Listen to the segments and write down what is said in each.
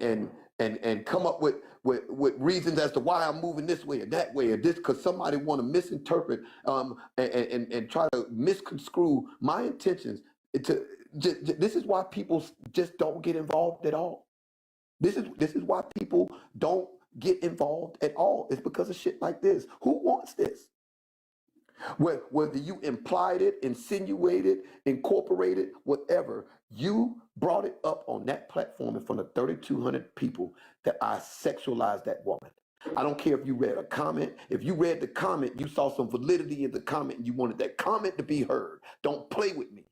and come up with reasons as to why I'm moving this way or that way or this, because somebody want to misinterpret and try to misconstrue my intentions. This is why people just don't get involved at all. This is why people don't get involved at all. It's because of shit like this. Who wants this? Whether you implied it, insinuated, incorporated, whatever, you brought it up on that platform in front of 3,200 people that I sexualized that woman. I don't care if you read a comment. If you read the comment, you saw some validity in the comment and you wanted that comment to be heard. Don't play with me.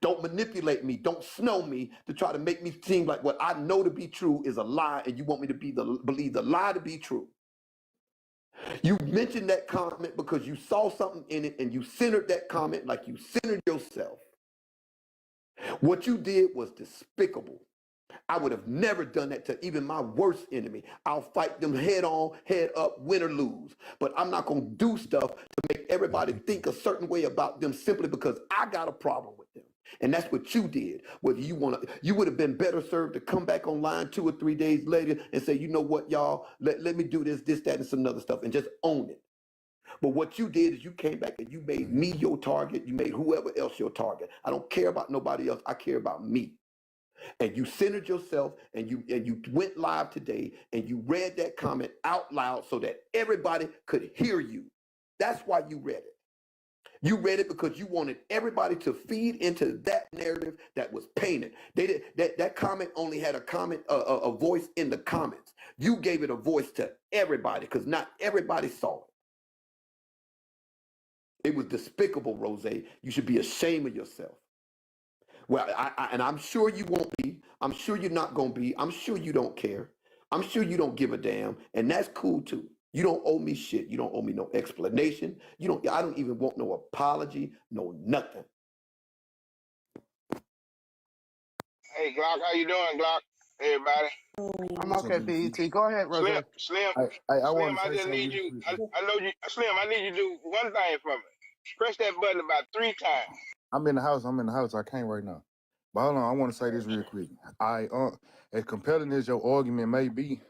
Don't manipulate me. Don't snow me to try to make me seem like what I know to be true is a lie and you want me to believe the lie to be true. You mentioned that comment because you saw something in it and you centered that comment like you centered yourself. What you did was despicable. I would have never done that to even my worst enemy. I'll fight them head on, head up, win or lose. But I'm not going to do stuff to make everybody think a certain way about them simply because I got a problem with them. And that's what you did. Whether you want to, you would have been better served to come back online 2 or 3 days later and say, you know what, y'all, let me do this, that, and some other stuff and just own it. But what you did is you came back and you made me your target. You made whoever else your target. I don't care about nobody else. I care about me. And you centered yourself and you went live today and you read that comment out loud so that everybody could hear you. That's why you read it. You read it because you wanted everybody to feed into that narrative that was painted. That comment only had a voice in the comments. You gave it a voice to everybody because not everybody saw it. It was despicable, Rose. You should be ashamed of yourself. Well, and I'm sure you won't be. I'm sure you're not going to be. I'm sure you don't care. I'm sure you don't give a damn. And that's cool too. You don't owe me shit. You don't owe me no explanation. I don't even want no apology, no nothing. Hey, Glock, how you doing, Glock? Hey, everybody. I'm okay, PET. Go ahead, Rose. Slim, I just need you. I know you, Slim. I need you to do one thing for me. Press that button about 3 times. I'm in the house. I can't right now. But hold on, I want to say this real quick. As compelling as your argument may be,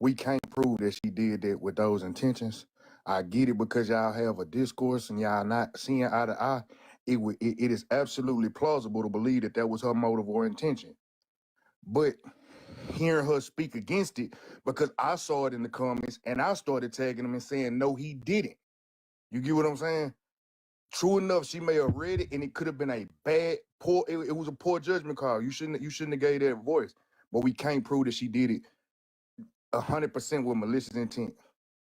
we can't prove that she did that with those intentions. I get it because y'all have a discourse and y'all not seeing eye to eye. It is absolutely plausible to believe that that was her motive or intention. But hearing her speak against it, because I saw it in the comments and I started tagging him and saying, no, he didn't. You get what I'm saying? True enough, she may have read it and it could have been a poor, it was a poor judgment call. You shouldn't have gave that voice. But we can't prove that she did it 100% with malicious intent.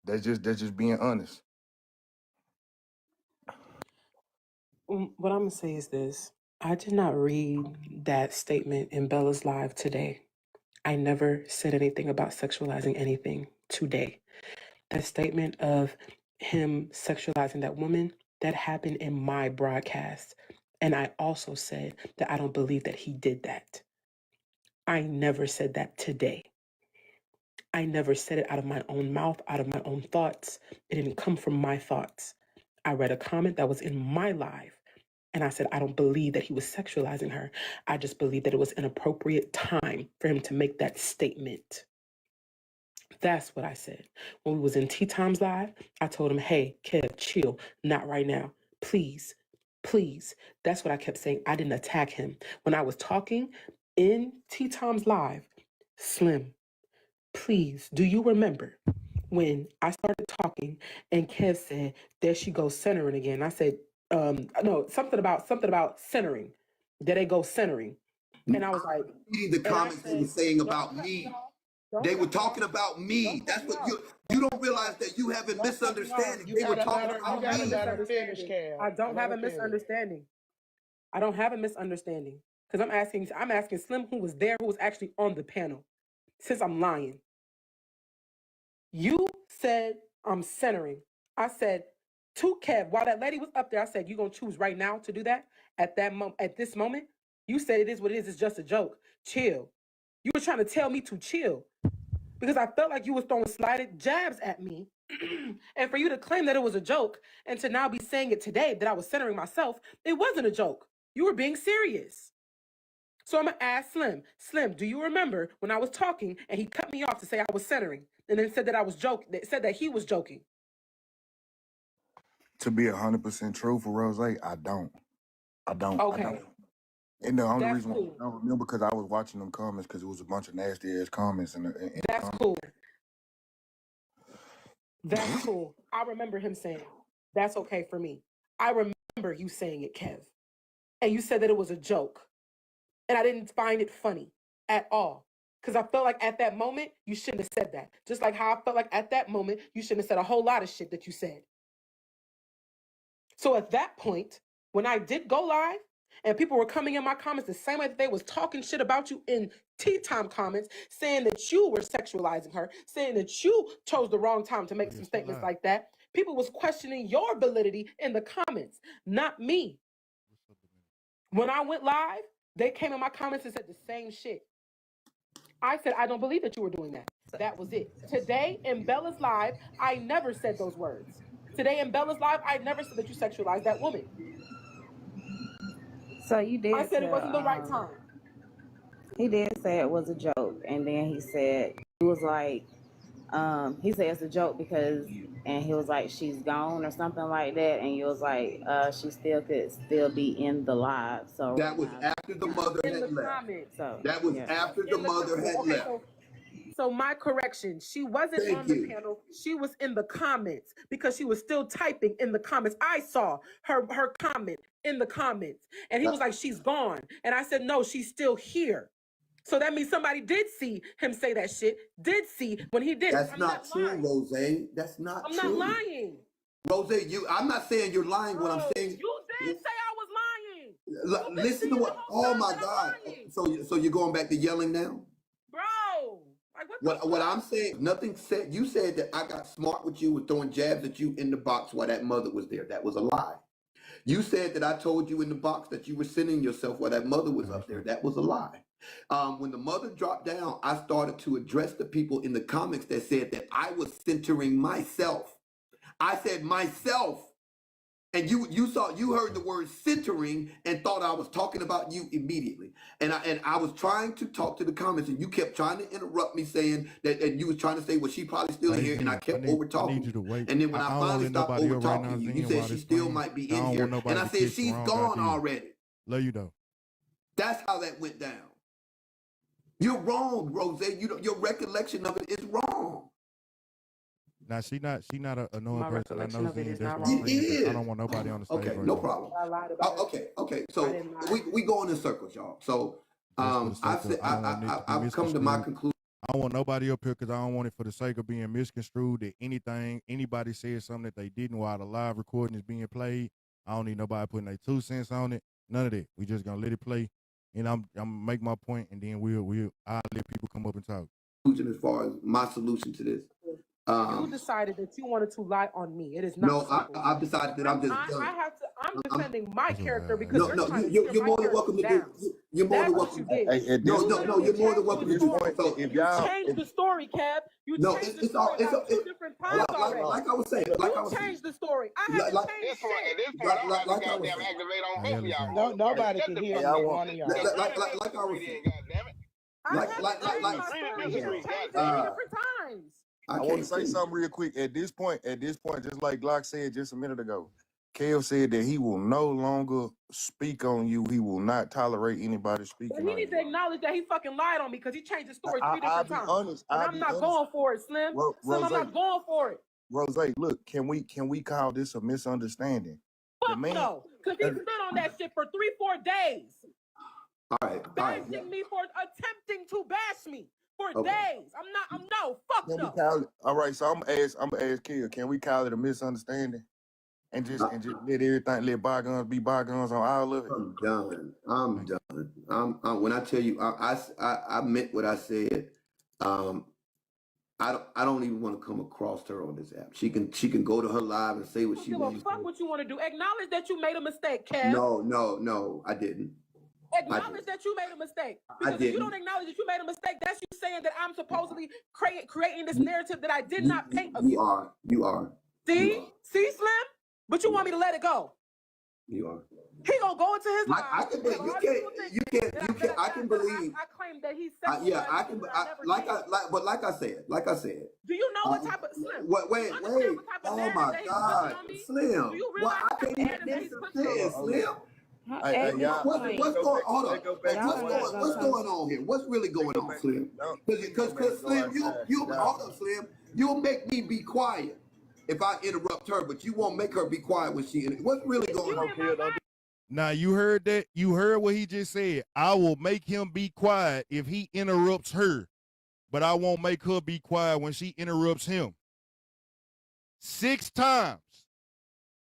That's just being honest. What I'm going to say is this. I did not read that statement in Bella's live today. I never said anything about sexualizing anything today. That statement of him sexualizing that woman, that happened in my broadcast. And I also said that I don't believe that he did that. I never said that today. I never said it out of my own mouth, out of my own thoughts. It didn't come from my thoughts. I read a comment that was in my live, and I said, I don't believe that he was sexualizing her. I just believe that it was an appropriate time for him to make that statement. That's what I said. When we was in Tea Times Live, I told him, hey, Kev, chill, not right now. Please, please. That's what I kept saying. I didn't attack him. When I was talking in Tea Times Live, Slim, please, do you remember when I started talking and Kev said, there she goes centering again. I said, no, something about centering. There they go centering. And I was like, the comments they were saying about me. They were talking about me. That's what you don't realize that you have a misunderstanding. They were talking about me. I don't have a misunderstanding. I don't have a misunderstanding. Because I'm asking Slim who was there, who was actually on the panel. Since I'm lying. You said I'm centering. I said to Kev, while that lady was up there, I said, you gonna choose right now to do that? At this moment? You said it is what it is, it's just a joke. Chill. You were trying to tell me to chill. Because I felt like you was throwing slighted jabs at me. And for you to claim that it was a joke and to now be saying it today that I was centering myself, it wasn't a joke. You were being serious. So I'm going to ask Slim. Slim, do you remember when I was talking and he cut me off to say I was centering and then said that I was joking, said that he was joking? To be 100% truthful, Rose, I don't. Okay. And the only That's reason cool. I don't remember because I was watching them comments because it was a bunch of nasty ass comments in the That's cool. That's cool. I remember him saying, that's okay for me. I remember you saying it, Kev. And you said that it was a joke. And I didn't find it funny at all. Because I felt like at that moment, you shouldn't have said that. Just like how I felt like at that moment, you shouldn't have said a whole lot of shit that you said. So at that point, when I did go live, and people were coming in my comments the same way that they was talking shit about you in tea time comments, saying that you were sexualizing her, saying that you chose the wrong time to make some statements like that. People was questioning your validity in the comments, not me. When I went live, they came in my comments and said the same shit. I said, I don't believe that you were doing that. That was it. Today in Bella's live, I never said those words. Today in Bella's live, I never said that you sexualized that woman. So you did. I said it wasn't the right time. He did say it was a joke, and then he said he was like, he said it's a joke because, and he was like, she's gone or something like that, and you was like, she still could still be in the live. So that was after the mother had left. So that was after the mother had left. So my correction, she wasn't on the panel. She was in the comments because she was still typing in the comments. I saw her comment in the comments. And he was like, she's gone. And I said, no, she's still here. So that means somebody did see him say that shit, did see when he did. That's not true, Rose. That's not true. I'm not lying. Rose, I'm not saying you're lying. What I'm saying. You did say I was lying. Listen to what, oh my God. So you're going back to yelling now? Bro. What I'm saying, nothing said. You said that I got smart with you with throwing jabs at you in the box while that mother was there. That was a lie. You said that I told you in the box that you were centering yourself while that mother was up there. That was a lie. When the mother dropped down, I started to address the people in the comments that said that I was centering myself. I said myself. And you heard the word centering and thought I was talking about you immediately. And I was trying to talk to the comments, and you kept trying to interrupt me, saying that, and you was trying to say, well, she probably still here, and I kept over talking. And then when I finally stopped over talking you, you said she still might be in here, and I said she's gone already. Love you though. That's how that went down. You're wrong, Rose. Your recollection of it is wrong. Now she not a annoying person. I know it is that's not what wrong. I'm saying, I don't want nobody on the stage. Okay, right no now. problem. I lied about it. Okay. So we going in circles, y'all. So I've come to my conclusion. I don't want nobody up here because I don't want it for the sake of being misconstrued that anybody said something that they didn't while the live recording is being played. I don't need nobody putting their 2 cents on it. None of that. We just gonna let it play, and I'm make my point, and then I'll let people come up and talk. As far as my solution to this. You decided that you wanted to lie on me. It is not. No, I've decided that I'm just done. I'm defending my character because you're more than welcome to do. You're more than welcome. No, you're more than welcome to do. So if y'all change the story, Kev, you changed the story about 2 different times already. Like I was saying, you changed the story. I haven't changed at this point, I'm about to goddamn activate on both of y'all. No, nobody can hear one of y'all. Like I was saying. I want to say something real quick. At this point, just like Glock said just a minute ago, Kev said that he will no longer speak on you. He will not tolerate anybody speaking on you. But he needs to acknowledge that he fucking lied on me because he changed the story 3 different times. And I'm not going for it, Slim. Slim, I'm not going for it. Rose, look, can we call this a misunderstanding? Fuck no, because he stood on that shit for 3-4 days. All right. Bashing me for attempting to bash me. For days. Fuck no. All right, so I'm gonna ask Kill, can we call it a misunderstanding? And just let bygones be bygones on all of it? I'm done. When I tell you I meant what I said. I don't even want to come across her on this app. She can go to her live and say what she wants. Fuck what you want to do. Acknowledge that you made a mistake, Kev. No, I didn't. Acknowledge that you made a mistake. Because if you don't acknowledge that you made a mistake, that's you saying that I'm supposedly creating this narrative that I did not paint of you. You are. See, Slim? But you want me to let it go. You are. He gonna go into his life. I can believe I can believe. I claim that he's Yeah, I can. Like I said. Do you know what type of Slim? Wait. Oh my God, Slim. Do you Well, realize I can't even listen, Slim. What's going? Hold on. What's going on here? What's really going on, Slim? Because Slim, you hold up, Slim. You'll make me be quiet if I interrupt her, but you won't make her be quiet when she. What's really going on here? Now you heard that? You heard what he just said. I will make him be quiet if he interrupts her, but I won't make her be quiet when she interrupts him. 6 times.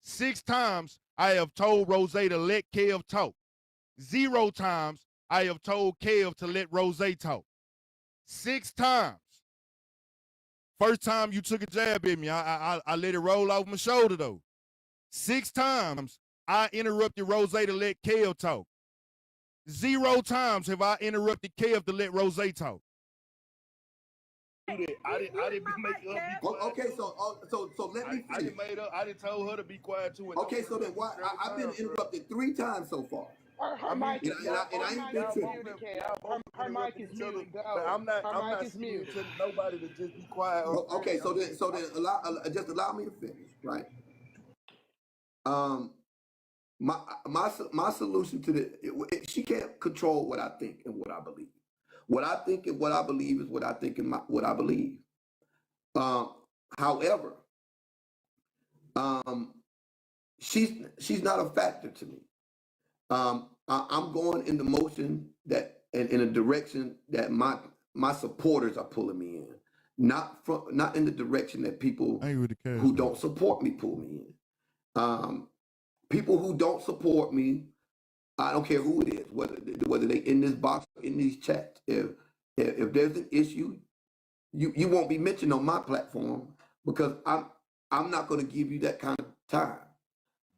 6 times I have told Rose to let Kev talk. 0 times I have told Kev to let Rose talk. 6 times. First time you took a jab at me, I let it roll off my shoulder though. 6 times I interrupted Rose to let Kev talk. 0 times have I interrupted Kev to let Rose talk. I didn't make her be quiet. Okay, so let me finish. I didn't told her to be quiet too. Okay, so then why I've been interrupted 3 times so far. Her mic is muted. Her mic is muted. I'm not muted. To nobody to just be quiet. Okay, so then allow me to finish, right? My solution to she can't control what I think and what I believe. What I think and what I believe is what I think and what I believe. However, she's not a factor to me. I'm going in the motion that and in a direction that my supporters are pulling me in, not in the direction that people who don't support me pull me in. People who don't support me, I don't care who it is, whether they in this box or in these chats. If there's an issue, you won't be mentioned on my platform because I'm not going to give you that kind of time.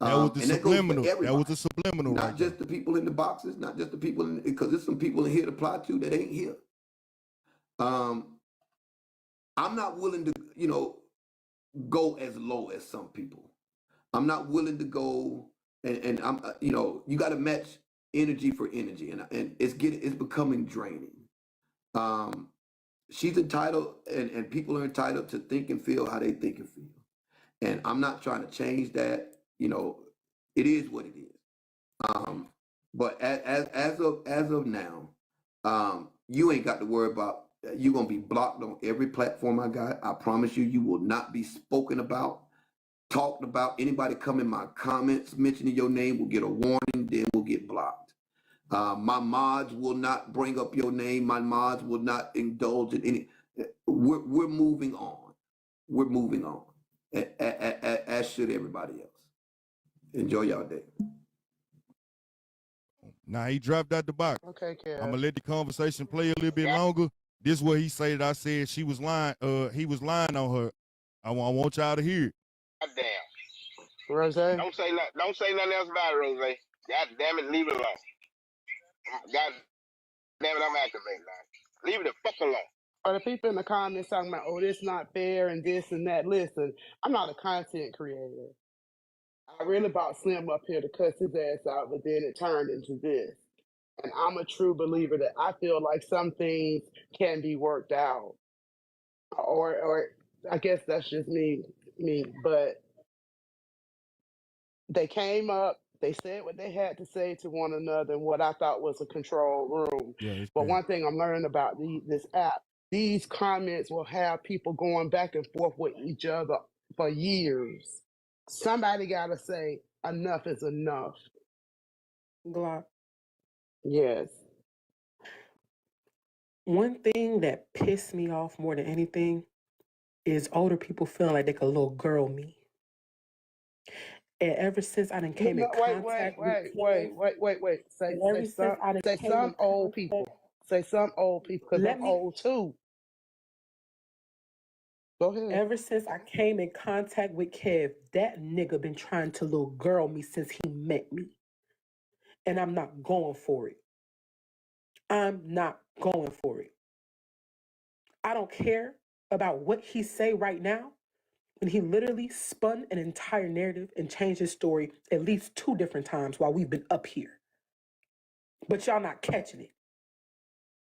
That was the subliminal. That was the subliminal. Not just the people in the boxes, not just the people because there's some people in here to apply to that ain't here. I'm not willing to, go as low as some people. I'm not willing to go and I'm, you got to match energy for energy, and it's becoming draining. She's entitled, and people are entitled to think and feel how they think and feel, and I'm not trying to change that. It is what it is. But as of now, you ain't got to worry about. You're gonna be blocked on every platform I got. I promise you, you will not be spoken about, talked about. Anybody come in my comments mentioning your name will get a warning, then will get blocked. My mods will not bring up your name. My mods will not indulge in any. We're moving on. We're moving on, as should everybody else. Enjoy y'all day. Now he dropped out the box. Okay, Kev. I'm gonna let the conversation play a little bit longer. This is what he said. I said she was lying. He was lying on her. I want y'all to hear it. God damn. Rose. Don't say nothing else about it, Rose. God damn it, leave it alone. God damn it, I'm activating now. Leave it the fuck alone. Are the people in the comments talking about, oh, this not fair and this and that? Listen, I'm not a content creator. I really brought Slim up here to cuss his ass out, but then it turned into this. And I'm a true believer that I feel like some things can be worked out. Or I guess that's just me, but they came up, they said what they had to say to one another in what I thought was a controlled room. Yeah, but one thing I'm learning about this app, these comments will have people going back and forth with each other for years. Somebody got to say, enough is enough. Gawd. Yes. One thing that pissed me off more than anything is older people feeling like they could little girl me. And ever since I done came in contact Wait. Say some old people. Say some old people, because I'm old too. Go ahead. Ever since I came in contact with Kev, that nigga been trying to little girl me since he met me. And I'm not going for it. I'm not going for it. I don't care about what he say right now, And he literally spun an entire narrative and changed his story at least 2 different times while we've been up here. But y'all not catching it.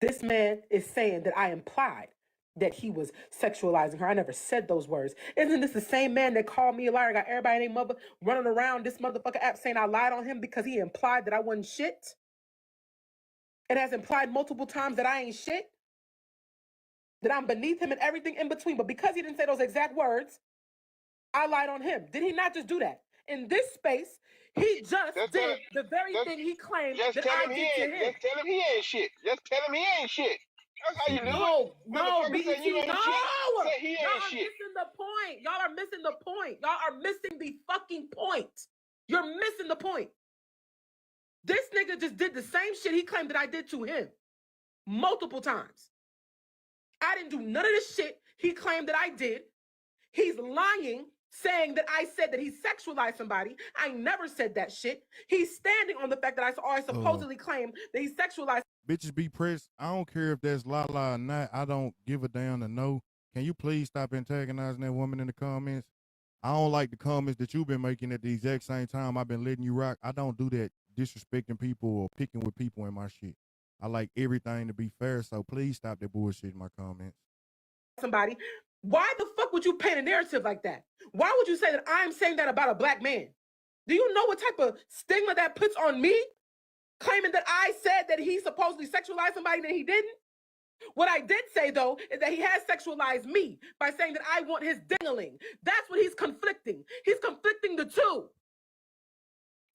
This man is saying that I implied that he was sexualizing her. I never said those words. Isn't this the same man that called me a liar, got everybody and their mother running around this motherfucker app saying I lied on him because he implied that I wasn't shit? It has implied multiple times that I ain't shit, that I'm beneath him and everything in between. But because he didn't say those exact words, I lied on him. Did he not just do that? In this space, he just did the very thing he claimed that I did to him. Just tell him he ain't shit. Just tell him he ain't shit. That's how you do it. No, Motherfucker say you BET, ain't no. shit. Say he Y'all ain't are shit. missing the point. Y'all are missing the point. Y'all are missing the fucking point. You're missing the point. This nigga just did the same shit he claimed that I did to him multiple times. I didn't do none of this shit he claimed that I did. He's lying, saying that I said that he sexualized somebody. I never said that shit. He's standing on the fact that I supposedly claimed that he sexualized. Bitches be pressed. I don't care if that's la or not. I don't give a damn to know. Can you please stop antagonizing that woman in the comments? I don't like the comments that you've been making at the exact same time I've been letting you rock. I don't do that disrespecting people or picking with people in my shit. I like everything to be fair, so please stop that bullshit in my comments. Somebody, why the fuck would you paint a narrative like that? Why would you say that I'm saying that about a black man? Do you know what type of stigma that puts on me? Claiming that I said that he supposedly sexualized somebody that he didn't? What I did say, though, is that he has sexualized me by saying that I want his ding-a-ling. That's what he's conflicting. He's conflicting the two.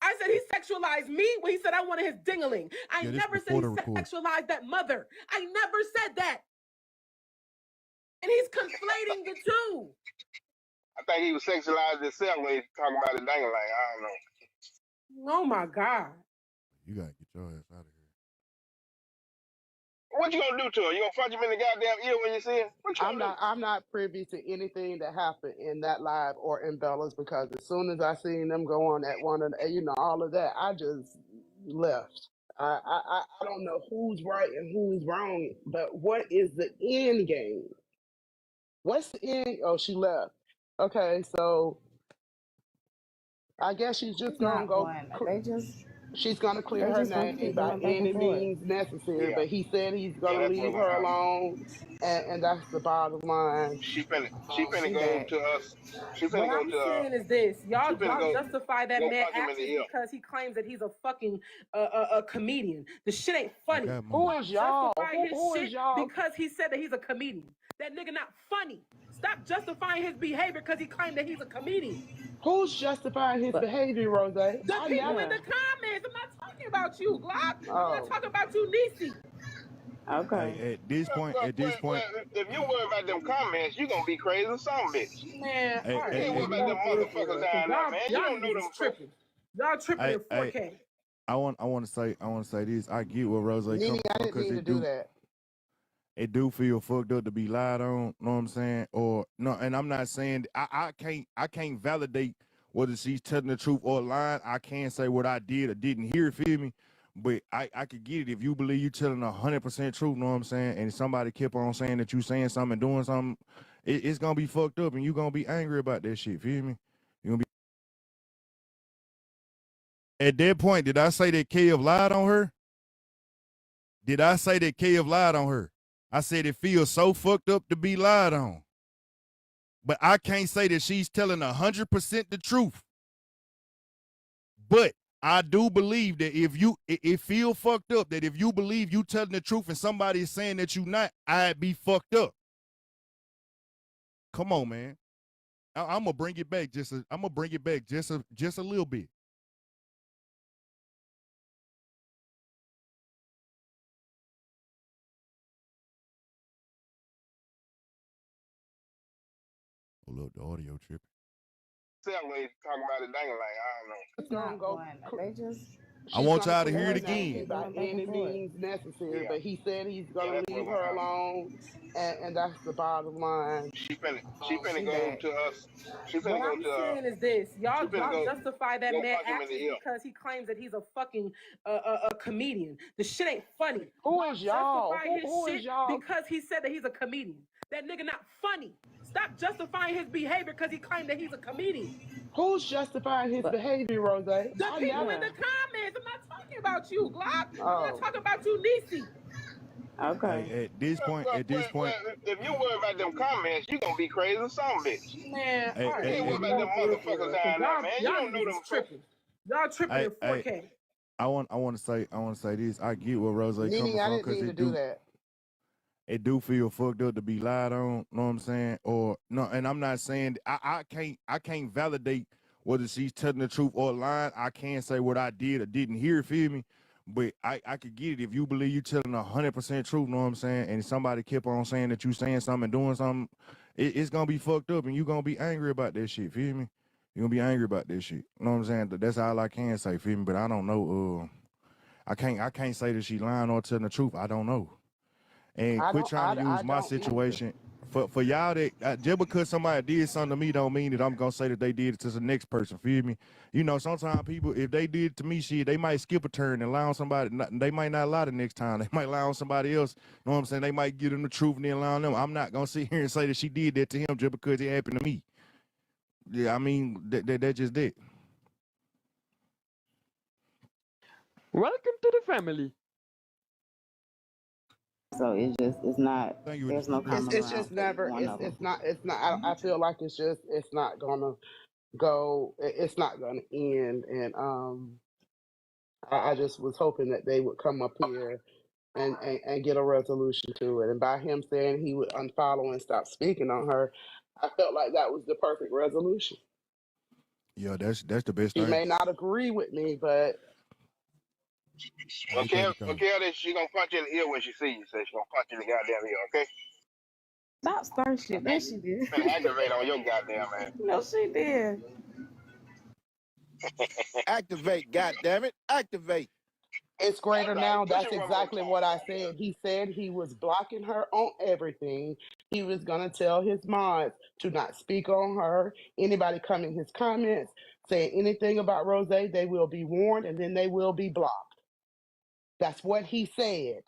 I said he sexualized me when he said I wanted his ding-a-ling. I never said he sexualized that mother. I never said that. And he's conflating the two. I think he was sexualized himself when he talking about the dangling. I don't know. Oh my God. You gotta get your ass out of here. What you gonna do to him? You gonna punch him in the goddamn ear when you see him? I'm not privy to anything that happened in that live or in Bella's, because as soon as I seen them go on that one, and all of that, I just left. I don't know who's right and who's wrong, but what is the end game? What's the end? Oh, she left. Okay, so I guess she's just gonna go. She's gonna clear her name by any means necessary. Yeah. But he said he's gonna leave her alone, and that's the bottom line. She finna go to us. She finna What go I'm to saying is this: y'all go justify that go man punch him in the actions ear. because he claims that he's a fucking a comedian. The shit ain't funny. Who is y'all? Justify his Who shit is y'all? because he said that he's a comedian. That nigga not funny. Stop justifying his behavior because he claimed that he's a comedian. Who's justifying his behavior, Rose? The people in the comments. I'm not talking about you, Glock. I'm not talking about you, Niecy. Okay. Hey, at this point, if you worry about them comments, you gonna be crazy as some bitch. Man, hey, all right. You worry about them motherfuckers down there, man. You don't know them tripping. Y'all tripping in 4K. I want to say this. I get where Rose coming from, I didn't mean to do that. It do feel fucked up to be lied on, know what I'm saying? Or no, and I'm not saying I can't validate whether she's telling the truth or lying. I can't say what I did or didn't hear, feel me? But I could get it if you believe you telling 100% truth, know what I'm saying? And somebody kept on saying that you saying something and doing something, it's gonna be fucked up and you gonna be angry about that shit, feel me? You gonna be at that point, did I say that Kev lied on her? Did I say that Kev lied on her? I said it feels so fucked up to be lied on. But I can't say that she's telling 100% the truth. But I do believe that if it feel fucked up that if you believe you telling the truth and somebody is saying that you not, I'd be fucked up. Come on, man. I'm gonna bring it back just a little bit. Oh, look, the audio tripping. When he's talking about the dangling, I don't know. It's gonna go. I She's want gonna y'all to That's hear what it I'm communicate saying. with me again. Keep by going back and any forth. means necessary. Yeah, But he said he's yeah, gonna that's leave what her happened. alone, and that's the bottom line. She finna She go back. to us. She What finna go I'm to saying is this: she y'all, finna y'all go justify that man punch him in the actions ear. because he claims that he's a fucking a comedian. The shit ain't funny. Who Y'all is y'all? justify his Who is shit y'all? because he said that he's a comedian. That nigga not funny. Stop justifying his behavior because he claimed that he's a comedian. Who's justifying his But behavior, Rose? The I people never. in yeah. the comments. I'm not talking about you, Glock. I'm not Oh, talking about you, Nisi. Okay. Hey, at this point, If you worry about them comments, you gonna be crazy as some bitch. Man, hey, all You right, hey, can't worry hey, man. about them No, for real, motherfuckers Because down there, man. You y'all don't know niggas is them folks. tripping. Y'all tripping hey, in hey, 4K. I want to say this. I get where Rose Nene, coming I from didn't because mean to do that. it do feel fucked up to be lied on. Know what I'm saying? Or no, and I'm not saying I can't validate whether she's telling the truth or lying. I can't say what I did or didn't hear. Feel me? But I could get it if you believe you telling 100% truth. Know what I'm saying? And somebody kept on saying that you saying something and doing something, it's gonna be fucked up, and you gonna be angry about that shit. Feel me? You gonna be angry about that shit. Know what I'm saying? That's all I can say. Feel me? But I don't know. I can't say that she lying or telling the truth. I don't know. And I quit don't. trying to use I my don't either. situation for y'all that just because somebody did something to me don't mean that I'm gonna say that they did it to the next person. Feel me? You know, sometimes people, if they did it to me, shit, they might skip a turn and lie on somebody. They might not lie the next time. They might lie on somebody else. Know what I'm saying? They might give them the truth and then lie on them. I'm not gonna sit here and say that she did that to him just because it happened to me. Yeah, I mean that just did. Welcome to the family. So it's not. Thank you. There's no common It's just ground for either never. one of them. It's not. I feel like it's not gonna go. It's not gonna end. And I just was hoping that they would come up here and get a resolution to it. And by him saying he would unfollow and stop speaking on her, I felt like that was the perfect resolution. Yeah, that's the best He thing. may not agree with me, but Hey, take your time. Okay, she gonna punch you in the ear when she sees you. So she gonna punch you in the goddamn ear, okay? Stop starting shit. Finna, Yes, she did. finna aggravate on your goddamn ass. No, she did. Activate, goddammit. Activate. it's All greater right, now. put That's your one more exactly time what I on there. said. He said he was blocking her on everything. He was going to tell his mods to not speak on her. Anybody come in his comments saying anything about Rose, they will be warned and then they will be blocked. That's what he said.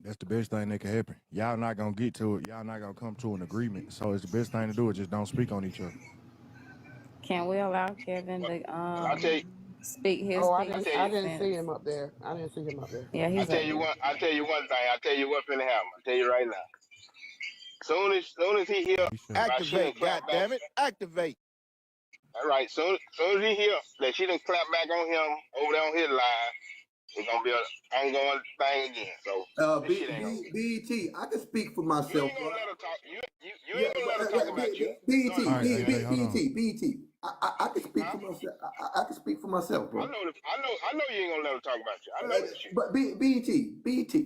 That's the best thing that can happen. Y'all not gonna get to it. Y'all not gonna come to an agreement. So it's the best thing to do is just don't speak on each other. Can we allow Kevin But, to but I tell you, speak his Oh, I piece tell I you, didn't see since him up there. I didn't see him up there. yeah, I he's tell up you there. one. I tell you one thing. I tell you what finna happen. I tell you right now. Soon as he hear Yeah, he should. about she done Activate, clap back. goddammit. Activate. All right. Soon as he hear that she done clap back on him over there on his line, it's gonna be an ongoing thing again. So this shit ain't gonna. BET, I can speak for You myself, ain't gonna bro. let her talk. You Yeah, ain't gonna let her talk about you. No, All you right, ain't, AJ, man. hold on. BET. I can speak Huh? for myself. I can speak for myself, I bro. know. I know you ain't gonna let her talk about you. I know this shit. But BET,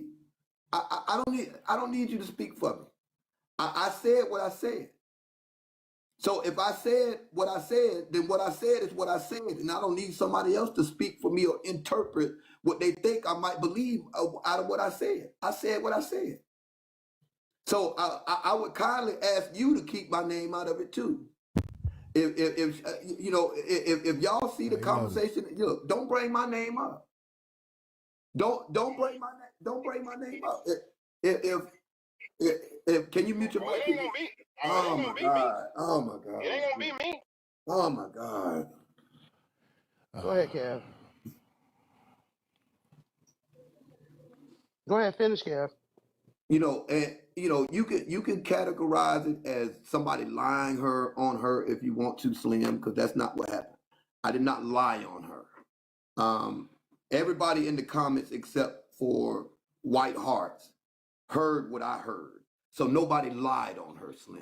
I don't need you to speak for me. I said what I said. So if I said what I said, then what I said is what I said, and I don't need somebody else to speak for me or interpret what they think I might believe out of what I said. I said what I said. So I would kindly ask you to keep my name out of it too. If you know if y'all see the Hey, loaded. conversation, look, don't bring my name up. Don't bring my name up. If can you mute your Oh, it mic? ain't gonna be. Oh, it Oh ain't my gonna be me. God. Oh my It ain't gonna God. be me. Oh my God. Go ahead, Kev. Go ahead, finish, Kev. You know, and you can categorize it as somebody lying her on her if you want to, Slim, because that's not what happened. I did not lie on her. Everybody in the comments except for White Hearts heard what I heard. So nobody lied on her, Slim.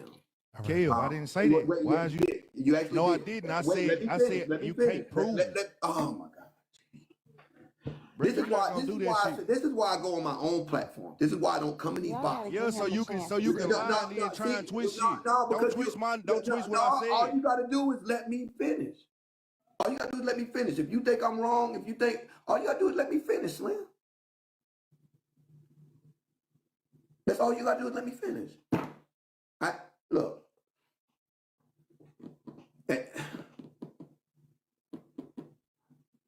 All right. Kev, I didn't say that. Wait, Why you is you? did. You actually No, I did. didn't. I Wait, said let me you finish. can't prove it. Oh my God. Bro, you not gonna do that shit. This is why I go on my own platform. This is why I don't come in these Y'all gotta boxes. Yeah, give so him a you can chance to lie speak. and then try See, and twist shit. no, Don't because twist no, what I all said. you got to do is let me finish. All you gotta do is let me finish. If you think I'm wrong, if you think, all you gotta do is let me finish, Slim. That's all you gotta do is let me finish. Look.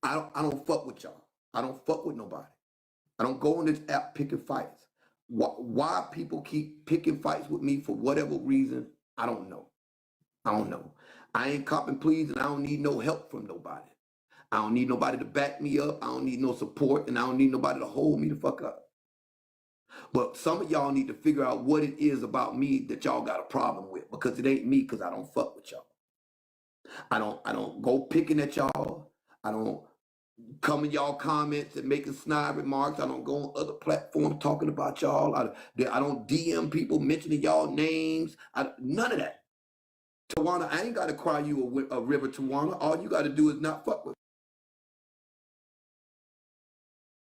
I don't fuck with y'all. I don't fuck with nobody. I don't go on this app picking fights. Why people keep picking fights with me for whatever reason, I don't know. I don't know. I ain't copping pleas, and I don't need no help from nobody. I don't need nobody to back me up. I don't need no support, and I don't need nobody to hold me the fuck up. But some of y'all need to figure out what it is about me that y'all got a problem with, because it ain't me, because I don't fuck with y'all. I don't go picking at y'all. I don't come in y'all comments and making snide remarks. I don't go on other platforms talking about y'all. I don't DM people mentioning y'all names. None of that. Tawana, I ain't got to cry you a river, Tawana. All you got to do is not fuck with me.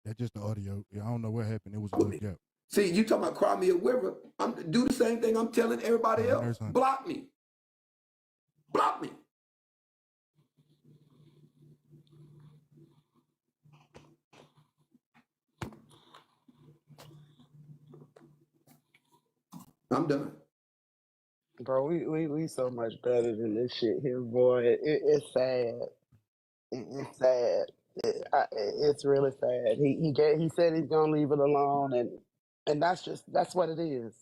That's just the audio. I don't know what happened. It was a little gap. See, you talking about cry me a river. Do the same thing I'm telling everybody else. Block me. Block me. I'm done. Bro, we so much better than this shit here, boy. It's sad. It's sad. It's really sad. He said he's gonna leave it alone, and that's what it is.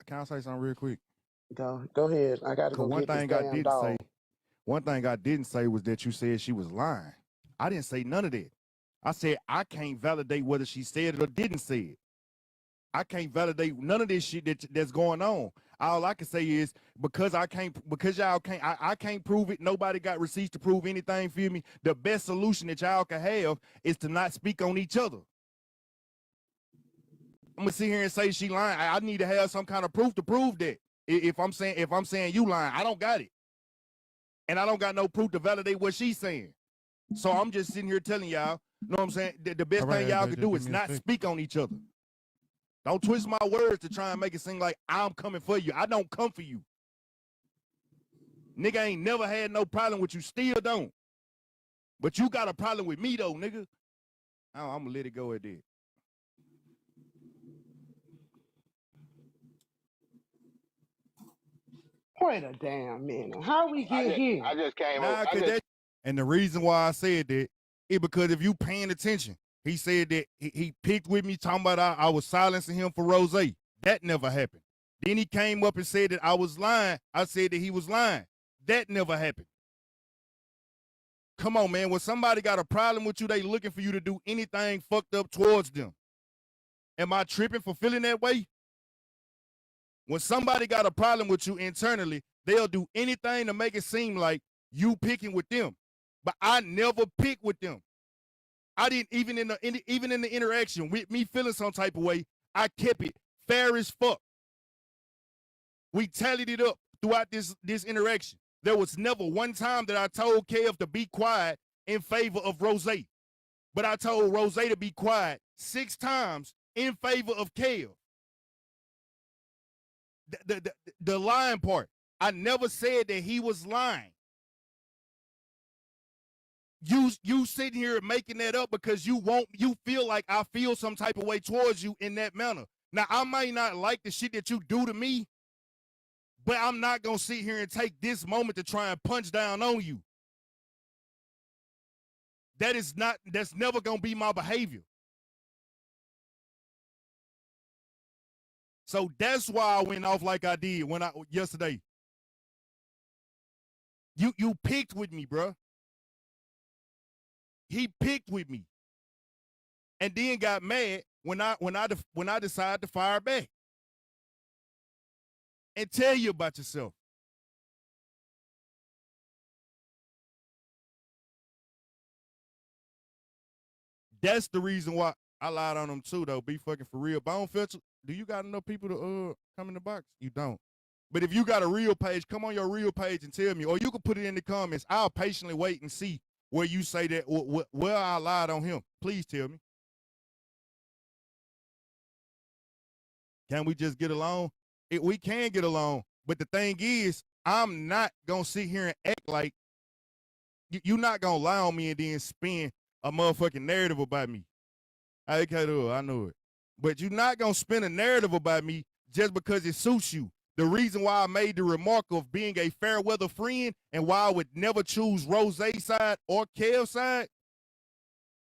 Can I say something real quick? Go ahead. I gotta go get this damn dog. One thing I didn't say was that you said she was lying. I didn't say none of that. I said I can't validate whether she said it or didn't say it. I can't validate none of this shit that's going on. All I can say is because y'all can't, I can't prove it. Nobody got receipts to prove anything. Feel me? The best solution that y'all can have is to not speak on each other. I'm gonna sit here and say she lying. I need to have some kind of proof to prove that. If I'm saying you lying, I don't got it, and I don't got no proof to validate what she's saying. So I'm just sitting here telling y'all, know what I'm saying? The best thing y'all can do is not speak on each other. Don't twist my words to try and make it seem like I'm coming for you. I don't come for you. Nigga ain't never had no problem with you, still don't. But you got a problem with me though, nigga. I'm gonna let it go at that. Wait a damn minute. How we get here? I just came over. And the reason why I said that is because if you paying attention, he said that he picked with me talking about I was silencing him for Rose. That never happened. Then he came up and said that I was lying. I said that he was lying. That never happened. Come on, man. When somebody got a problem with you, they looking for you to do anything fucked up towards them. Am I tripping for feeling that way? When somebody got a problem with you internally, they'll do anything to make it seem like you picking with them. But I never pick with them. I didn't even in the interaction with me feeling some type of way, I kept it fair as fuck. We tallied it up throughout this interaction. There was never one time that I told Kev to be quiet in favor of Rose. But I told Rose to be quiet 6 times in favor of Kev. The lying part, I never said that he was lying. You sitting here making that up because you feel like I feel some type of way towards you in that manner. Now, I might not like the shit that you do to me, but I'm not going to sit here and take this moment to try and punch down on you. That's never going to be my behavior. So that's why I went off like I did yesterday. You picked with me, bruh. He picked with me, and then got mad when I decided to fire back and tell you about yourself. That's the reason why I lied on him too, though. Be fucking for real. Bone Filter, do you got enough people to come in the box? You don't. But if you got a real page, come on your real page and tell me, or you can put it in the comments. I'll patiently wait and see where you say that, where I lied on him. Please tell me. Can we just get along? We can get along. But the thing is, I'm not going to sit here and act like you not gonna lie on me and then spin a motherfucking narrative about me. Okay, I know it. But you're not gonna spin a narrative about me just because it suits you. The reason why I made the remark of being a fair weather friend and why I would never choose Rose's side or Kev's side,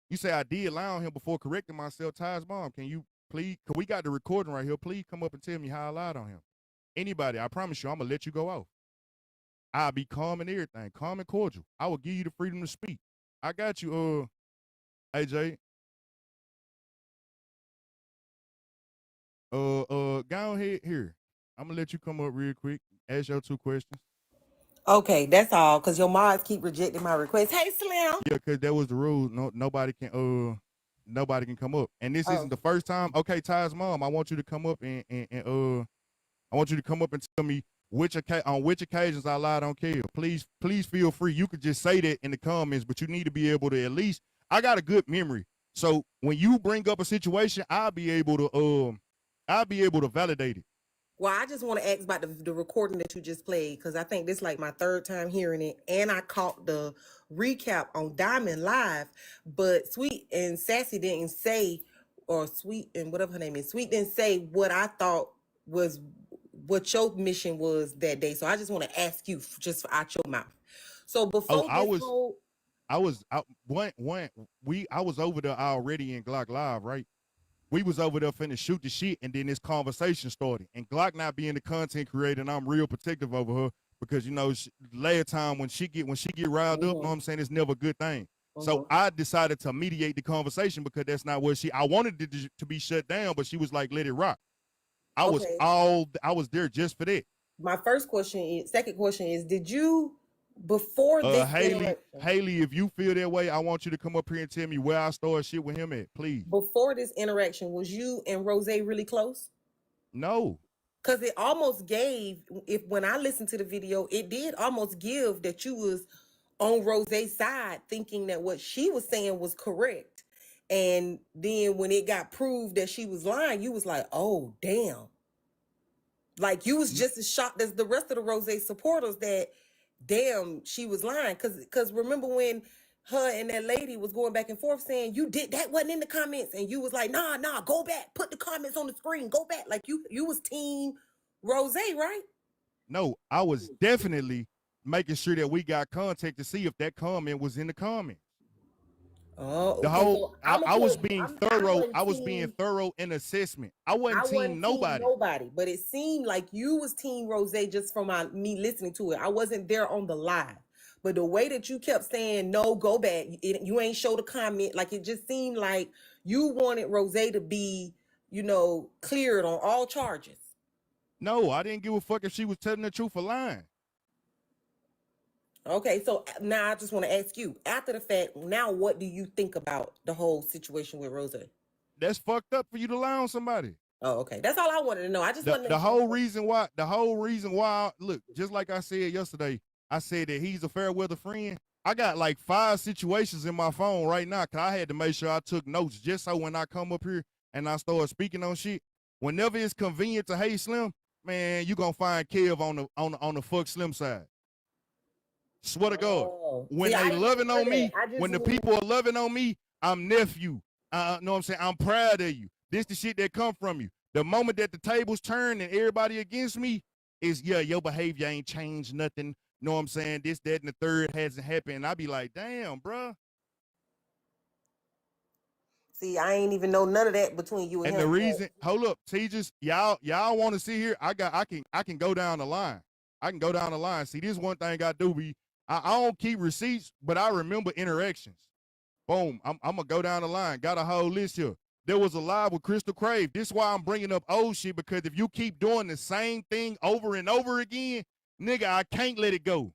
you say I did lie on him before correcting myself. Ty's mom, can you please, cause we got the recording right here, please come up and tell me how I lied on him. Anybody, I promise you, I'm gonna let you go off. I'll be calm and everything, calm and cordial. I will give you the freedom to speak. I got you, AJ. Go ahead here. I'm gonna let you come up real quick. Ask your 2 questions. Okay, that's all. Cause your mods keep rejecting my request. Hey, Slim. Yeah, cause that was the rule. Nobody can come up. And this isn't the first time. Okay, Ty's mom, I want you to come up and I want you to come up and tell me on which occasions I lied on Kev. Please feel free. You could just say that in the comments, but you need to be able to at least. I got a good memory, so when you bring up a situation, I'll be able to validate it. Well, I just want to ask about the recording that you just played, because I think this is like my 3rd time hearing it, and I caught the recap on Diamond Live, but Sweet and Sassy didn't say, or Sweet and whatever her name is, Sweet didn't say what I thought was what your mission was that day. So I just want to ask you just out your mouth. So before I was over there already in Glock Live, right? We was over there finna shoot the shit, and then this conversation started. And Glock not being the content creator, and I'm real protective over her because, you know, last time when she get riled up, you know what I'm saying, it's never a good thing. So I decided to mediate the conversation because that's not what I wanted it to be shut down, but she was like, let it rock. I was there just for that. My second question is, did you, before this Haley, if you feel that way, I want you to come up here and tell me where I started shit with him at, please. Before this interaction, was you and Rose really close? No. Because it almost gave, when I listened to the video, it did almost give that you was on Rose's side, thinking that what she was saying was correct. And then when it got proved that she was lying, you was like, oh, damn. Like, you was just as shocked as the rest of the Rose supporters that, damn, she was lying. Because remember when her and that lady was going back and forth saying, that wasn't in the comments. And you was like, nah, go back. Put the comments on the screen. Go back. Like, you was team Rose, right? No, I was definitely making sure that we got contact to see if that comment was in the comments. Oh, the whole I was being thorough. I was being thorough in assessment. I wasn't team nobody. But it seemed like you was team Rose just from me listening to it. I wasn't there on the live, but the way that you kept saying no, go back, you ain't show the comment. Like, it just seemed like you wanted Rose to be, cleared on all charges. No, I didn't give a fuck if she was telling the truth or lying. Okay, so now I just want to ask you, after the fact, now what do you think about the whole situation with Rose? That's fucked up for you to lie on somebody. Oh, okay. That's all I wanted to know. I just wanted to the whole reason why, look, just like I said yesterday, I said that he's a fair weather friend. I got like 5 situations in my phone right now because I had to make sure I took notes just so when I come up here and I start speaking on shit, whenever it's convenient to hate Slim, man, you gonna find Kev on the fuck Slim side. Swear to God, when they loving on me, when the people are loving on me, I'm nephew. Know what I'm saying? I'm proud of you. This the shit that come from you. The moment that the tables turn and everybody against me is, your behavior ain't changed nothing. Know what I'm saying? This, that, and the third hasn't happened. And I be like, damn, bro. See, I ain't even know none of that between you and him. And the reason, hold up, Tejas, y'all want to see here? I can go down the line. I can go down the line. See, this one thing I do I don't keep receipts, but I remember interactions. Boom, I'm gonna go down the line. Got a whole list here. There was a live with Crystal Crave. This is why I'm bringing up old shit, because if you keep doing the same thing over and over again, nigga, I can't let it go.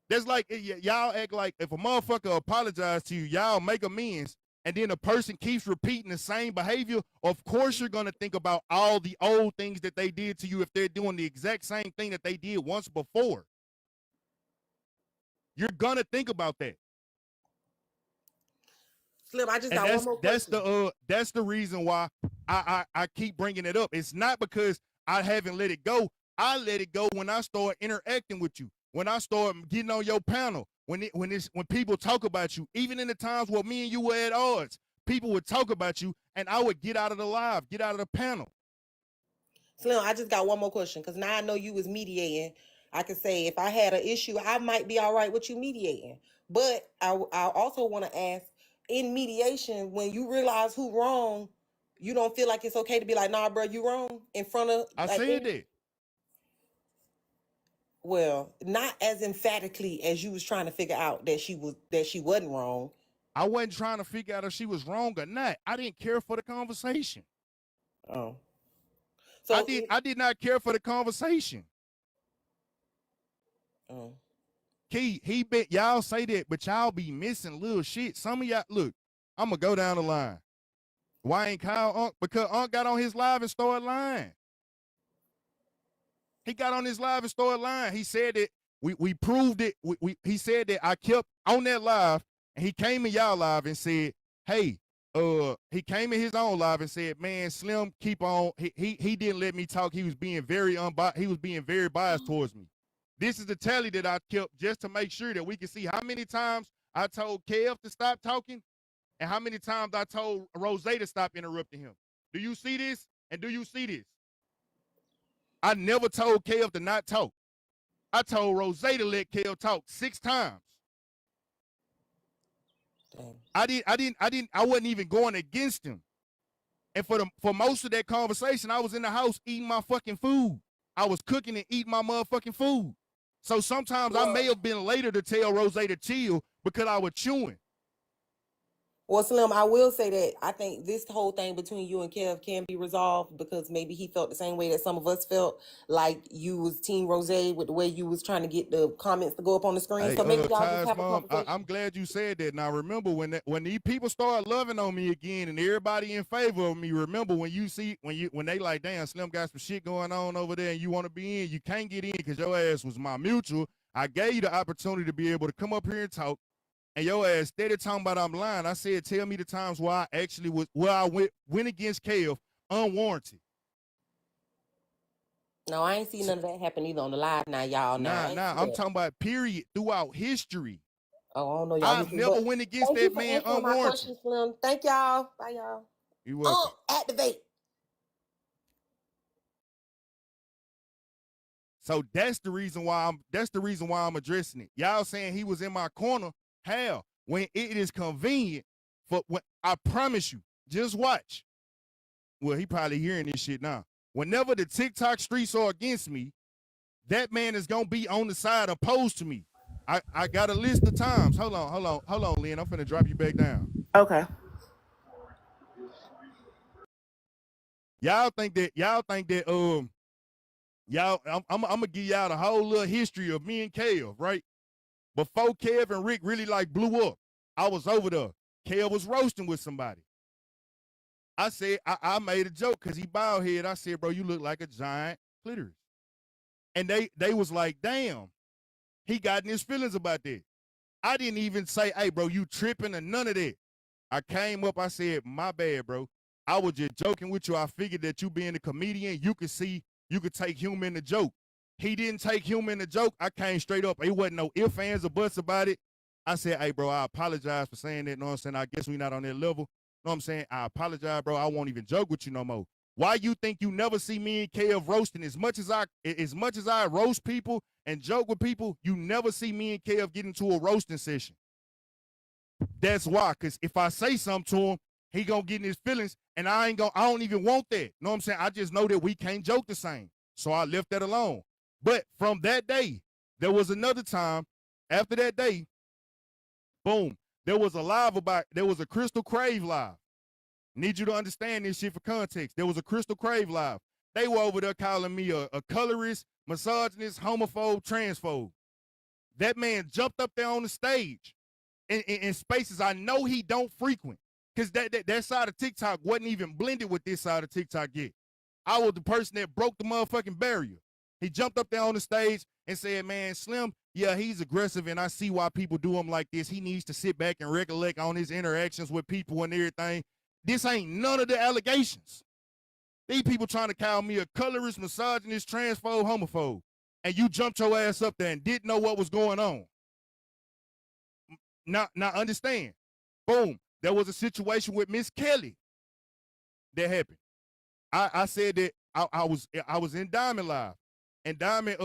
That's like, y'all act like if a motherfucker apologize to you, y'all make amends, and then a person keeps repeating the same behavior, of course you're gonna think about all the old things that they did to you if they're doing the exact same thing that they did once before. You're gonna think about that. Slim, I just got one more question. That's the reason why I keep bringing it up. It's not because I haven't let it go. I let it go when I start interacting with you. When I start getting on your panel. when people talk about you, even in the times where me and you were at odds, people would talk about you, and I would get out of the live, get out of the panel. Slim, I just got one more question because now I know you was mediating. I could say if I had an issue, I might be all right with you mediating. But I also want to ask, in mediation, when you realize who wrong, you don't feel like it's okay to be like, nah, bro, you wrong in front of. I said that. Well, not as emphatically as you was trying to figure out that she wasn't wrong. I wasn't trying to figure out if she was wrong or not. I didn't care for the conversation. Oh. So I did not care for the conversation. Oh. He bet y'all say that, but y'all be missing little shit. Some of y'all, look, I'm gonna go down the line. Why ain't Kyle Unc? Because Unc got on his live and started lying. He got on his live and started lying. He said that we proved it. He said that I kept on that live, and he came in y'all live and said, hey, he came in his own live and said, man, Slim, keep on. He didn't let me talk. He was being very biased towards me. This is the tally that I kept just to make sure that we can see how many times I told Kev to stop talking and how many times I told Rose to stop interrupting him. Do you see this? And do you see this? I never told Kev to not talk. I told Rose to let Kev talk 6 times. Dang. I wasn't even going against him. And for most of that conversation, I was in the house eating my fucking food. I was cooking and eating my motherfucking food. So sometimes I may have been later to tell Rose to chill because I was chewing. Well, Slim, I will say that I think this whole thing between you and Kev can be resolved because maybe he felt the same way that some of us felt, like you was Team Rose with the way you was trying to get the comments to go up on the screen. Hey, so maybe y'all Ty's just have mom, a conversation. I'm glad you said that. Now remember when these people start loving on me again and everybody in favor of me. Remember when they like, damn, Slim got some shit going on over there and you want to be in, you can't get in because your ass was my mutual. I gave you the opportunity to be able to come up here and talk. And your ass steady talking about I'm lying. I said, tell me the times where I actually went against Kev unwarranted. No, I ain't seen none of that happen either on the live now, y'all. Nah, I'm talking about period throughout history. Oh, I don't know, y'all. I never went against that man unwarranted. Slim. Thank y'all. Bye, y'all. You welcome. Activate. So that's the reason why I'm addressing it. Y'all saying he was in my corner. Hell, when it is convenient I promise you, just watch. Well, he probably hearing this shit now. Whenever the TikTok streets are against me, that man is gonna be on the side opposed to me. I got a list of times. Hold on, Lynn. I'm finna drop you back down. Okay. Y'all think that I'm gonna give y'all the whole little history of me and Kev, right? Before Kev and Rick really blew up, I was over there. Kev was roasting with somebody. I said, I made a joke because he bowed head. I said, bro, you look like a giant clitoris. And they was like, damn, he got in his feelings about that. I didn't even say, hey, bro, you tripping or none of that. I came up, I said, my bad, bro. I was just joking with you. I figured that you being a comedian, you could take humor in the joke. He didn't take humor in the joke. I came straight up. It wasn't no ifs, ands, or buts about it. I said, hey, bro, I apologize for saying that. You know what I'm saying? I guess we not on that level. You know what I'm saying? I apologize, bro. I won't even joke with you no more. Why you think you never see me and Kev roasting? As much as I roast people and joke with people, you never see me and Kev get into a roasting session. That's why, because if I say something to him, he gonna get in his feelings, and I don't even want that. You know what I'm saying? I just know that we can't joke the same. So I left that alone. But from that day, there was another time after that day, boom, there was a Crystal Crave live. Need you to understand this shit for context. There was a Crystal Crave live. They were over there calling me a colorist, misogynist, homophobe, transphobe. That man jumped up there on the stage in spaces I know he don't frequent. Because that side of TikTok wasn't even blended with this side of TikTok yet. I was the person that broke the motherfucking barrier. He jumped up there on the stage and said, man, Slim, yeah, he's aggressive, and I see why people do him like this. He needs to sit back and recollect on his interactions with people and everything. This ain't none of the allegations. These people trying to call me a colorist, misogynist, transphobe, homophobe. And you jumped your ass up there and didn't know what was going on. Now understand. Boom. There was a situation with Miss Kelly that happened. I said that I was in Diamond Live. And Diamond,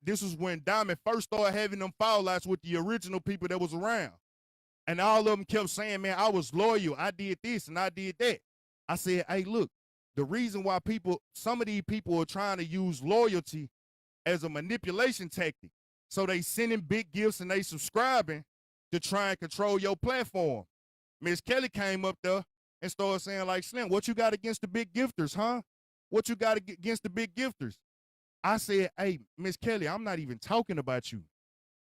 this was when Diamond first started having them fallouts with the original people that was around. And all of them kept saying, man, I was loyal. I did this and I did that. I said, hey, look, the reason why some of these people are trying to use loyalty as a manipulation tactic. So they sending big gifts and they subscribing to try and control your platform. Miss Kelly came up there and started saying, like, Slim, what you got against the big gifters, huh? What you got against the big gifters? I said, hey, Miss Kelly, I'm not even talking about you.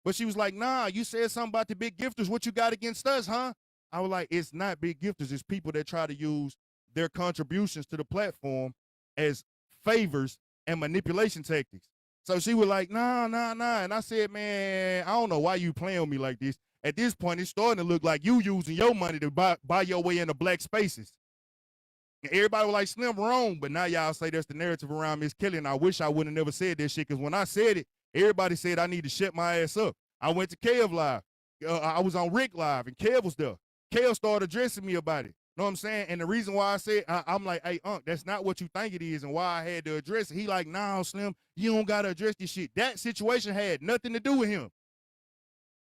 But she was like, nah, you said something about the big gifters. What you got against us, huh? I was like, it's not big gifters. It's people that try to use their contributions to the platform as favors and manipulation tactics. So she was like, nah. And I said, man, I don't know why you playing with me like this. At this point, it's starting to look like you using your money to buy your way into black spaces. And everybody was like, Slim, wrong. But now y'all say that's the narrative around Miss Kelly. And I wish I would have never said that shit, because when I said it, everybody said I need to shut my ass up. I went to Kev Live. I was on Rick Live, and Kev was there. Kev started addressing me about it. Know what I'm saying? And the reason why I said, I'm like, hey, Unc, that's not what you think it is, and why I had to address it. He like, nah, Slim, you don't got to address this shit. That situation had nothing to do with him.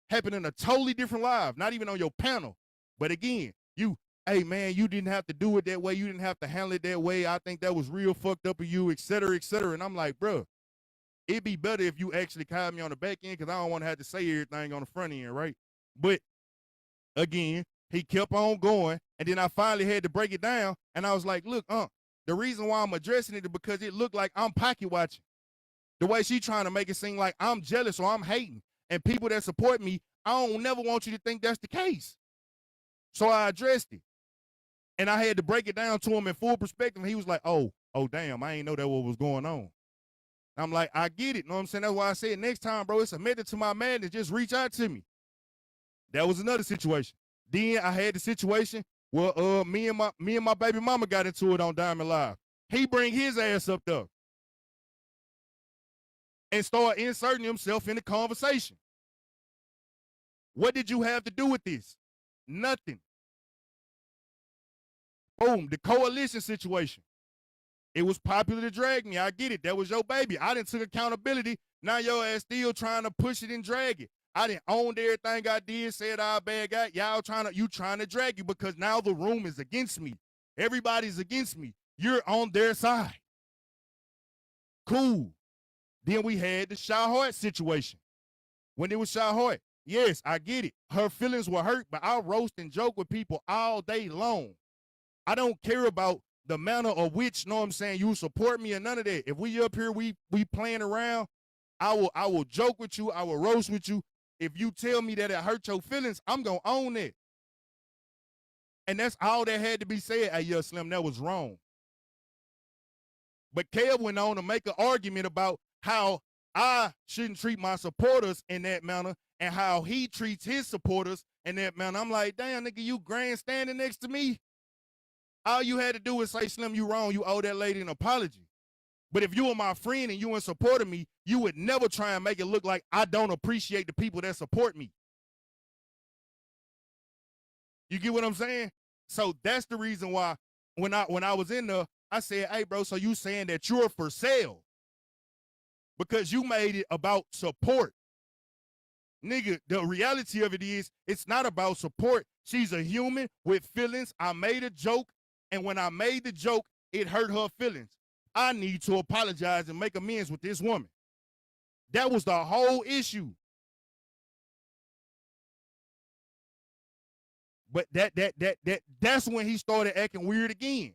Happened in a totally different live, not even on your panel. But again, hey, man, you didn't have to do it that way. You didn't have to handle it that way. I think that was real fucked up of you, et cetera, et cetera. And I'm like, bro, it'd be better if you actually called me on the back end, because I don't want to have to say everything on the front end, right? But again, he kept on going, and then I finally had to break it down, and I was like, look, the reason why I'm addressing it is because it looked like I'm pocket watching. The way she trying to make it seem like I'm jealous or I'm hating, and people that support me, I don't never want you to think that's the case. So I addressed it, and I had to break it down to him in full perspective, and he was like, oh, damn, I ain't know that what was going on. I'm like, I get it. Know what I'm saying? That's why I said next time, bro, it's a method to my madness. Just reach out to me. That was another situation. Then I had the situation where me and my baby mama got into it on Diamond Live. He bring his ass up there and start inserting himself in the conversation. What did you have to do with this? Nothing. Boom, the coalition situation. It was popular to drag me. I get it. That was your baby. I didn't took accountability. Now your ass still trying to push it and drag it. I didn't own everything I did, said I bad guy. Y'all trying to drag you, because now the room is against me. Everybody's against me. You're on their side. Cool. Then we had the Shy Heart situation. When it was Shy Heart, yes, I get it. Her feelings were hurt, but I'll roast and joke with people all day long. I don't care about the manner of which, know what I'm saying, you support me or none of that. If we up here, we playing around, I will joke with you, I will roast with you. If you tell me that it hurt your feelings, I'm gonna own it. And that's all that had to be said. Hey, yeah, Slim, that was wrong. But Kev went on to make an argument about how I shouldn't treat my supporters in that manner and how he treats his supporters in that manner. I'm like, damn, nigga, you grandstanding next to me? All you had to do was say, Slim, you wrong. You owe that lady an apology. But if you were my friend and you in support of me, you would never try and make it look like I don't appreciate the people that support me. You get what I'm saying? So that's the reason why when I was in there, I said, hey, bro, so you saying that you're for sale because you made it about support. Nigga, the reality of it is it's not about support. She's a human with feelings. I made a joke, and when I made the joke, it hurt her feelings. I need to apologize and make amends with this woman. That was the whole issue. But that's when he started acting weird again.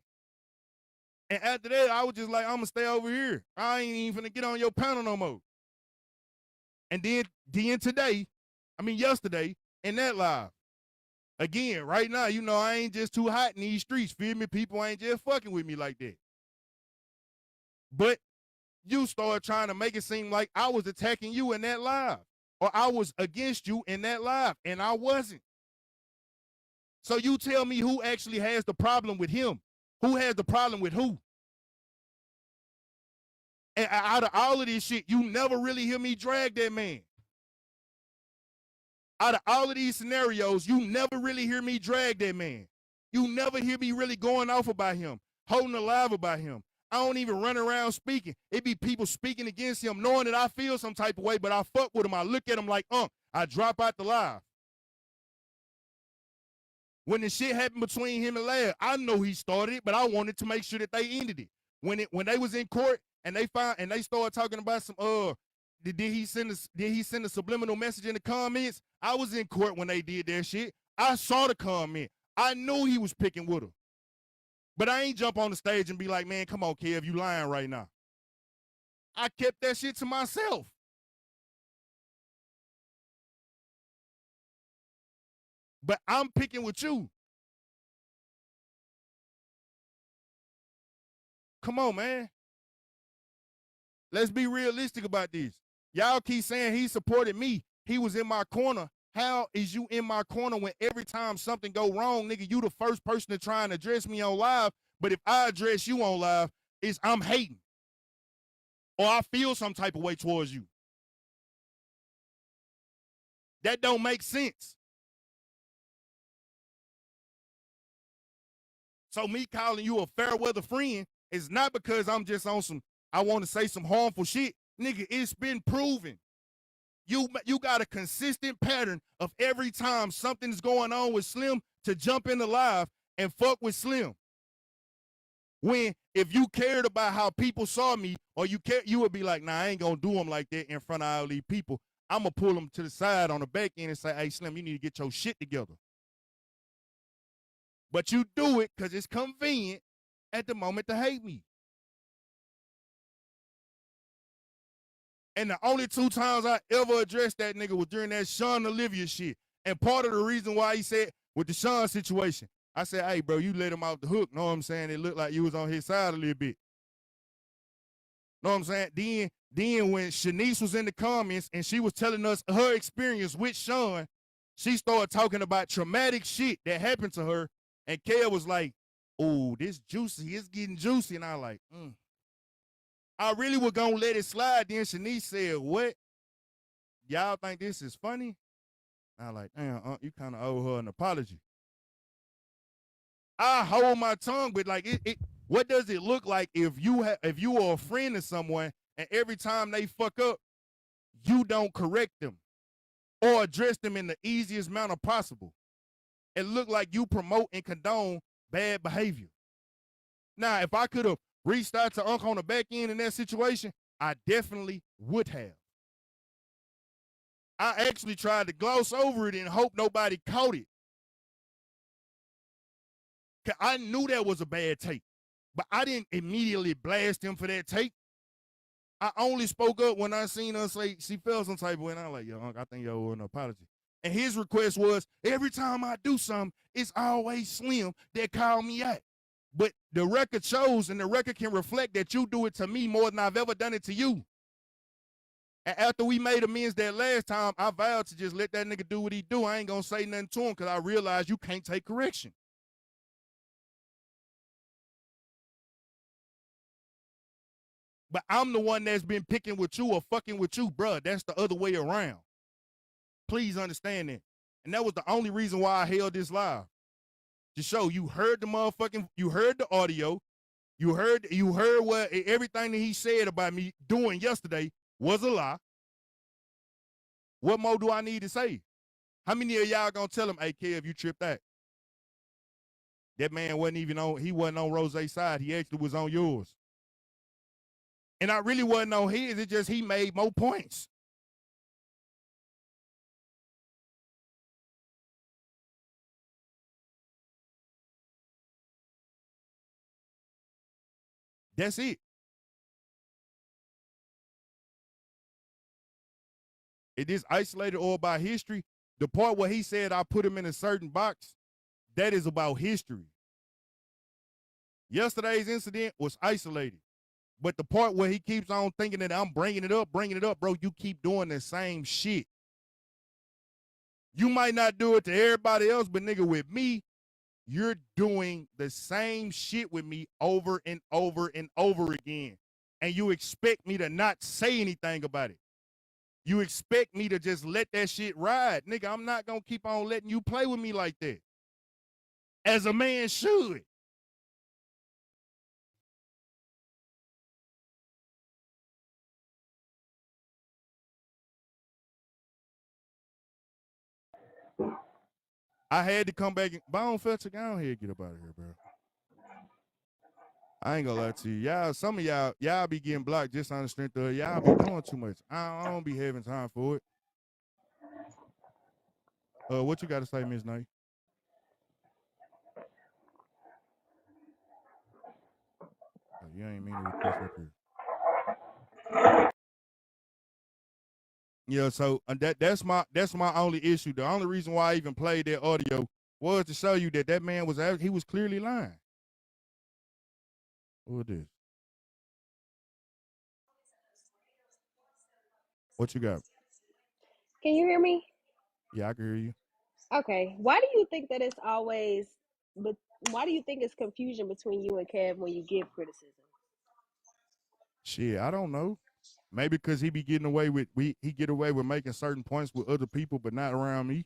And after that, I was just like, I'm gonna stay over here. I ain't even gonna get on your panel no more. And then yesterday, in that live, again, right now, you know, I ain't just too hot in these streets. Feel me? People ain't just fucking with me like that. But you start trying to make it seem like I was attacking you in that live, or I was against you in that live, and I wasn't. So you tell me who actually has the problem with him? Who has the problem with who? And out of all of this shit, you never really hear me drag that man. Out of all of these scenarios, you never really hear me drag that man. You never hear me really going off about him, holding alive about him. I don't even run around speaking. It be people speaking against him, knowing that I feel some type of way, but I fuck with him. I look at him like, I drop out the live. When the shit happened between him and Lad, I know he started it, but I wanted to make sure that they ended it. When they was in court and they started talking about some did he send a subliminal message in the comments? I was in court when they did that shit. I saw the comment. I knew he was picking with her. But I ain't jump on the stage and be like, man, come on, Kev, you lying right now. I kept that shit to myself. But I'm picking with you. Come on, man. Let's be realistic about this. Y'all keep saying he supported me. He was in my corner. How is you in my corner when every time something go wrong, nigga, you the first person to try and address me on live, but if I address you on live, I'm hating. Or I feel some type of way towards you. That don't make sense. So me calling you a fair weather friend is not because I'm just on some, I want to say some harmful shit. Nigga, it's been proven. You got a consistent pattern of every time something's going on with Slim to jump in the live and fuck with Slim. When if you cared about how people saw me, or you would be like, nah, I ain't gonna do them like that in front of all these people. I'm gonna pull them to the side on the back end and say, hey, Slim, you need to get your shit together. But you do it because it's convenient at the moment to hate me. And the only 2 times I ever addressed that nigga was during that Sean Olivia shit. And part of the reason why he said, with the Sean situation, I said, hey, bro, you let him off the hook. Know what I'm saying? It looked like you was on his side a little bit. Know what I'm saying? Then when Shanice was in the comments and she was telling us her experience with Sean, she started talking about traumatic shit that happened to her. And Kel was like, oh, this juicy. It's getting juicy. And I was like, I really was going to let it slide. Then Shanice said, what? Y'all think this is funny? I was like, damn, you kind of owe her an apology. I hold my tongue, but like, what does it look like if you are a friend of someone and every time they fuck up, you don't correct them or address them in the easiest manner possible? It look like you promote and condone bad behavior. Now, if I could have reached out to Unc on the back end in that situation, I definitely would have. I actually tried to gloss over it and hope nobody caught it. I knew that was a bad take, but I didn't immediately blast him for that take. I only spoke up when I seen her say she felt some type of way, and I was like, yo, Unc, I think you owe an apology. And his request was, every time I do something, it's always Slim that call me out. But the record shows, and the record can reflect that you do it to me more than I've ever done it to you. And after we made amends that last time, I vowed to just let that nigga do what he do. I ain't gonna say nothing to him because I realized you can't take correction. But I'm the one that's been picking with you or fucking with you, bruh. That's the other way around. Please understand that. And that was the only reason why I held this live. To show you heard you heard the audio, you heard what everything that he said about me doing yesterday was a lie. What more do I need to say? How many of y'all gonna tell him, hey, Kev, you tripped that? That man wasn't on Rose's side. He actually was on yours. And I really wasn't on his. It's just he made more points. That's it. It is isolated or by history. The part where he said I put him in a certain box, that is about history. Yesterday's incident was isolated. But the part where he keeps on thinking that I'm bringing it up, bro, you keep doing the same shit. You might not do it to everybody else, but nigga, with me, you're doing the same shit with me over and over and over again. And you expect me to not say anything about it. You expect me to just let that shit ride. Nigga, I'm not gonna keep on letting you play with me like that. As a man should. I had to come back and Bone Fetcher, go on here, get up out of here, bro. I ain't gonna lie to you. Y'all, some of y'all be getting blocked just on the strength of y'all be doing too much. I don't be having time for it. What you gotta say, Miss Knight? Oh, you ain't mean to request up here. Yeah, so that's my only issue. The only reason why I even played that audio was to show you that man was clearly lying. What is this? What you got? Can you hear me? Yeah, I can hear you. Okay. Why do you think that it's always, but why do you think it's confusion between you and Kev when you give criticism? Shit, I don't know. Maybe because he get away with making certain points with other people, but not around me.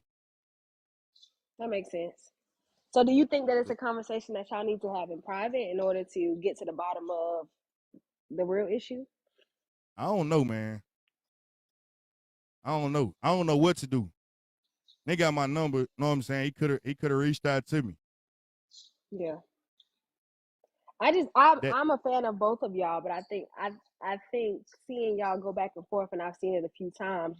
That makes sense. So do you think that it's a conversation that y'all need to have in private in order to get to the bottom of the real issue? I don't know, man. I don't know. I don't know what to do. They got my number. Know what I'm saying? He could have reached out to me. Yeah. I'm a fan of both of y'all, but I think seeing y'all go back and forth, and I've seen it a few times,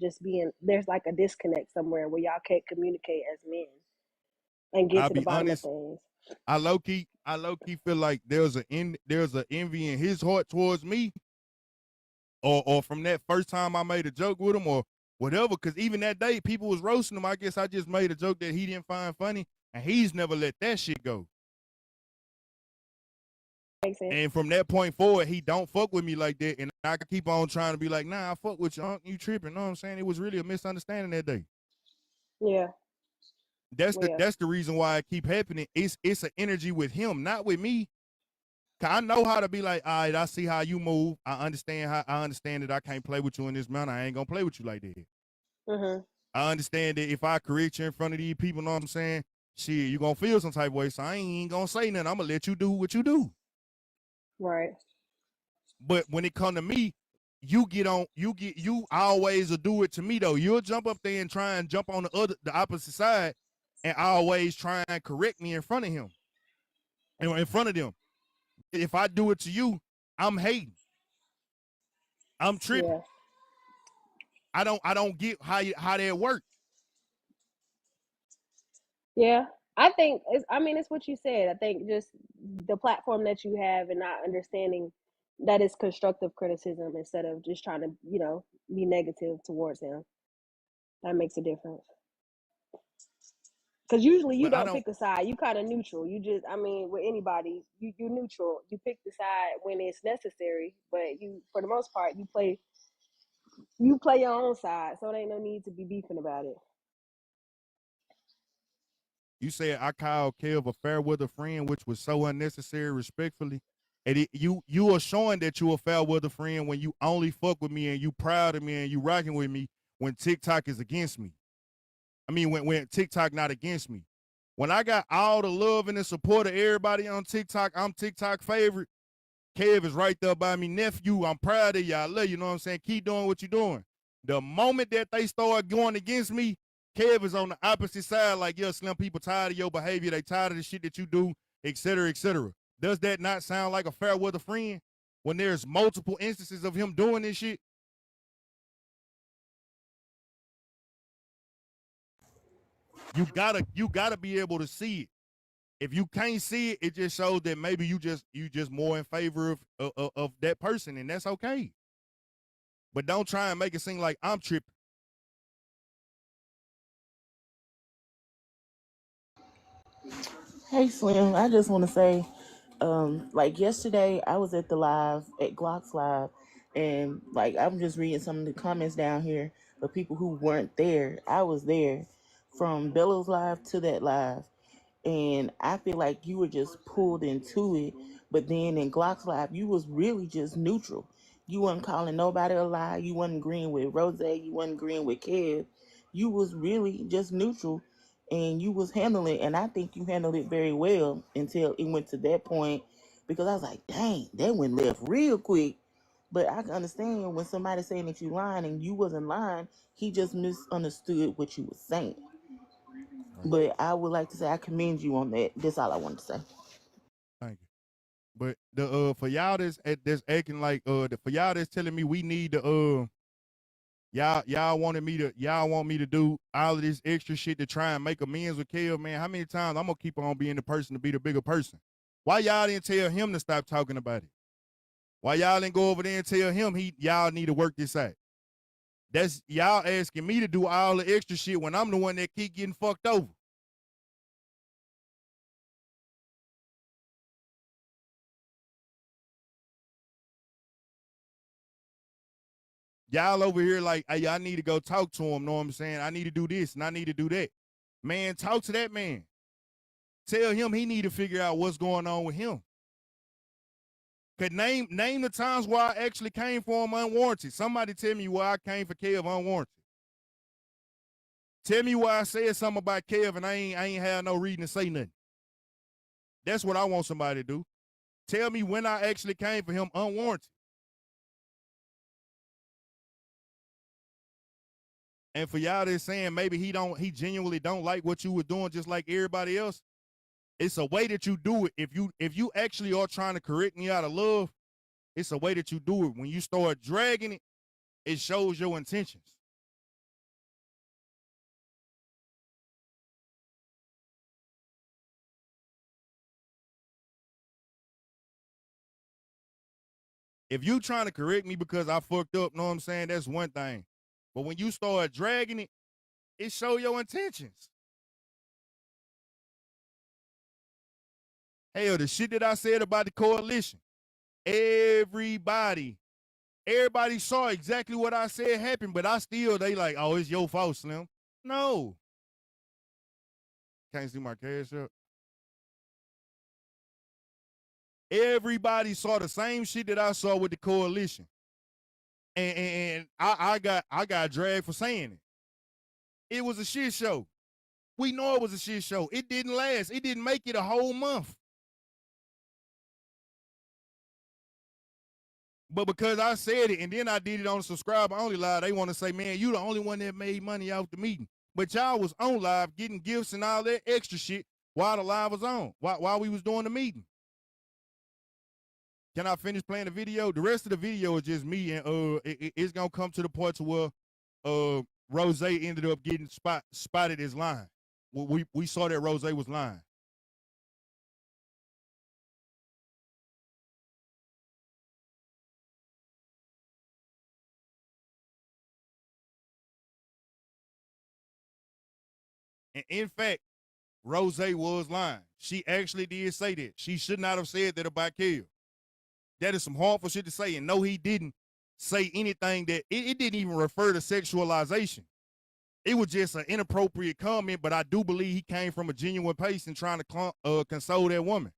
there's like a disconnect somewhere where y'all can't communicate as men and get I'll to the be bottom honest. of things. I low key feel like there's a envy in his heart towards me, or from that first time I made a joke with him or whatever. Because even that day, people was roasting him. I guess I just made a joke that he didn't find funny, and he's never let that shit go. Makes sense. And from that point forward, he don't fuck with me like that, and I keep on trying to be like, nah, I fuck with you. You tripping? Know what I'm saying? It was really a misunderstanding that day. Yeah. That's the reason why it keep happening. It's an energy with him, not with me. Cause I know how to be like, all right, I see how you move. I understand that I can't play with you in this manner. I ain't gonna play with you like that. Mm-hmm. I understand that if I correct you in front of these people, know what I'm saying? Shit, you gonna feel some type of way. So I ain't gonna say nothing. I'm gonna let you do what you do. Right. But when it come to me, you always will do it to me though. You'll jump up there and try and jump on the opposite side, and always try and correct me in front of him. And in front of them. If I do it to you, I'm hating. I'm tripping. Yeah. I don't get how that works. Yeah. I think it's what you said. I think just the platform that you have and not understanding that is constructive criticism instead of just trying to, be negative towards him. That makes a difference. Because usually you don't pick a side. You kind of neutral. You just, with anybody, you're neutral. You pick the side when it's necessary, but for the most part, you play your own side. So there ain't no need to be beefing about it. You said I called Kev a fair weather friend, which was so unnecessary, respectfully. And you are showing that you a fair weather friend when you only fuck with me and you proud of me and you rocking with me when TikTok is against me. I mean, when TikTok not against me. When I got all the love and the support of everybody on TikTok, I'm TikTok favorite. Kev is right there by me. Nephew, I'm proud of you. I love you. Know what I'm saying? Keep doing what you're doing. The moment that they start going against me, Kev is on the opposite side. Like, yeah, Slim, people tired of your behavior. They tired of the shit that you do, et cetera, et cetera. Does that not sound like a fair weather friend when there's multiple instances of him doing this shit? You gotta be able to see it. If you can't see it, it just shows that maybe you just more in favor of that person, and that's okay. But don't try and make it seem like I'm tripping. Hey Slim, I just want to say, like yesterday, I was at the live at Glock's live, and like I'm just reading some of the comments down here of people who weren't there. I was there from Bellows live to that live, and I feel like you were just pulled into it. But then in Glock's live, you was really just neutral. You wasn't calling nobody a lie. You wasn't agreeing with Rose. You wasn't agreeing with Kev. You was really just neutral, and you was handling it. And I think you handled it very well until it went to that point, because I was like, dang, that went left real quick. But I can understand when somebody's saying that you lying and you wasn't lying. He just misunderstood what you were saying. Right. But I would like to say I commend you on that. That's all I wanted to say. Thank you. But the for y'all that's acting like for y'all that's telling me we need to y'all want me to do all of this extra shit to try and make amends with Kev, man. How many times I'm gonna keep on being the person to be the bigger person? Why y'all didn't tell him to stop talking about it? Why y'all didn't go over there and tell him y'all need to work this out? That's y'all asking me to do all the extra shit when I'm the one that keep getting fucked over. Y'all over here like, hey, I need to go talk to him, know what I'm saying? I need to do this and I need to do that. Man, talk to that man. Tell him he need to figure out what's going on with him. Could name the times where I actually came for him unwarranted. Somebody tell me why I came for Kev unwarranted. Tell me why I said something about Kev and I ain't had no reason to say nothing. That's what I want somebody to do. Tell me when I actually came for him unwarranted. And for y'all that's saying maybe he genuinely don't like what you were doing just like everybody else, it's a way that you do it. If you actually are trying to correct me out of love, it's a way that you do it. When you start dragging it, it shows your intentions. If you trying to correct me because I fucked up, know what I'm saying? That's one thing. But when you start dragging it, it show your intentions. Hell, the shit that I said about the coalition, everybody saw exactly what I said happened, but they like, oh, it's your fault, Slim. No. Can't see my cash up. Everybody saw the same shit that I saw with the coalition. And I got dragged for saying it. It was a shit show. We know it was a shit show. It didn't last. It didn't make it a whole month. But because I said it and then I did it on the subscriber only live, they want to say, man, you the only one that made money off the meeting. But y'all was on live getting gifts and all that extra shit while the live was on, while we was doing the meeting. Can I finish playing the video? The rest of the video is just me, and it's gonna come to the point to where Rose ended up getting spotted as lying. We saw that Rose was lying. And in fact, Rose was lying. She actually did say that. She should not have said that about Kev. That is some harmful shit to say. And no, he didn't say anything that it didn't even refer to sexualization. It was just an inappropriate comment, but I do believe he came from a genuine place in trying to console that woman.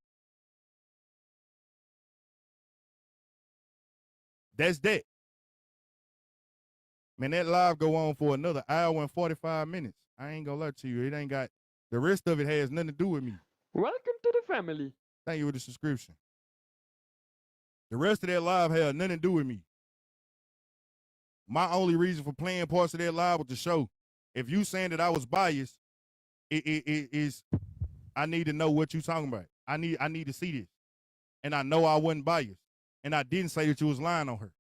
That's that. Man, that live go on for another hour and 45 minutes. I ain't gonna lie to you. It ain't got, the rest of it has nothing to do with me. Welcome to the family. Thank you for the subscription. The rest of that live had nothing to do with me. My only reason for playing parts of that live was to show, if you saying that I was biased, it is, I need to know what you talking about. I need to see this. And I know I wasn't biased. And I didn't say that you was lying on her.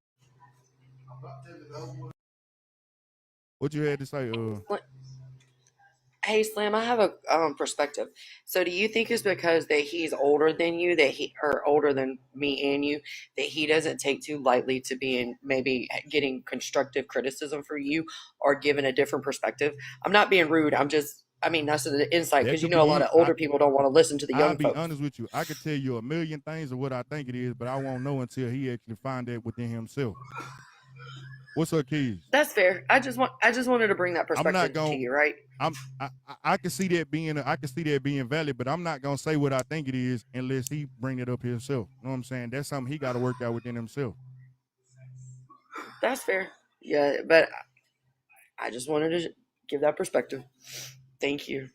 What you had to say? Hey Slim, I have a perspective. So do you think it's because that he's older than you, or older than me and you, that he doesn't take too lightly to being maybe getting constructive criticism for you or giving a different perspective? I'm not being rude. That's an insight, because a lot of older people don't want to listen to the young folks. I'll be honest with you. I could tell you a million things of what I think it is, but I won't know until he actually find that within himself. What's up, Keys? That's fair. I just wanted to bring that perspective to you, right? I can see that being valid, but I'm not gonna say what I think it is unless he bring it up himself. You know what I'm saying? That's something he got to work out within himself. That's fair. Yeah, but I just wanted to give that perspective. Thank you.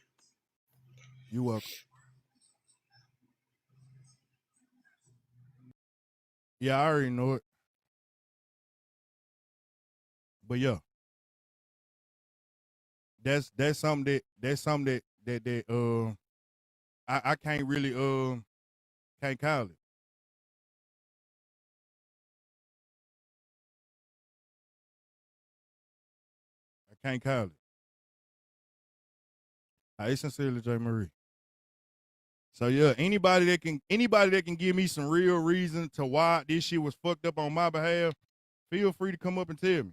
You welcome. Yeah, I already know it. But yeah, that's something that I can't really can't call it. I can't call it. I sincerely J. Marie. So yeah, anybody that can give me some real reason to why this shit was fucked up on my behalf, feel free to come up and tell me.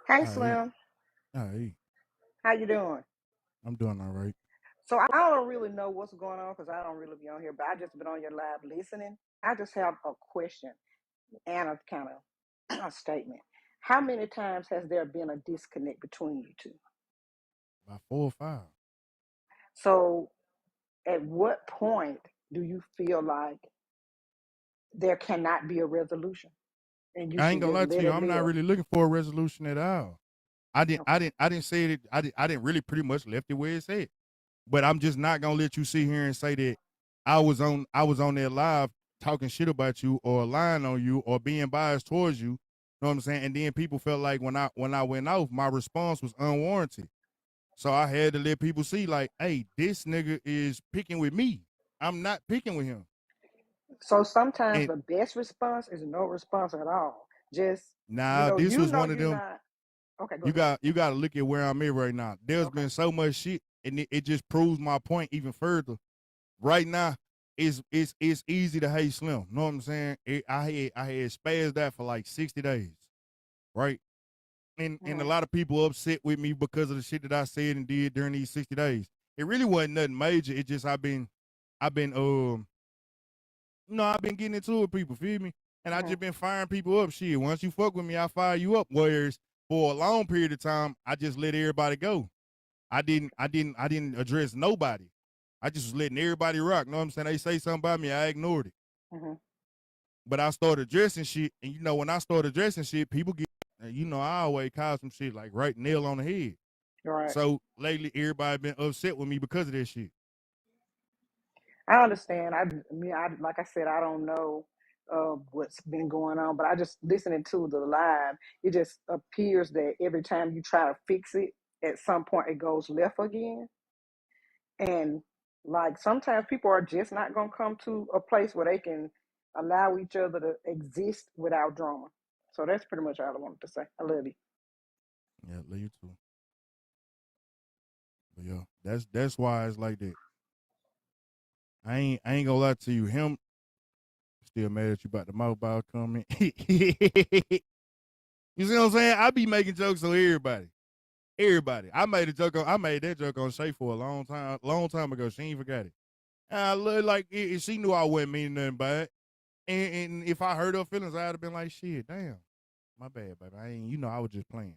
Hey, All right. Slim. All right. How you doing? I'm doing all right. So I don't really know what's going on because I don't really be on here, but I just been on your live listening. I just have a question and a kind of a statement. How many times has there been a disconnect between you two? About 4 or 5. So at what point do you feel like there cannot be a resolution and you I ain't should gonna just lie to let you. it I'm not live? really looking for a resolution at all. I didn't I Okay. didn't I didn't say it. I didn't really pretty much left it where it said. But I'm just not gonna let you sit here and say that I was on there live talking shit about you or lying on you or being biased towards you. You know what I'm saying? And then people felt like when I went off, my response was unwarranted. So I had to let people see, like, hey, this nigga is picking with me. I'm not picking with him. So sometimes And the best response is no response at all. Just, now this was one of you're them. not. Okay, go You ahead. got to look at where I'm at right now. There's Okay. been so much shit, and it just proves my point even further. Right now, it's easy to hate Slim. Know what I'm saying? I had spazzed that for like 60 days, right? And a Mhm. lot of people upset with me because of the shit that I said and did during these 60 days. It really wasn't nothing major. It just I've been I've been getting into it with people, feel me? And I Mhm. just been firing people up. Shit, once you fuck with me, I fire you up. Whereas for a long period of time, I just let everybody go. I didn't address nobody. I just was letting everybody rock. Know what I'm saying? They say something about me, I ignored it. Mhm. But I started addressing shit, and when I started addressing shit, people get, I always call some shit like right nail on the head. Right. So lately, everybody been upset with me because of that shit. I understand. Like I said, I don't know what's been going on, but I just listening to the live. It just appears that every time you try to fix it, at some point it goes left again. And like sometimes people are just not gonna come to a place where they can allow each other to exist without drama. So that's pretty much all I wanted to say. I love you. Yeah, love you too. But yeah, that's why it's like that. I ain't gonna lie to you. Him still mad at you about the mobile comment. You see what I'm saying? I be making jokes on everybody. Everybody. I made that joke on Shay for a long time ago. She ain't forgot it. And I look like she knew I wasn't meaning nothing by it. And if I hurt her feelings, I'd have been like, shit, damn. My bad, baby. I was just playing.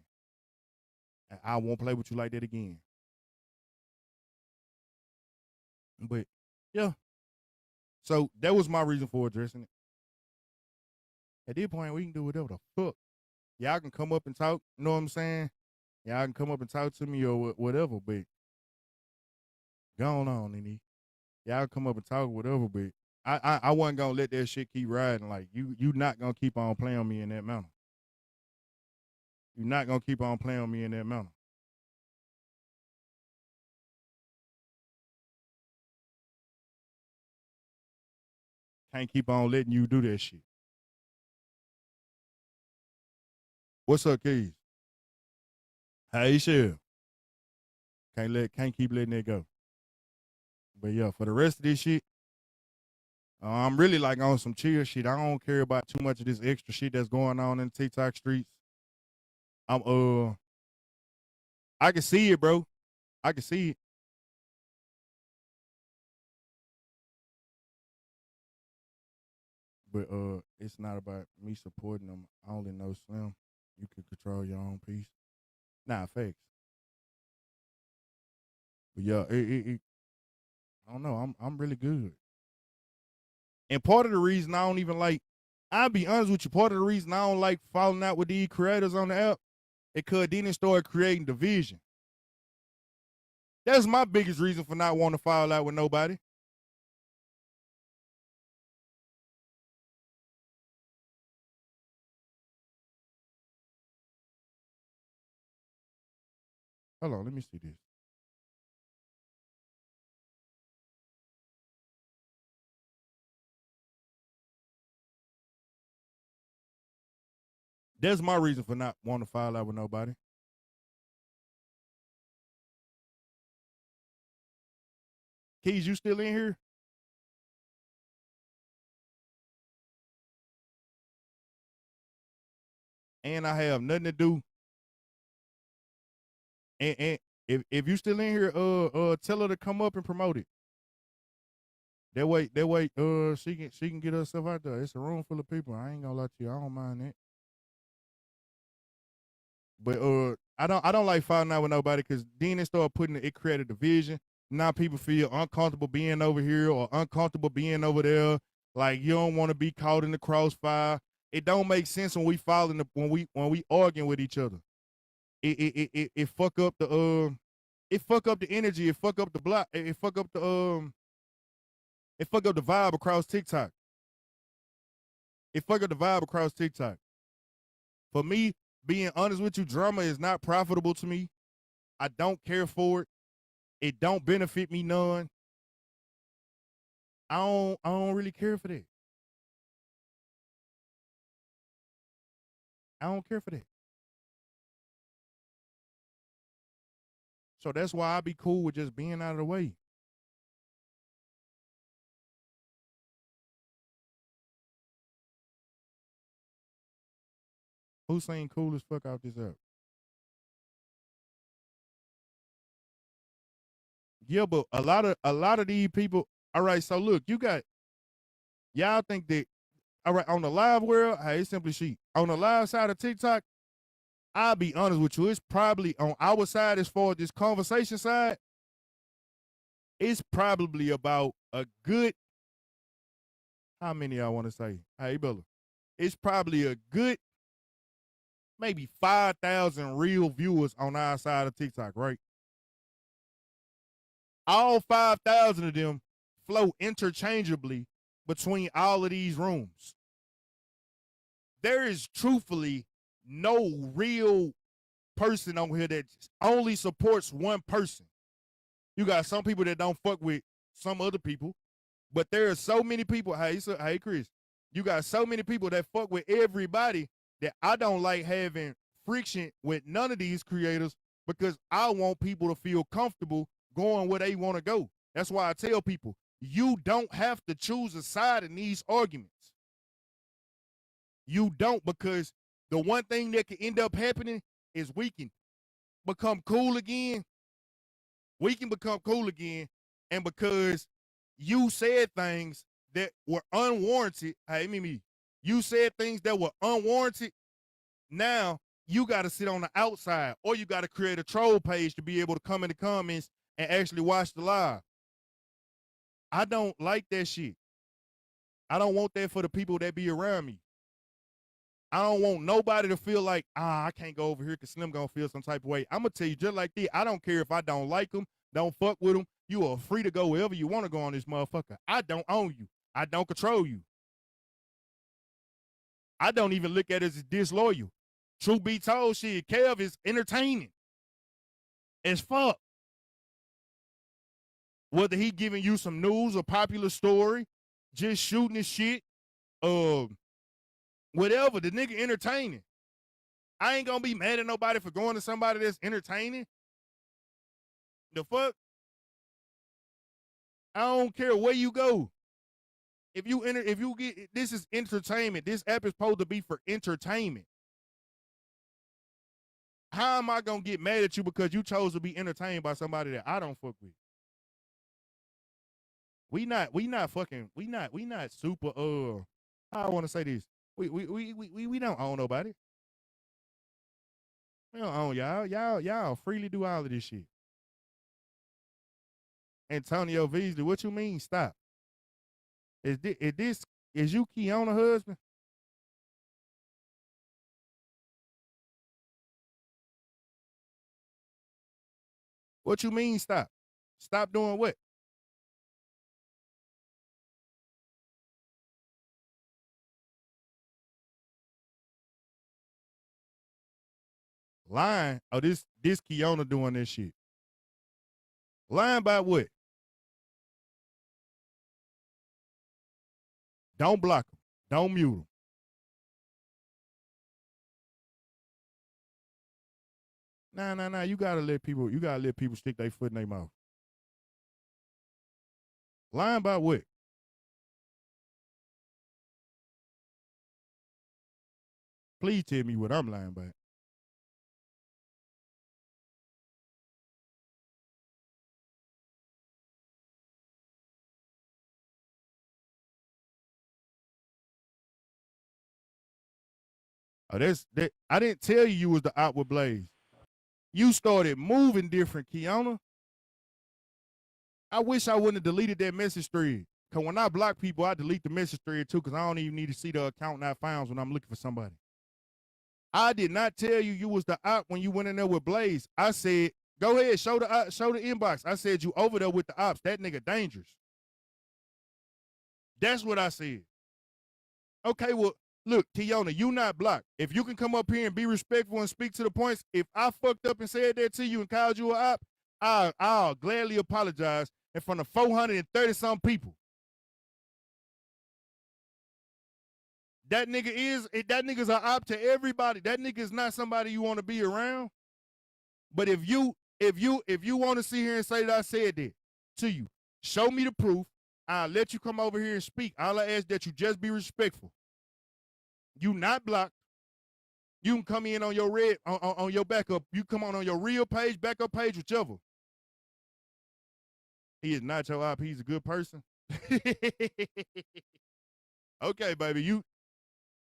I won't play with you like that again. But yeah. So that was my reason for addressing it. At this point, we can do whatever the fuck. Y'all can come up and talk, you know what I'm saying? Y'all can come up and talk to me or whatever, but go on, Nene. Y'all come up and talk whatever, but I wasn't gonna let that shit keep riding. Like you not gonna keep on playing on me in that manner. You're not gonna keep on playing on me in that manner. Can't keep on letting you do that shit. What's up, Keys? Hey, Shell. Can't keep letting that go. But yeah, for the rest of this shit, I'm really like on some chill shit. I don't care about too much of this extra shit that's going on in TikTok streets. I can see it, bro. I can see it. But it's not about me supporting them. I only know Slim. You can control your own peace. Nah, facts. But yeah, I don't know. I'm really good. And part of the reason I don't even like, I'll be honest with you, part of the reason I don't like falling out with these creators on the app, because then they start creating division. That's my biggest reason for not wanting to fall out with nobody. Hold on, let me see this. That's my reason for not wanting to fall out with nobody. Keys, you still in here? And I have nothing to do. And if you still in here, tell her to come up and promote it. That way, she can get herself out there. It's a room full of people. I ain't gonna lie to you. I don't mind that. But I don't like falling out with nobody, because then they start putting it created division. Now people feel uncomfortable being over here or uncomfortable being over there. Like you don't want to be caught in the crossfire. It don't make sense when we fall in the when we arguing with each other. It fuck up the it fuck up the energy. It fuck up the block. It fuck up the it fuck up the vibe across TikTok. It fuck up the vibe across TikTok. For me, being honest with you, drama is not profitable to me. I don't care for it. It don't benefit me none. I don't really care for that. I don't care for that. So that's why I be cool with just being out of the way. Hussein cool as fuck out this app. Yeah, but a lot of these people. All right, so look, y'all think that, all right, on the live world, hey, it's simply she. On the live side of TikTok, I'll be honest with you, it's probably on our side as far as this conversation side, it's probably about a good, how many I want to say? Hey, Bella. It's probably a good maybe 5,000 real viewers on our side of TikTok, right? All 5,000 of them flow interchangeably between all of these rooms. There is truthfully no real person on here that only supports one person. You got some people that don't fuck with some other people, but there are so many people. Hey, Chris, you got so many people that fuck with everybody that I don't like having friction with none of these creators, because I want people to feel comfortable going where they want to go. That's why I tell people, you don't have to choose a side in these arguments. You don't, because the one thing that can end up happening is we can become cool again. We can become cool again, and because you said things that were unwarranted, you said things that were unwarranted, now you got to sit on the outside, or you got to create a troll page to be able to come in the comments and actually watch the live. I don't like that shit. I don't want that for the people that be around me. I don't want nobody to feel like, I can't go over here because Slim gonna feel some type of way. I'm gonna tell you just like this. I don't care if I don't like them, don't fuck with them. You are free to go wherever you want to go on this motherfucker. I don't own you. I don't control you. I don't even look at it as disloyal. Truth be told, shit, Kev is entertaining as fuck. Whether he giving you some news or popular story, just shooting his shit, whatever, the nigga entertaining. I ain't gonna be mad at nobody for going to somebody that's entertaining. The fuck? I don't care where you go. If you get, this is entertainment. This app is supposed to be for entertainment. How am I gonna get mad at you because you chose to be entertained by somebody that I don't fuck with? We not super I want to say this. We don't own nobody. We don't own y'all. Y'all freely do all of this shit. Antonio Beasley, what you mean stop? Is you Kiana husband? What you mean stop? Stop doing what? Lying? Oh, this Kiana doing this shit. Lying about what? Don't block them. Don't mute them. Nah. You gotta let people stick their foot in their mouth. Lying about what? Please tell me what I'm lying about. Oh, that. I didn't tell you was the op with Blaze. You started moving different, Kiana. I wish I wouldn't have deleted that message thread. Cause when I block people, I delete the message thread too, cause I don't even need to see the account not found when I'm looking for somebody. I did not tell you was the op when you went in there with Blaze. I said, go ahead, show the inbox. I said you over there with the ops. That nigga dangerous. That's what I said. Okay, well, look, Tiona, you not blocked. If you can come up here and be respectful and speak to the points, if I fucked up and said that to you and called you an op, I'll gladly apologize in front of 430-some people. That nigga's an op to everybody. That nigga is not somebody you want to be around. But if you want to sit here and say that I said that to you, show me the proof. I'll let you come over here and speak. All I ask that you just be respectful. You not blocked. You can come in on your red on your backup. You come on your real page, backup page, whichever. He is not your op. He's a good person. Okay, baby,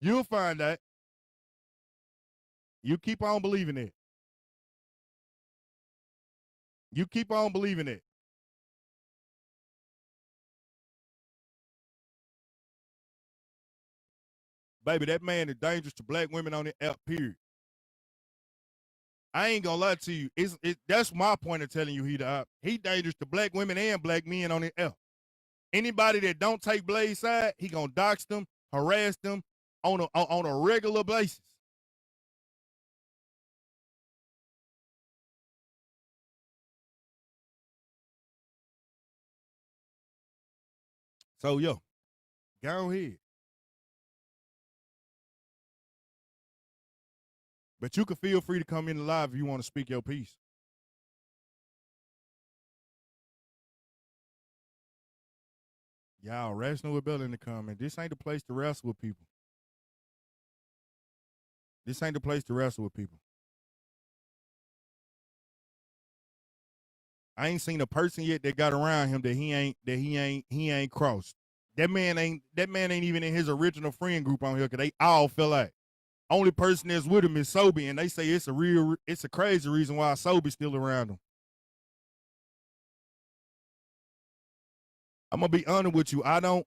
you'll find that. You keep on believing it. You keep on believing it. Baby, that man is dangerous to black women on the app, period. I ain't gonna lie to you. That's my point of telling you he the op. He dangerous to black women and black men on the app. Anybody that don't take Blaze's side, he gonna dox them, harass them on a regular basis. So yo, go ahead. But you can feel free to come in live if you want to speak your piece. Y'all rational with Bella in the comment. This ain't the place to wrestle with people. This ain't the place to wrestle with people. I ain't seen a person yet that got around him that he ain't crossed. That man ain't even in his original friend group on here because they all fell out. Only person that's with him is Sobe, and they say it's a crazy reason why Sobe's still around him. I'm gonna be honest with you. I don't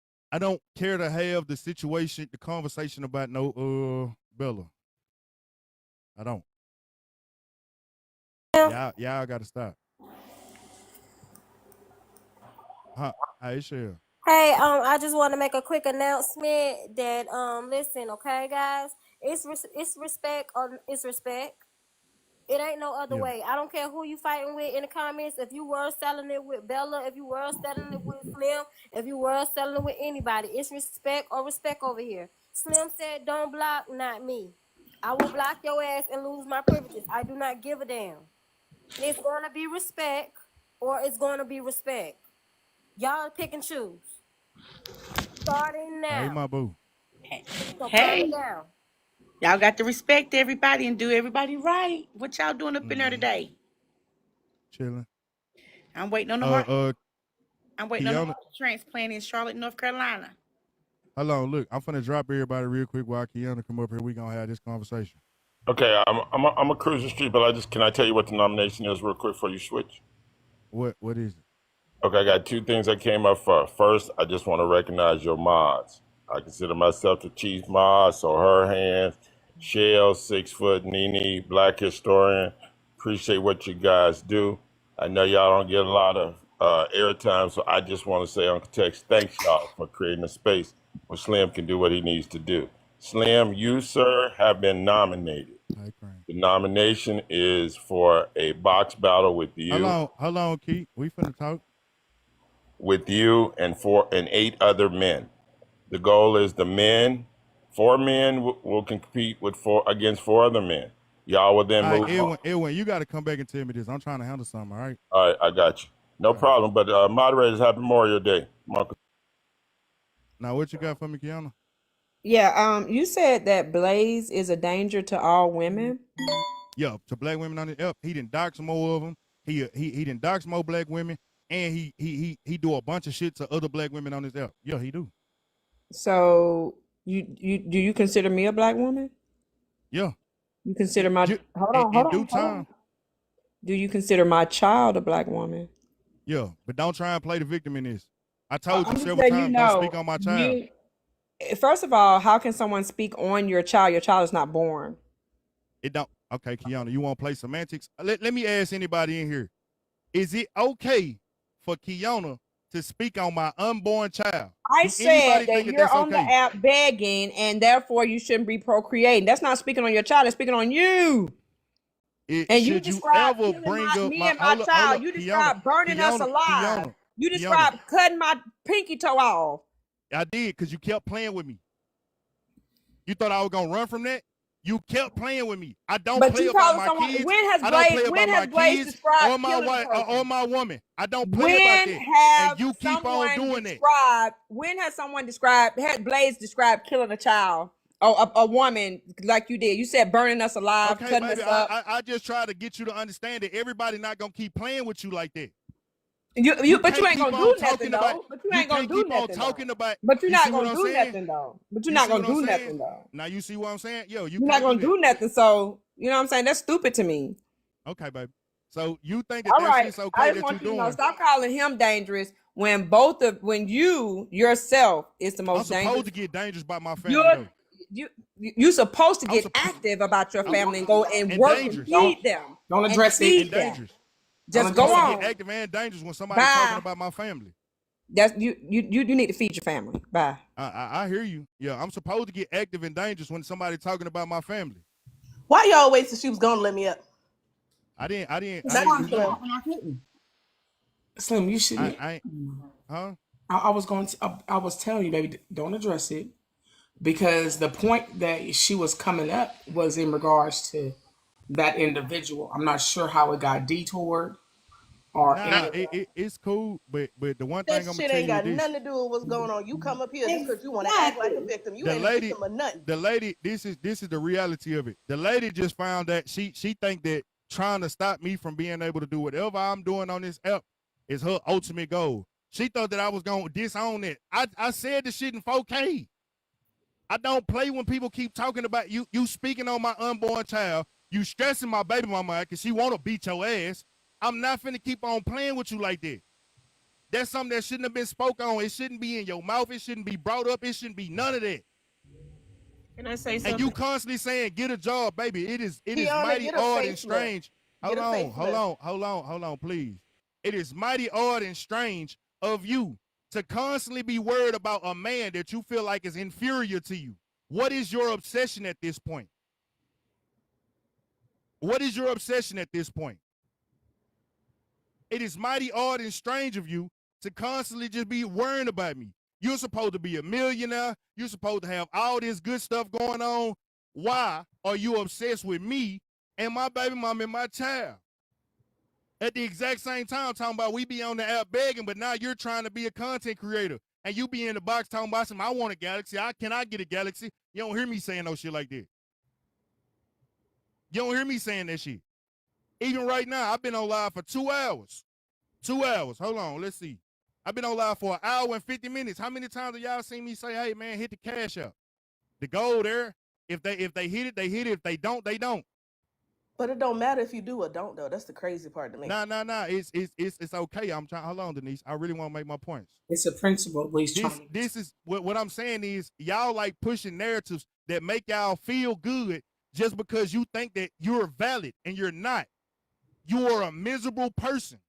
care to have the conversation about no Bella. I don't. Y'all gotta stop. Huh? Hey, Shell. Hey, I just want to make a quick announcement that listen, okay, guys, it's respect or it's respect. It ain't no other way. I don't care who you fighting with in the comments. If you were selling it with Bella, if you were selling it with Slim, if you were selling it with anybody, it's respect or respect over here. Slim said, "Don't block, not me. I will block your ass and lose my privileges. I do not give a damn. It's going to be respect or it's going to be respect. Y'all pick and choose." starting Hey, now. my boo. So calm Hey, down. y'all got to respect everybody and do everybody right. What y'all doing up in there today? Chilling. I'm waiting on the Uh, heart. uh, I'm waiting on the Kiana, heart transplant in Charlotte, North Carolina. hold on. Look, I'm finna drop everybody real quick while Kiana come up here. We gonna have this conversation. Okay, I'm a cruise the street, but can I tell you what the nomination is real quick before you switch? What is it? Okay, I got two things that came up for. First, I just want to recognize your mods. I consider myself the chief mod, so her hands, Shell, 6 foot, Nene, Black Historian. Appreciate what you guys do. I know y'all don't get a lot of airtime, so I just want to say, Uncle Tex, thanks y'all for creating a space where Slim can do what he needs to do. Slim, you, sir, have been nominated. Hey, Crane. The nomination is for a box battle with Hold on, Keith. We finna talk. and 8 other men. The goal is the men, 4 men will compete with against 4 other men. Y'all will then All right, move on. Edwin, you got to come back and tell me this. I'm trying to handle something. All right. All right, I got you. No All right. problem. But moderators, happy Memorial Day. Marcus. Now, what you got for me, Kiana? Yeah, you said that Blaze is a danger to all women. Yeah, to black women on the app. He didn't dox more of them. He didn't dox more black women, and he do a bunch of shit to other black women on his app. Yeah, he do. So you do you consider me a black woman? Yeah. You consider my In due time. Do you consider my child a black woman? Yeah, but don't try and play the victim in this. I told you I'm just several letting times, don't speak on my child. First of all, how can someone speak on your child? Your child is not born. It don't. Okay, Kiana, you want to play semantics? Let me ask anybody in here. Is it okay for Kiana to speak on my unborn child? I said that you're on the app begging, and therefore you shouldn't be procreating. That's not speaking on your child. It's speaking on you. And you described killing me and my child. You described burning us alive. You described cutting my pinky toe off. I did, because you kept playing with me. You thought I was going to run from that? You kept playing with me. I don't play about my kids. I don't play about my kids or my wife or my woman. I don't play about that. And you keep on doing that. When has someone had Blaze described killing a child or a woman like you did? You said burning us alive, okay, cutting baby, us up. I just try to get you to understand that everybody not going to keep playing with you like that. But you ain't gonna do nothing though. But you ain't gonna do nothing. But you're not gonna do nothing though. But you're not gonna do nothing though. Now you see what I'm saying? Yo, you're not gonna do nothing. So you know what I'm saying? That's stupid to me. Okay, baby. So you think that shit's okay that you're doing? Stop calling him dangerous when you yourself is the most dangerous. I'm supposed to get dangerous by my family. You're supposed to get active about your family and go and work and feed them. Don't address it. Dangerous. Just go on. Get active and dangerous when somebody's talking about my family. That's you need to feed your family. Bye. I hear you. Yeah, I'm supposed to get active and dangerous when somebody's talking about my family. Why y'all wait till she was gonna let me up? I didn't. Slim, you should. Huh? I was telling you, baby, don't address it, because the point that she was coming up was in regards to that individual. I'm not sure how it got detoured. It's cool, but the one thing I'm gonna tell you That shit ain't got this, nothing to do with what's going on. You come up here just because you want to act like a victim. You ain't a victim of nothing. The lady, this is the reality of it. The lady just found that she think that trying to stop me from being able to do whatever I'm doing on this app is her ultimate goal. She thought that I was gonna disown it. I said the shit in 4K. I don't play when people keep talking about you speaking on my unborn child. You stressing my baby mama because she want to beat your ass. I'm not finna keep on playing with you like that. That's something that shouldn't have been spoke on. It shouldn't be in your mouth. It shouldn't be brought up. It shouldn't be none of that. Can I say something? And you constantly saying, get a job, baby. It is Kiana, mighty odd and strange. Hold on, please. It is mighty odd and strange of you to constantly be worried about a man that you feel like is inferior to you. What is your obsession at this point? What is your obsession at this point? It is mighty odd and strange of you to constantly just be worrying about me. You're supposed to be a millionaire. You're supposed to have all this good stuff going on. Why are you obsessed with me and my baby mom and my child? At the exact same time, talking about we be on the app begging, but now you're trying to be a content creator. And you be in the box talking about some, I want a Galaxy. Can I get a Galaxy? You don't hear me saying no shit like that. You don't hear me saying that shit. Even right now, I've been on live for 2 hours. 2 hours. Hold on, let's see. I've been on live for 1 hour and 50 minutes. How many times have y'all seen me say, hey, man, hit the cash up? The goal there, if they hit it, they hit it. If they don't, they don't. But it don't matter if you do or don't, though. That's the crazy part to me. Nah. It's okay. I'm trying. Hold on, Denise. I really want to make my points. It's a principle. This is what I'm saying is y'all like pushing narratives that make y'all feel good just because you think that you're valid and you're not. You are a miserable person.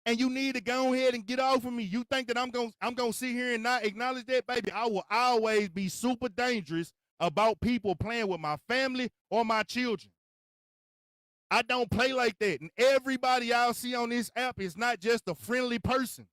And you need to go ahead and get off of me. You think that I'm gonna sit here and not acknowledge that, baby? I will always be super dangerous about people playing with my family or my children. I don't play like that. And everybody y'all see on this app is not just a friendly person.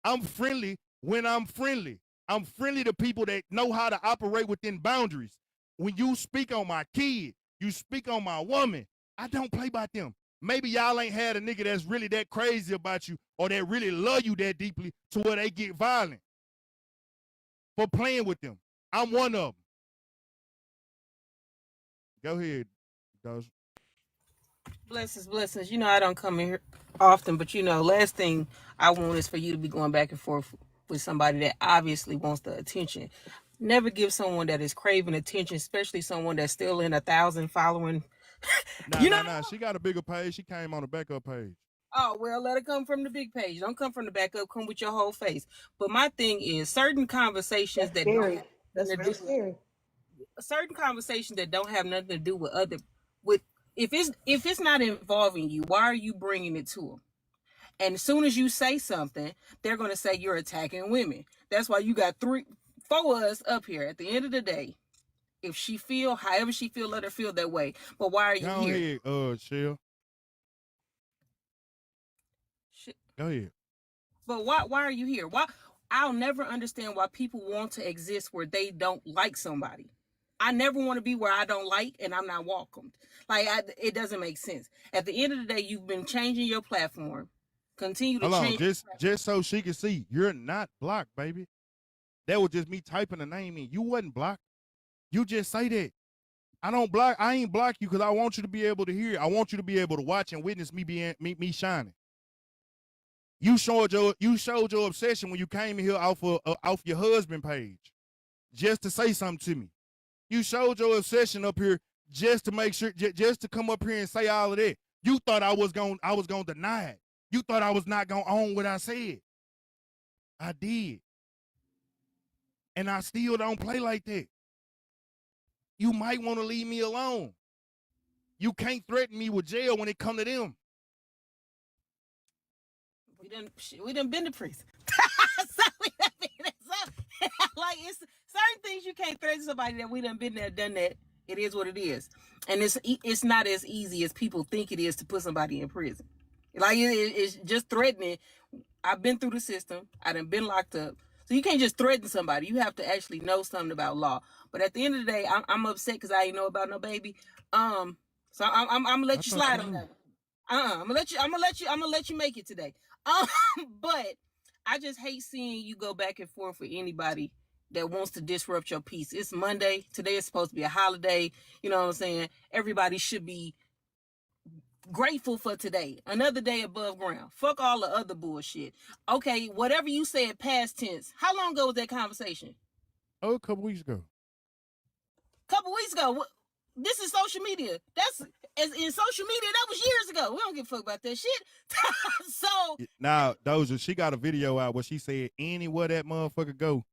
I'm friendly when I'm friendly. I'm friendly to people that know how to operate within boundaries. When you speak on my kid, you speak on my woman, I don't play by them. Maybe y'all ain't had a nigga that's really that crazy about you or that really love you that deeply to where they get violent for playing with them. I'm one of them. Go ahead, Doja. Blessings. You know, I don't come in here often, but you know, last thing I want is for you to be going back and forth with somebody that obviously wants the attention. Never give someone that is craving attention, especially someone that's still in 1,000 following. Nah. She got a bigger page. She came on the backup page. Oh, well, let it come from the big page. Don't come from the backup. Come with your whole face. But my thing is certain conversations That's scary. That's very scary. Certain conversations that don't have nothing to do with if it's not involving you, why are you bringing it to them? And as soon as you say something, they're going to say you're attacking women. That's why you got 4 of us up here. At the end of the day, if she feel however she feel, let her feel that way. But why are you here? Go ahead, Shell. Go ahead. But why are you here? Why? I'll never understand why people want to exist where they don't like somebody. I never want to be where I don't like and I'm not welcomed. Like, it doesn't make sense. At the end of the day, you've been changing your platform. Continue to change. Just so she can see, you're not blocked, baby. That was just me typing the name in. You wasn't blocked. You just say that. I ain't block you because I want you to be able to hear. I want you to be able to watch and witness me shining. You showed your obsession when you came in here off your husband page, just to say something to me. You showed your obsession up here just to make sure, just to come up here and say all of that. You thought I was gonna deny it. You thought I was not gonna own what I said. I did, and I still don't play like that. You might want to leave me alone. You can't threaten me with jail when it come to them. We done been to prison. Like, it's certain things you can't threaten somebody that we done been there, done that. It is what it is. And it's not as easy as people think it is to put somebody in prison. Like, it's just threatening. I've been through the system. I done been locked up. So you can't just threaten somebody. You have to actually know something about law. But at the end of the day, I'm upset because I ain't know about no baby. So I'm gonna let you slide on that. I'm gonna let you make it today. But I just hate seeing you go back and forth with anybody that wants to disrupt your peace. It's Monday. Today is supposed to be a holiday. You know what I'm saying? Everybody should be grateful for today. Another day above ground. Fuck all the other bullshit. Okay, whatever you said past tense. How long ago was that conversation? Oh, a couple weeks ago. Couple weeks ago. This is social media. In social media, that was years ago. We don't give a fuck about that shit. So now, Doja, she got a video out where she said, anywhere that motherfucker go,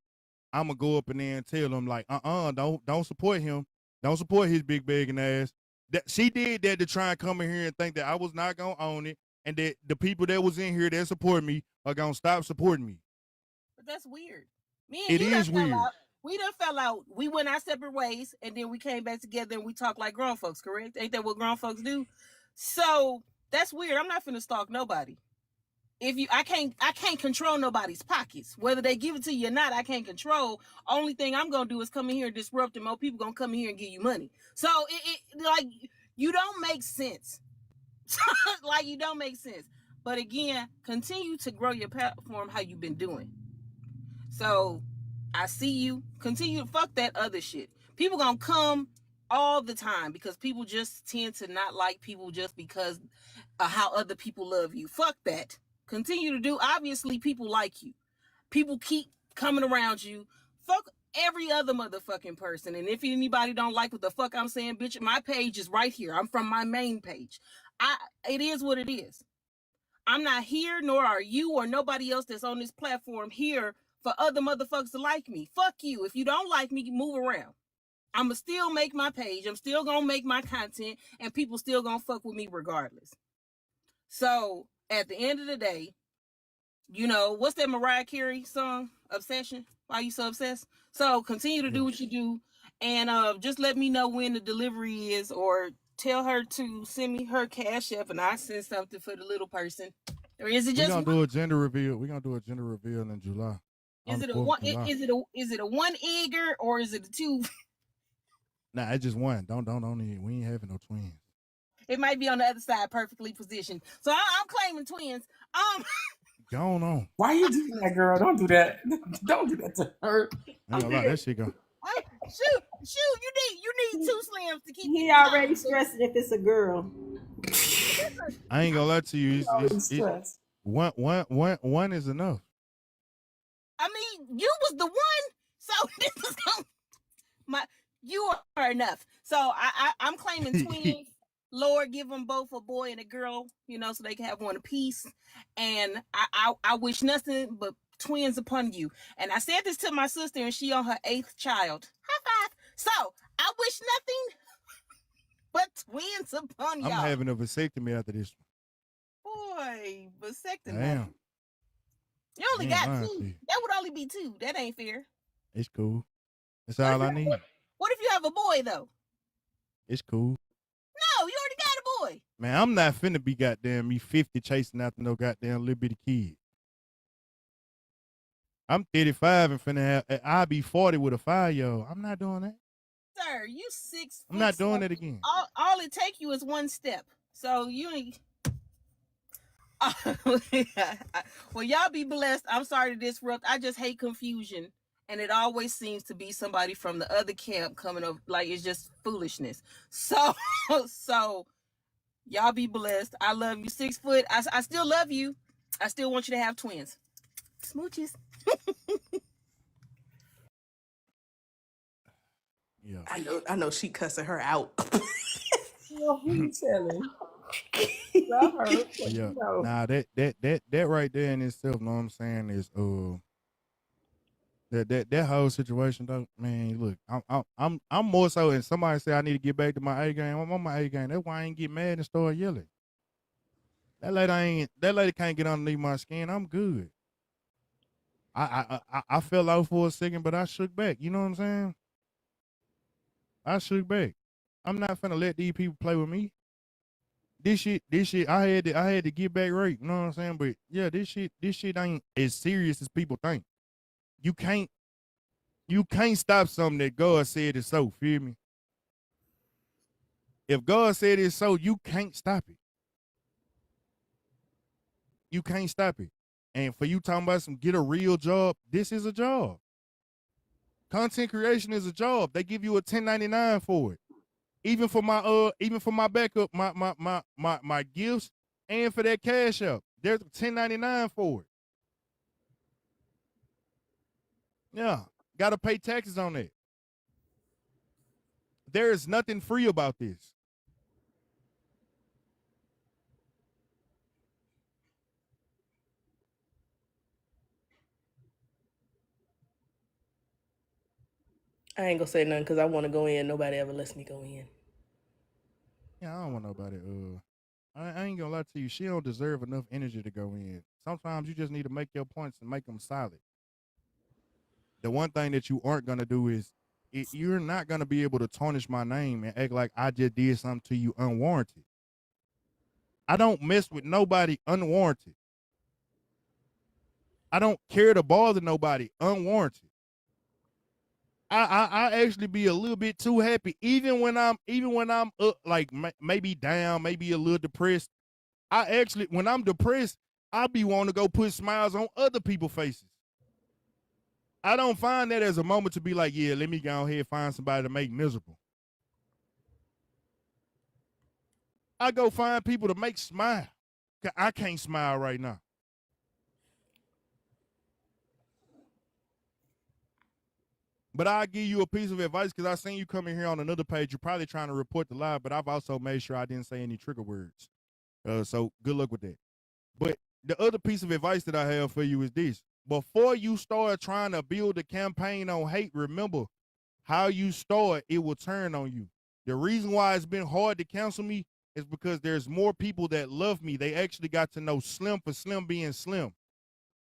I'ma go up in there and tell him like, don't support him. Don't support his big begging ass. That she did that to try and come in here and think that I was not gonna own it, and that the people that was in here that support me are gonna stop supporting me. But that's weird. It is weird. We done fell out. We went our separate ways, and then we came back together and we talked like grown folks, correct? Ain't that what grown folks do? So that's weird. I'm not finna stalk nobody. I can't control nobody's pockets. Whether they give it to you or not, I can't control. Only thing I'm gonna do is come in here and disrupt, and more people gonna come in here and give you money. So it like, you don't make sense. Like, you don't make sense. But again, continue to grow your platform how you've been doing. So I see you. Continue to fuck that other shit. People gonna come all the time because people just tend to not like people just because of how other people love you. Fuck that. Continue to do. Obviously, people like you. People keep coming around you. Fuck every other motherfucking person. And if anybody don't like what the fuck I'm saying, bitch, my page is right here. I'm from my main page. It is what it is. I'm not here, nor are you or nobody else that's on this platform here for other motherfuckers to like me. Fuck you. If you don't like me, move around. I'ma still make my page. I'm still gonna make my content, and people still gonna fuck with me regardless. So at the end of the day, you know, what's that Mariah Carey song? Obsession? Why you so obsessed? So continue to do what you do, and just let me know when the delivery is, or tell her to send me her cash app, and I send something for the little person. Or is it just We're gonna do a gender reveal? We're gonna do a gender reveal in July. Is it a one? Is it a one egger or is it a two? Nah, it's just one. Don't need. We ain't having no twins. It might be on the other side, perfectly positioned. So I'm claiming twins. Go on. Why you doing that, girl? Don't do that. Don't do that to her. I ain't gonna lie, that shit go. Shoot! You need two slims to keep. He already stressing if it's a girl. I ain't gonna lie to you. It's one is enough. I mean, you was the one, so this is you are enough. So I'm claiming twins. Lord, give them both a boy and a girl, you know, so they can have one apiece. And I wish nothing but twins upon you. And I said this to my sister, and she on her 8th child. High five. So I wish nothing but twins upon y'all. I'm having a vasectomy after this one. Boy, vasectomy. Damn. You only got 2. That would only be 2. That ain't fair. It's cool. That's all I need. What if you have a boy, though? It's cool. No, you already got a boy. Man, I'm not finna be goddamn me 50 chasing after no goddamn little bitty kid. I'm 35 and finna have, I'll be 40 with a 5-year-old. I'm not doing that. Sir, you 6 I'm not doing it again. All it take you is one step. So you ain't. Well, y'all be blessed. I'm sorry to disrupt. I just hate confusion. And it always seems to be somebody from the other camp coming up. Like, it's just foolishness. So y'all be blessed. I love you. 6 foot. I still love you. I still want you to have twins. Smooches. Yeah. I know she cussing her out. Well, who you telling? Love her. Yeah. Nah, that right there in itself, know what I'm saying, is that whole situation though, man, look, I'm more so, and somebody say I need to get back to my A game. I'm on my A game. That's why I ain't get mad and start yelling. That lady can't get underneath my skin. I'm good. I fell out for a second, but I shook back. You know what I'm saying? I shook back. I'm not finna let these people play with me. This shit, I had to get back right. You know what I'm saying? But yeah, this shit ain't as serious as people think. You can't stop something that God said is so. Feel me? If God said it's so, you can't stop it. You can't stop it. And for you talking about get a real job, this is a job. Content creation is a job. They give you a 1099 for it. Even for my backup, my gifts, and for that cash out, there's a 1099 for it. Yeah, gotta pay taxes on that. There is nothing free about this. I ain't gonna say nothing because I want to go in. Nobody ever lets me go in. Yeah, I don't want nobody. I ain't gonna lie to you. She don't deserve enough energy to go in. Sometimes you just need to make your points and make them solid. The one thing that you aren't gonna do is you're not gonna be able to tarnish my name and act like I just did something to you unwarranted. I don't mess with nobody unwarranted. I don't care to bother nobody unwarranted. I actually be a little bit too happy, even when I'm like maybe down, maybe a little depressed. I actually, when I'm depressed, I be wanting to go put smiles on other people's faces. I don't find that as a moment to be like, yeah, let me go ahead and find somebody to make miserable. I go find people to make smile. I can't smile right now. But I'll give you a piece of advice because I seen you come in here on another page. You're probably trying to report the live, but I've also made sure I didn't say any trigger words. So good luck with that. But the other piece of advice that I have for you is this. Before you start trying to build a campaign on hate, remember how you start, it will turn on you. The reason why it's been hard to cancel me is because there's more people that love me. They actually got to know Slim for Slim being Slim.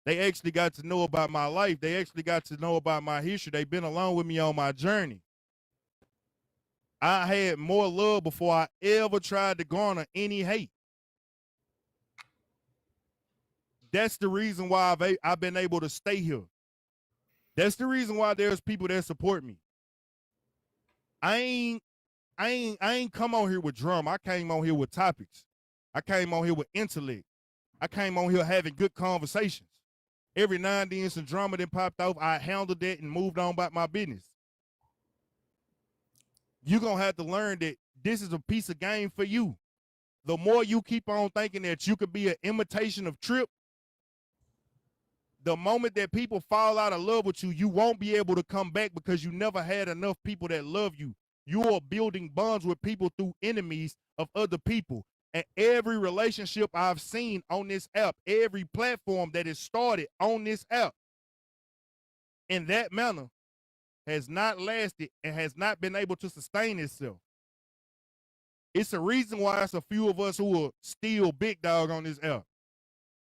They actually got to know about my life. They actually got to know about my history. They've been along with me on my journey. I had more love before I ever tried to garner any hate. That's the reason why I've been able to stay here. That's the reason why there's people that support me. I ain't come on here with drama. I came on here with topics. I came on here with intellect. I came on here having good conversations. Every now and then some drama that popped off, I handled that and moved on about my business. You're going to have to learn that this is a piece of game for you. The more you keep on thinking that you could be an imitation of Trip, the moment that people fall out of love with you, you won't be able to come back because you never had enough people that love you. You are building bonds with people through enemies of other people. And every relationship I've seen on this app, every platform that is started on this app, in that manner, has not lasted and has not been able to sustain itself. It's a reason why it's a few of us who are still big dog on this app.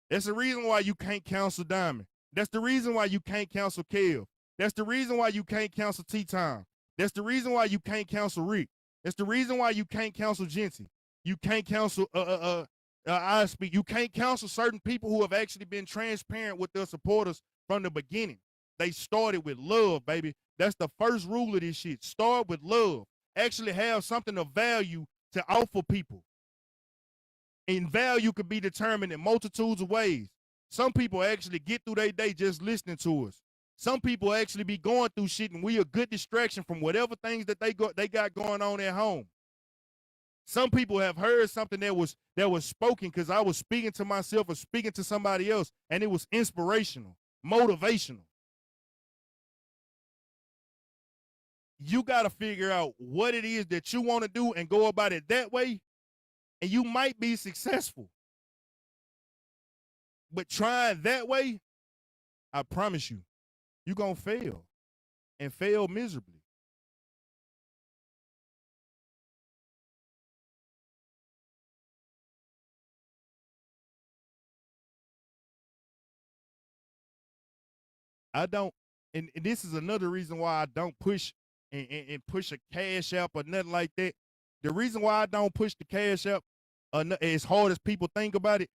That's the reason why you can't cancel Diamond. That's the reason why you can't cancel Kev. That's the reason why you can't cancel T-Time. That's the reason why you can't cancel Rick. That's the reason why you can't cancel Jency. You can't cancel I speak. You can't cancel certain people who have actually been transparent with their supporters from the beginning. They started with love, baby. That's the first rule of this shit. Start with love. Actually have something of value to offer people. And value could be determined in multitudes of ways. Some people actually get through their day just listening to us. Some people actually be going through shit and we a good distraction from whatever things that they got going on at home. Some people have heard something that was spoken because I was speaking to myself or speaking to somebody else, and it was inspirational, motivational. You got to figure out what it is that you want to do and go about it that way, and you might be successful. But trying that way, I promise you, you're going to fail and fail miserably. I don't, and this is another reason why I don't push and push a cash app or nothing like that. The reason why I don't push the cash app as hard as people think about it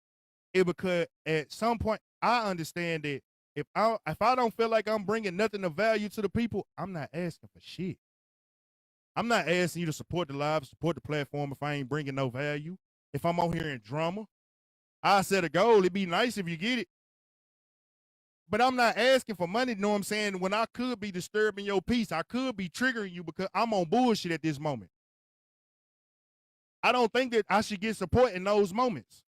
is because at some point I understand that if I don't feel like I'm bringing nothing of value to the people, I'm not asking for shit. I'm not asking you to support the live, support the platform if I ain't bringing no value. If I'm on here in drama, I set a goal. It'd be nice if you get it. But I'm not asking for money, you know what I'm saying? When I could be disturbing your peace, I could be triggering you because I'm on bullshit at this moment. I don't think that I should get support in those moments.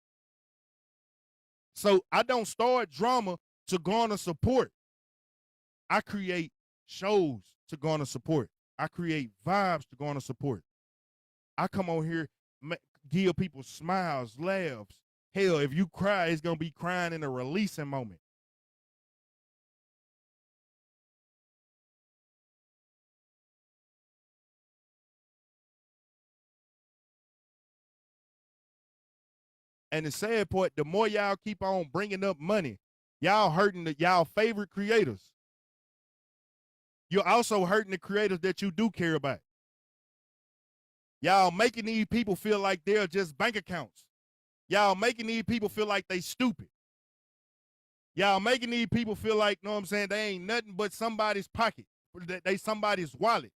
So I don't start drama to garner support. I create shows to garner support. I create vibes to garner support. I come on here, give people smiles, laughs. Hell, if you cry, it's going to be crying in a releasing moment. And the sad part, the more y'all keep on bringing up money, y'all hurting y'all favorite creators. You're also hurting the creators that you do care about. Y'all making these people feel like they're just bank accounts. Y'all making these people feel like they stupid. Y'all making these people feel like, you know what I'm saying, they ain't nothing but somebody's pocket. They somebody's wallet.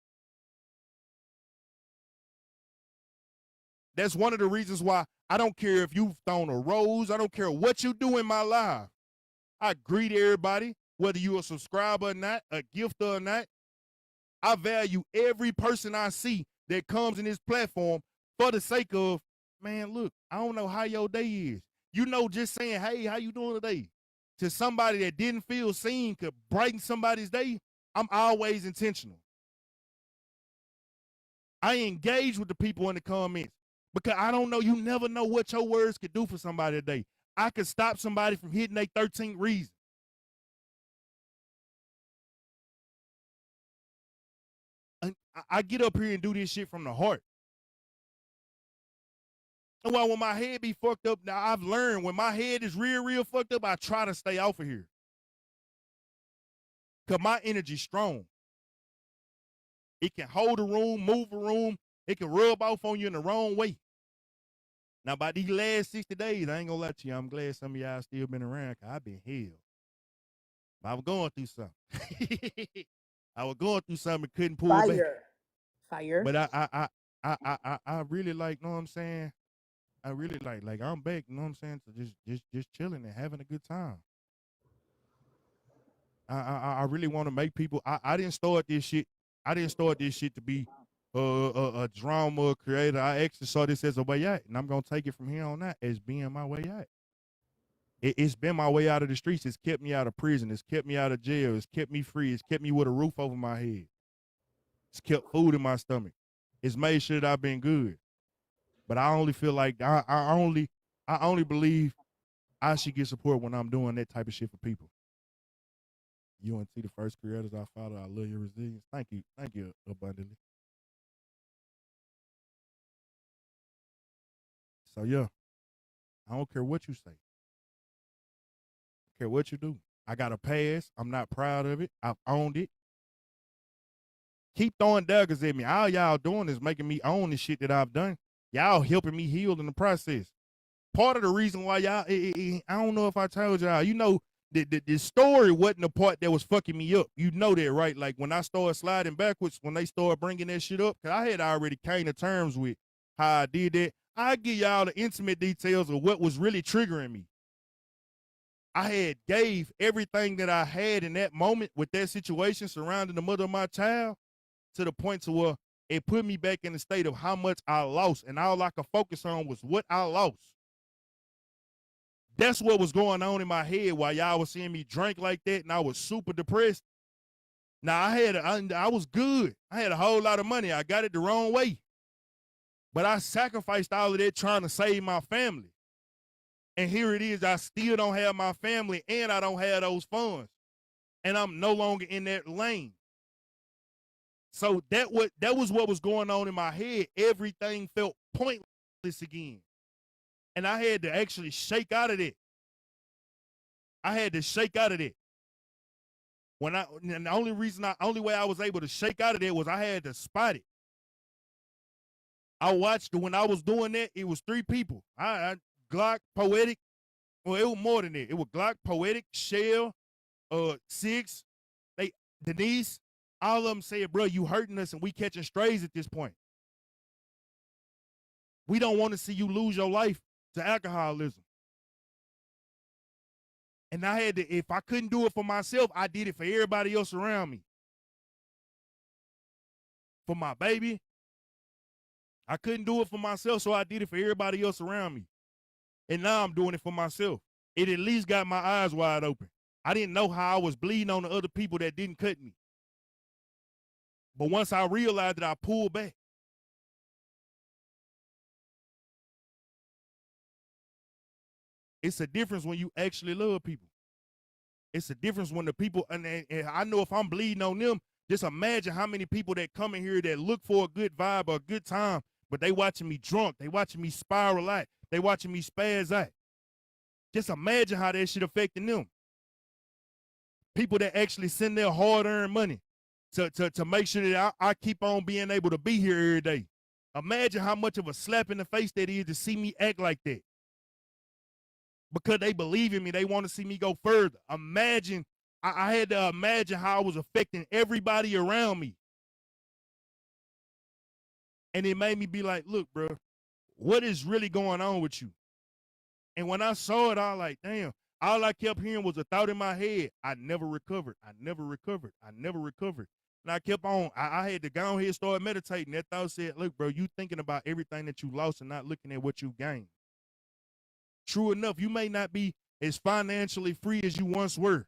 That's one of the reasons why I don't care if you've thrown a rose. I don't care what you do in my life. I greet everybody, whether you're a subscriber or not, a gifter or not. I value every person I see that comes in this platform for the sake of, man, look, I don't know how your day is. You know, just saying, hey, how you doing today? To somebody that didn't feel seen could brighten somebody's day. I'm always intentional. I engage with the people in the comments because I don't know, you never know what your words could do for somebody today. I could stop somebody from hitting their 13th reason. I get up here and do this shit from the heart. And while when my head be fucked up, now I've learned when my head is real fucked up, I try to stay off of here. Because my energy's strong. It can hold a room, move a room. It can rub off on you in the wrong way. Now, by these last 60 days, I ain't gonna lie to you, I'm glad some of y'all still been around because I've been hell. I was going through something. I was going through something and couldn't pull back. Fire. But I really like, know what I'm saying? I really like I'm back, you know what I'm saying? So just chilling and having a good time. I really want to make people. I didn't start this shit. I didn't start this shit to be a drama creator. I actually saw this as a way out, and I'm gonna take it from here on out as being my way out. It's been my way out of the streets. It's kept me out of prison. It's kept me out of jail. It's kept me free. It's kept me with a roof over my head. It's kept food in my stomach. It's made sure that I've been good. But I only feel like I only believe I should get support when I'm doing that type of shit for people. You want to see the first creators I follow. I love your resilience. Thank you abundantly. So yeah, I don't care what you say. I care what you do. I got a past. I'm not proud of it. I've owned it. Keep throwing daggers at me. All y'all doing is making me own the shit that I've done. Y'all helping me heal in the process. Part of the reason why y'all, I don't know if I told y'all, you know, the story wasn't the part that was fucking me up. You know that, right? Like when I started sliding backwards, when they started bringing that shit up, because I had already came to terms with how I did that. I give y'all the intimate details of what was really triggering me. I had gave everything that I had in that moment with that situation surrounding the mother of my child to the point to where it put me back in the state of how much I lost, and all I could focus on was what I lost. That's what was going on in my head while y'all was seeing me drink like that, and I was super depressed. Now, I was good. I had a whole lot of money. I got it the wrong way. But I sacrificed all of that trying to save my family. And here it is, I still don't have my family, and I don't have those funds. And I'm no longer in that lane. So that was what was going on in my head. Everything felt pointless again. And I had to actually shake out of it. I had to shake out of it. And the only way I was able to shake out of it was I had to spot it. I watched when I was doing that, it was 3 people. Glock, Poetic. Well, it was more than that. It was Glock, Poetic, Shell, Six, Denise. All of them said, bro, you hurting us and we catching strays at this point. We don't want to see you lose your life to alcoholism. And I had to, if I couldn't do it for myself, I did it for everybody else around me. For my baby, I couldn't do it for myself, so I did it for everybody else around me. And now I'm doing it for myself. It at least got my eyes wide open. I didn't know how I was bleeding on the other people that didn't cut me. But once I realized that, I pulled back. It's a difference when you actually love people. It's a difference when the people, and I know if I'm bleeding on them, just imagine how many people that come in here that look for a good vibe or a good time, but they watching me drunk, they watching me spiral out, they watching me spaz out. Just imagine how that shit affecting them. People that actually send their hard-earned money to make sure that I keep on being able to be here every day. Imagine how much of a slap in the face that is to see me act like that. Because they believe in me, they want to see me go further. Imagine, I had to imagine how I was affecting everybody around me. And it made me be like, look, bro, What is really going on with you? And when I saw it, I was like, damn. All I kept hearing was a thought in my head. I never recovered. I never recovered. I never recovered. And I kept on. I had to go on here and start meditating. That thought said, look, bro, you thinking about everything that you lost and not looking at what you gained. True enough, you may not be as financially free as you once were.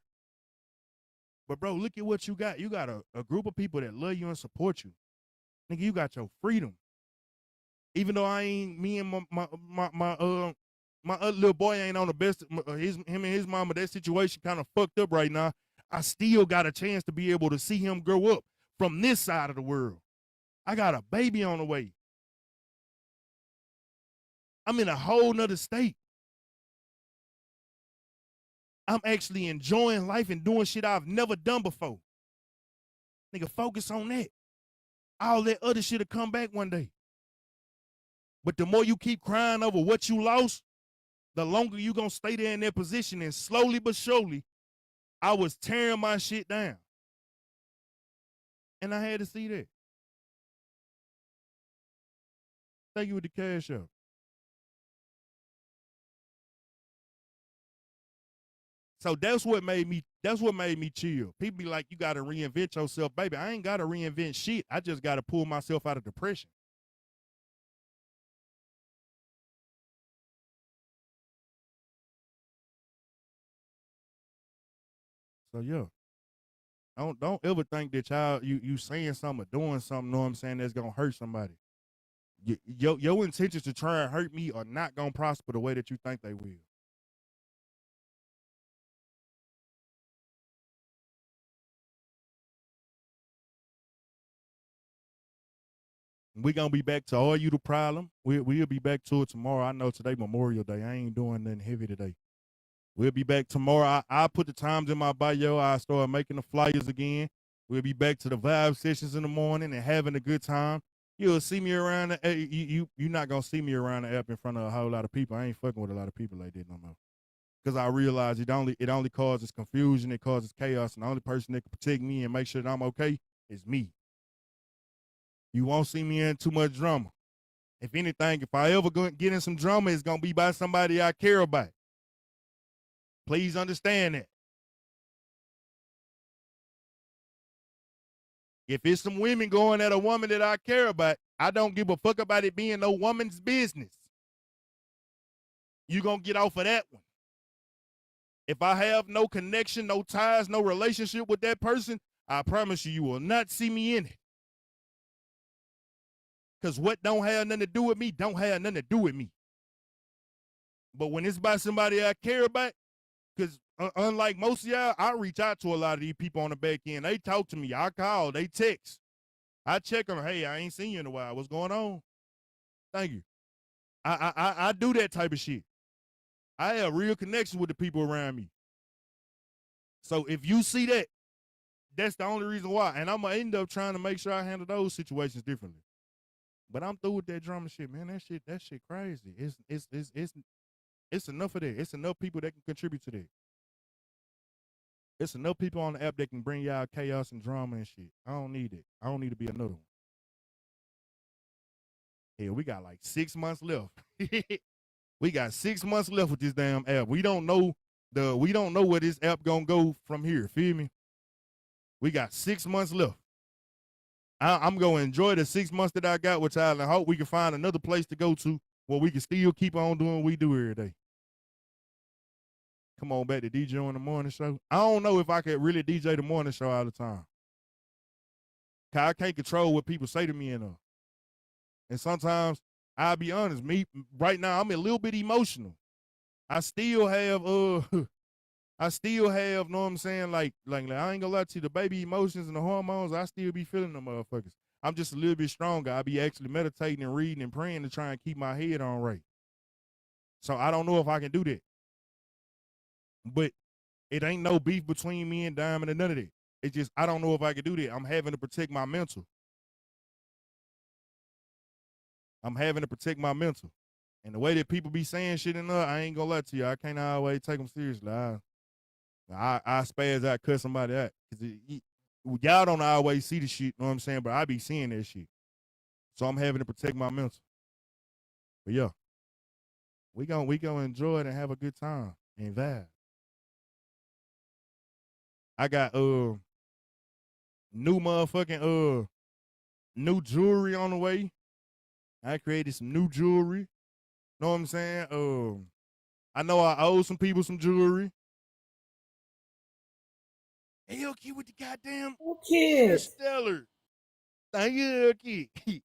But, bro, look at what you got. You got a group of people that love you and support you. Nigga, you got your freedom. Even though I ain't, me and my other little boy ain't on the best, him and his mama, that situation kind of fucked up right now. I still got a chance to be able to see him grow up from this side of the world. I got a baby on the way. I'm in a whole nother state. I'm actually enjoying life and doing shit I've never done before. Nigga, focus on that. All that other shit will come back one day. But the more you keep crying over what you lost, the longer you gonna stay there in that position. And slowly but surely, I was tearing my shit down. And I had to see that. Thank you with the cash out. So that's what made me chill. People be like, you gotta reinvent yourself. Baby, I ain't gotta reinvent shit. I just gotta pull myself out of depression. So yeah. Don't ever think that you saying something or doing something, know what I'm saying, that's gonna hurt somebody. Your intentions to try and hurt me are not gonna prosper the way that you think they will. We gonna be back to Are You the Problem? We'll be back to it tomorrow. I know today Memorial Day. I ain't doing nothing heavy today. We'll be back tomorrow. I put the times in my bio. I start making the flyers again. We'll be back to the vibe sessions in the morning and having a good time. You'll see me around. You're not gonna see me around the app in front of a whole lot of people. I ain't fucking with a lot of people like that no more. Because I realize it only causes confusion. It causes chaos. And the only person that can protect me and make sure that I'm okay is me. You won't see me in too much drama. If anything, if I ever get in some drama, it's gonna be by somebody I care about. Please understand that. If it's some women going at a woman that I care about, I don't give a fuck about it being no woman's business. You gonna get off of that one. If I have no connection, no ties, no relationship with that person, I promise you, you will not see me in it. Because what don't have nothing to do with me, don't have nothing to do with me. But when it's by somebody I care about, because unlike most of y'all, I reach out to a lot of these people on the back end. They talk to me. I call. They text. I check them. Hey, I ain't seen you in a while. What's going on? Thank you. I do that type of shit. I have real connection with the people around me. So if you see that, that's the only reason why. And I'm going to end up trying to make sure I handle those situations differently. But I'm through with that drama shit, man. That shit crazy. It's enough of that. It's enough people that can contribute to that. It's enough people on the app that can bring y'all chaos and drama and shit. I don't need it. I don't need to be another one. Hell, we got like 6 months left. We got 6 months left with this damn app. We don't know where this app gonna go from here. Feel me? We got 6 months left. I'm gonna enjoy the 6 months that I got with y'all, and I hope we can find another place to go to where we can still keep on doing what we do every day. Come on back to DJ on the morning show. I don't know if I could really DJ the morning show all the time. Cause I can't control what people say to me and sometimes I'll be honest, me right now I'm a little bit emotional. I still have know what I'm saying? Like I ain't gonna lie to you, the baby emotions and the hormones, I still be feeling them motherfuckers. I'm just a little bit stronger. I be actually meditating and reading and praying to try and keep my head on right. So I don't know if I can do that. But it ain't no beef between me and Diamond and none of that. It's just I don't know if I can do that. I'm having to protect my mental. And the way that people be saying shit in there, I ain't gonna lie to you. I can't always take them seriously. I spaz out, cut somebody out. Y'all don't always see the shit, you know what I'm saying? But I be seeing that shit. So I'm having to protect my mental. But yeah, we gonna enjoy it and have a good time and vibe. I got new motherfucking new jewelry on the way. I created some new jewelry. Know what I'm saying? I know I owe some people some jewelry. Hey, okay, with the goddamn Kids. Interstellar. Thank you, okay.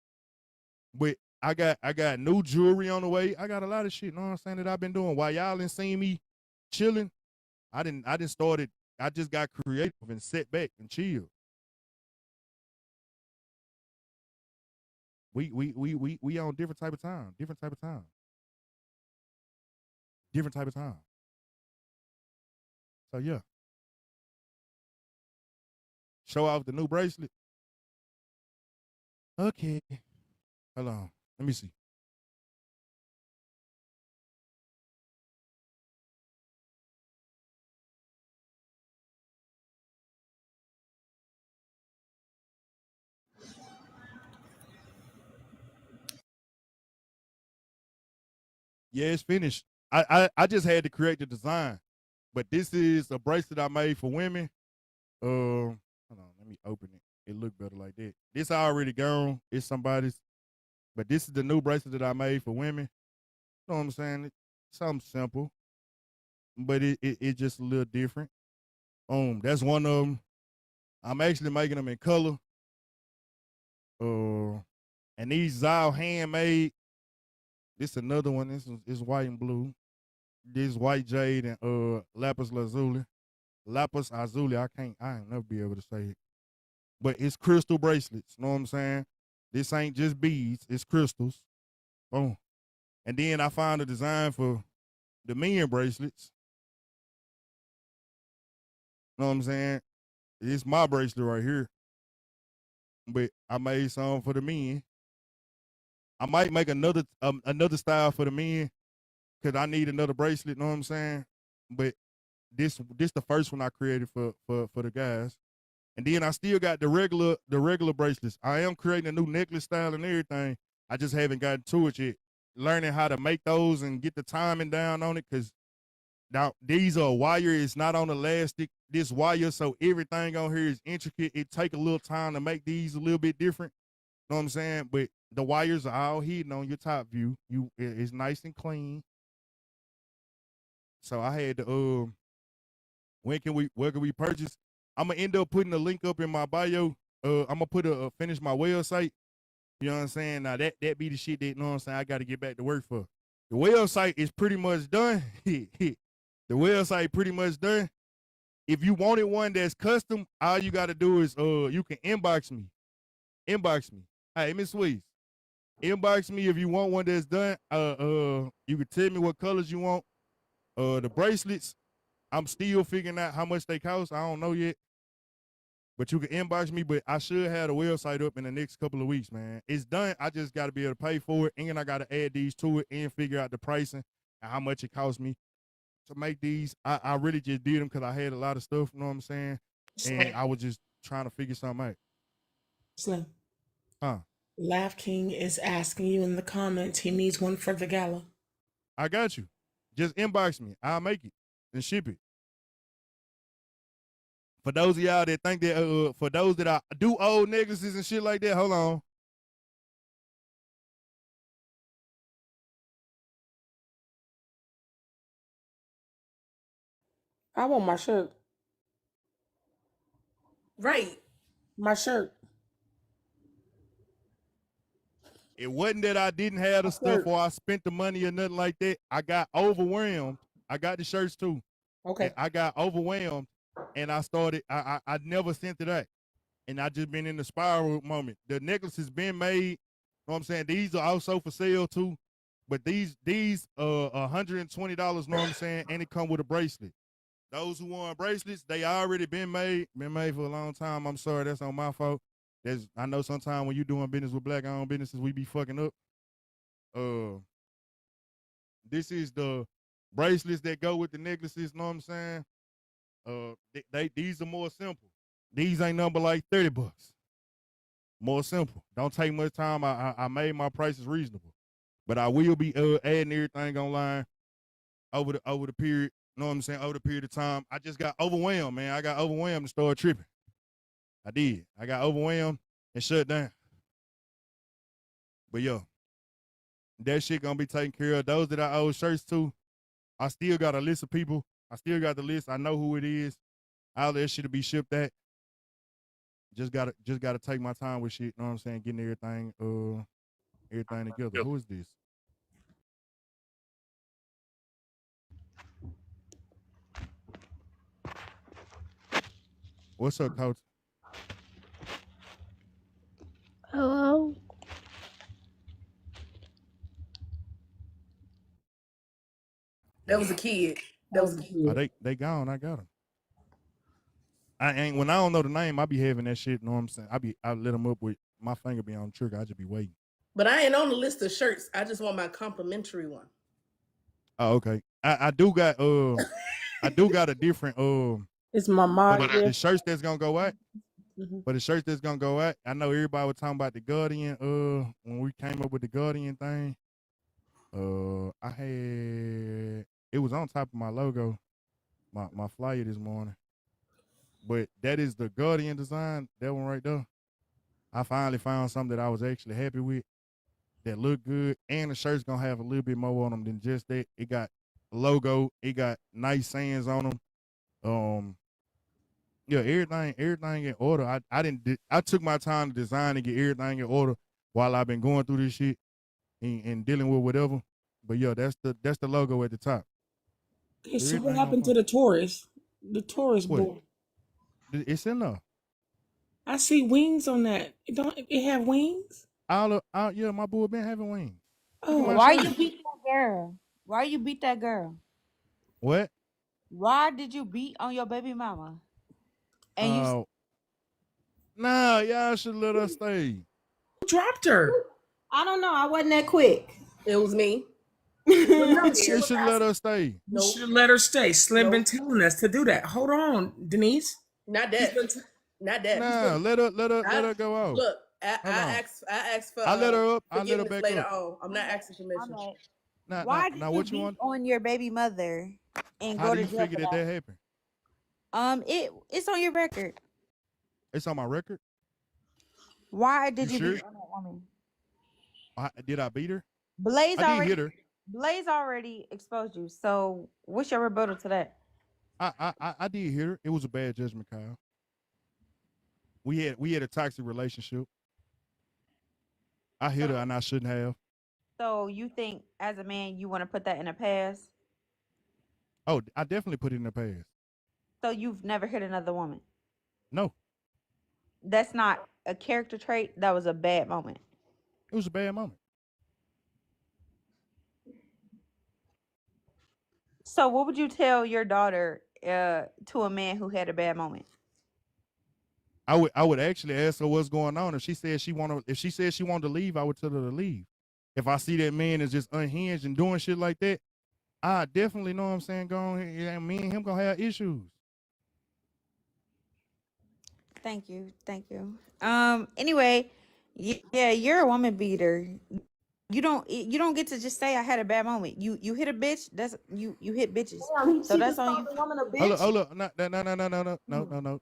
But I got new jewelry on the way. I got a lot of shit, know what I'm saying, that I've been doing. While y'all ain't seen me chilling, I didn't started. I just got creative and sat back and chill. We on different type of time. Different type of time. Different type of time. So yeah. Show off the new bracelet. Okay. Hold on. Let me see. Yeah, it's finished. I just had to create the design. But this is a bracelet I made for women. Hold on, let me open it. It look better like that. This already gone. It's somebody's. But this is the new bracelet that I made for women. You know what I'm saying? It's something simple. But it just a little different. That's one of them. I'm actually making them in color. And these all handmade. This another one. This is white and blue. This white jade and lapis lazuli. Lapis lazuli. I ain't never be able to say it. But it's crystal bracelets. Know what I'm saying? This ain't just beads. It's crystals. Boom. And then I found a design for the men bracelets. Know what I'm saying? It's my bracelet right here. But I made some for the men. I might make another style for the men because I need another bracelet. Know what I'm saying? But this the first one I created for the guys. And then I still got the regular bracelets. I am creating a new necklace style and everything. I just haven't gotten to it yet. Learning how to make those and get the timing down on it, because now these are wire. It's not on elastic. This wire, so everything on here is intricate. It take a little time to make these a little bit different. Know what I'm saying? But the wires are all hidden on your top view. It's nice and clean. So I had to where can we purchase? I'm gonna end up putting a link up in my bio. I'm gonna put finish my website. You know what I'm saying? Now that be the shit that, you know what I'm saying, I gotta get back to work for. The website is pretty much done. The website pretty much done. If you wanted one that's custom, all you gotta do is you can inbox me. Inbox me. Hey, Miss Sweets. Inbox me if you want one that's done. You can tell me what colors you want. The bracelets, I'm still figuring out how much they cost. I don't know yet. But you can inbox me, but I should have the website up in the next couple of weeks, man. It's done. I just got to be able to pay for it, and I got to add these to it and figure out the pricing and how much it cost me to make these. I really just did them because I had a lot of stuff, you know what I'm saying? And I was just trying to figure something out. Slim. Huh? Laugh King is asking you in the comments. He needs one for the gala. I got you. Just inbox me. I'll make it and ship it. For those of y'all that think that, for those that I do old necklaces and shit like that, hold on. I want my shirt. Right. My shirt. It wasn't that I didn't have the stuff or I spent the money or nothing like that. I got overwhelmed. I got the shirts too. Okay. And I got overwhelmed and I started, I never sent it out. And I just been in the spiral moment. The necklace has been made. You know what I'm saying? These are also for sale too. But these $120, know what I'm saying? And it come with a bracelet. Those who want bracelets, they already been made for a long time. I'm sorry, that's on my fault. I know sometimes when you doing business with black-owned businesses, we be fucking up. This is the bracelets that go with the necklaces. Know what I'm saying? These are more simple. These ain't number like $30. More simple. Don't take much time. I made my prices reasonable. But I will be adding everything online over the period. You know what I'm saying? Over the period of time. I just got overwhelmed, man. I got overwhelmed and started tripping. I did. I got overwhelmed and shut down. But yo, that shit gonna be taken care of. Those that I owe shirts to, I still got a list of people. I still got the list. I know who it is. All that shit to be shipped at. Just gotta take my time with shit. You know what I'm saying? Getting everything together. Who is this? What's up, Coach? Hello. That was a kid. That was a kid. Oh, they gone. I got them. When I don't know the name, I be having that shit. You know what I'm saying? I let them up with my finger be on the trigger. I just be waiting. But I ain't on the list of shirts. I just want my complimentary one. Oh, okay. I do got a different It's my mom. The shirts that's gonna go out. Mm-hmm. But the shirts that's gonna go out. I know everybody was talking about the Guardian. When we came up with the Guardian thing, I had it was on top of my logo, my flyer this morning. But that is the Guardian design. That one right there. I finally found something that I was actually happy with. That look good, and the shirt's gonna have a little bit more on them than just that. It got a logo, it got nice sayings on them. Yeah, everything in order. I took my time to design and get everything in order while I've been going through this shit and dealing with whatever. But yeah, that's the logo at the top. Okay, so what happened to the Taurus? The Taurus boy. It's in there. I see wings on that. It have wings? Yeah, my boy been having wings. Oh, why you beat that girl? Why you beat that girl? What? Why did you beat on your baby mama? And you nah, y'all should let her stay. Who dropped her? I don't know. I wasn't that quick. It was me. You should let her stay. You should let her stay. Slim been telling us to do that. Hold on, Denise. Not that. Not that. Nah, let her go out. Look, I asked for. I let her up. I let her back later up. on. I'm not asking permission. Why did you what you beat want? on your baby mother and How go do to you jail figure for that happened? It's on your record. It's on my record. Why did you sure? beat on that woman? Did I beat her? Blaze I already did hit her. Blaze already exposed you. So what's your rebuttal to that? I did hit her. It was a bad judgment, Kyle. We had a toxic relationship. I hit her and I shouldn't have. So you think as a man you want to put that in the past? Oh, I definitely put it in the past. So you've never hit another woman? No. That's not a character trait. That was a bad moment. It was a bad moment. So what would you tell your daughter to a man who had a bad moment? I would actually ask her what's going on. If she said she wanted to leave, I would tell her to leave. If I see that man is just unhinged and doing shit like that, I definitely know what I'm saying. Go on here, me and him gonna have issues. Thank you. Anyway, yeah, you're a woman beater. You don't get to just say I had a bad moment. You hit a bitch. That's you hit bitches. Damn, So that's on you. Woman a bitch. Hold up. No.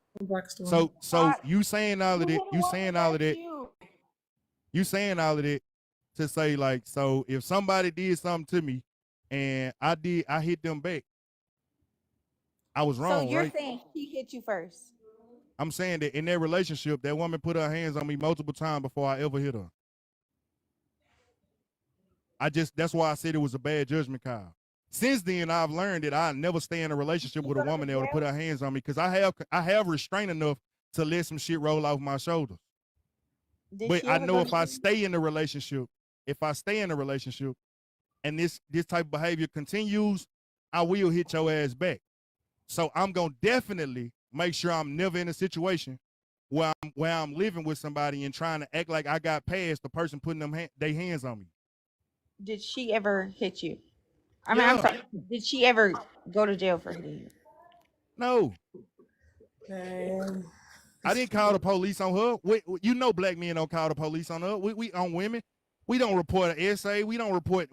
So you saying all of that? You saying all of that? You saying all of that to say like, so if somebody did something to me and I hit them back, I was wrong, So you're right? saying she hit you first? I'm saying that in that relationship, that woman put her hands on me multiple times before I ever hit her. That's why I said it was a bad judgment call. Since then, I've learned that I never stay in a relationship with a woman that would put her hands on me because I have restraint enough to let some shit roll off my shoulders. But I know if I stay in a relationship, and this type of behavior continues, I will hit your ass back. So I'm gonna definitely make sure I'm never in a situation where I'm living with somebody and trying to act like I got past the person putting their hands on me. Did she ever hit you? I'm sorry. Did she ever go to jail for hitting you? No. Man. I didn't call the police on her. You know black men don't call the police on her. We on women. We don't report an SA. We don't report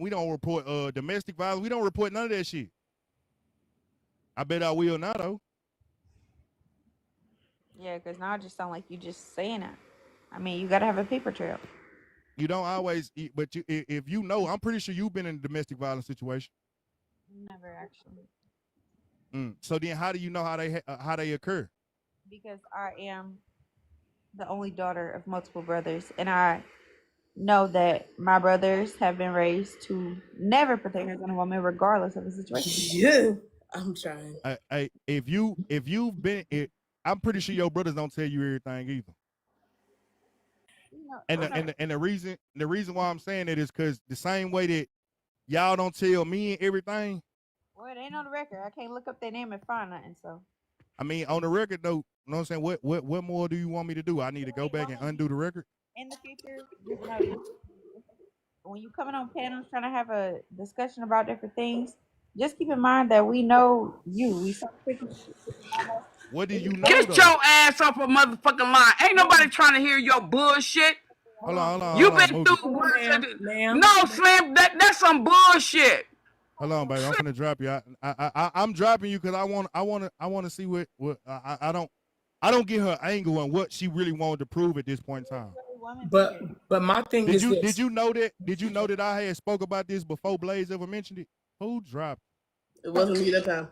domestic violence. We don't report none of that shit. I bet I will now though. Yeah, because now it just sound like you just saying it. I mean, you gotta have a paper trail. You don't always, but if you know, I'm pretty sure you've been in a domestic violence situation. Never actually. So then, how do you know how they occur? Because I am the only daughter of multiple brothers, and I know that my brothers have been raised to never put their hands on a woman, regardless of the situation. Yeah, I'm trying. If you've been, I'm pretty sure your brothers don't tell you everything either. And the reason why I'm saying that is because the same way that y'all don't tell me everything. Well, it ain't on the record. I can't look up their name and find nothing. So. I mean, on the record though, you know what I'm saying? What more do you want me to do? I need to go back and undo the record. In the future, just know when you coming on panels trying to have a discussion about different things, just keep in mind that we know you. We so quick. What do you know? Get your ass off a motherfucking line. Ain't nobody trying to hear your bullshit. Hold on. You been through ma'am. No, Slim, that's some bullshit. Hold on, baby. I'm gonna drop you. I'm dropping you because I want to see what I don't get her angle on what she really wanted to prove at this point in time. But my thing is this. Did you know that I had spoke about this before Blaze ever mentioned it? Who dropped it? It wasn't me that time.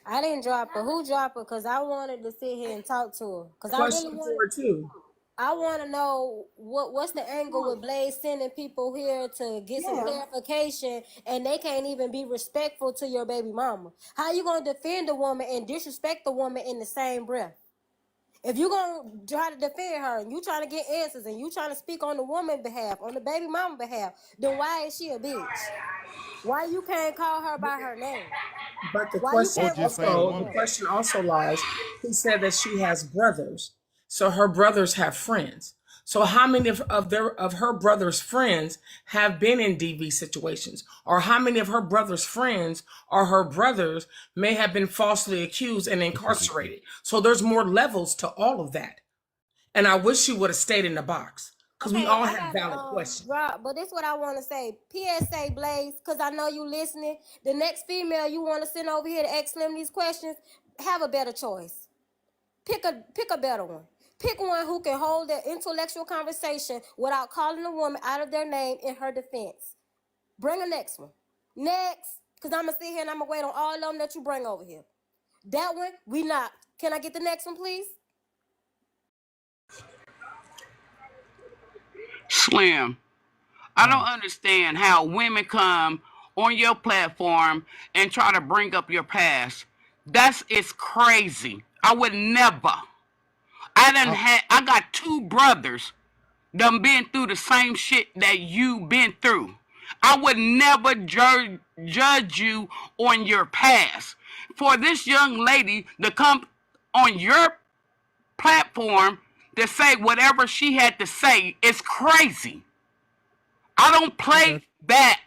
I didn't drop her. Who dropped her? Because I wanted to sit here and talk to her. Because I really wanted too. I want to know what's the angle with Blaze sending people here to get some clarification, and they can't even be respectful to your baby mama. How you gonna defend a woman and disrespect the woman in the same breath? If you gonna try to defend her and you trying to get answers and you trying to speak on the woman's behalf, on the baby mama behalf, then why is she a bitch? Why you can't call her by her name? But the question also lies, he said that she has brothers. So her brothers have friends. So how many of her brother's friends have been in DV situations? Or how many of her brother's friends or her brothers may have been falsely accused and incarcerated? So there's more levels to all of that. And I wish she would have stayed in the box. Because we all have valid questions. But this is what I want to say. PSA, Blaze, because I know you listening. The next female you want to send over here to ask Slim these questions, have a better choice. Pick a better one. Pick one who can hold their intellectual conversation without calling a woman out of their name in her defense. Bring a next one. Next. Because I'm going to sit here and I'm going to wait on all of them that you bring over here. That one, we not. Can I get the next one, please? Slim, I don't understand how women come on your platform and try to bring up your past. It's crazy. I would never. I got two brothers done been through the same shit that you been through. I would never judge you on your past. For this young lady to come on your platform to say whatever she had to say is crazy. I don't play that.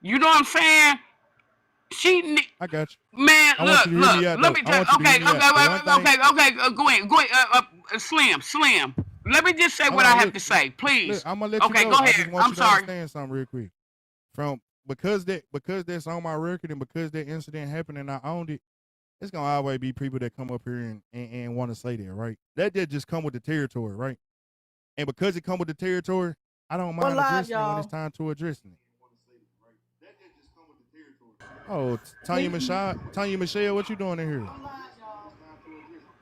You know what I'm saying? I got you. Man, look. Let me tell you. Okay. Go ahead. Slim. Let me just say what I have to say, please. I'm gonna let you go. Go ahead. I just want I'm you sorry. to understand something real quick. Because that's on my record and because that incident happened and I owned it, it's gonna always be people that come up here and want to say that, right? That just come with the territory, right? And because it come with the territory, I don't mind addressing it when it's time to addressing it. Oh, Tanya Michelle, what you doing in here?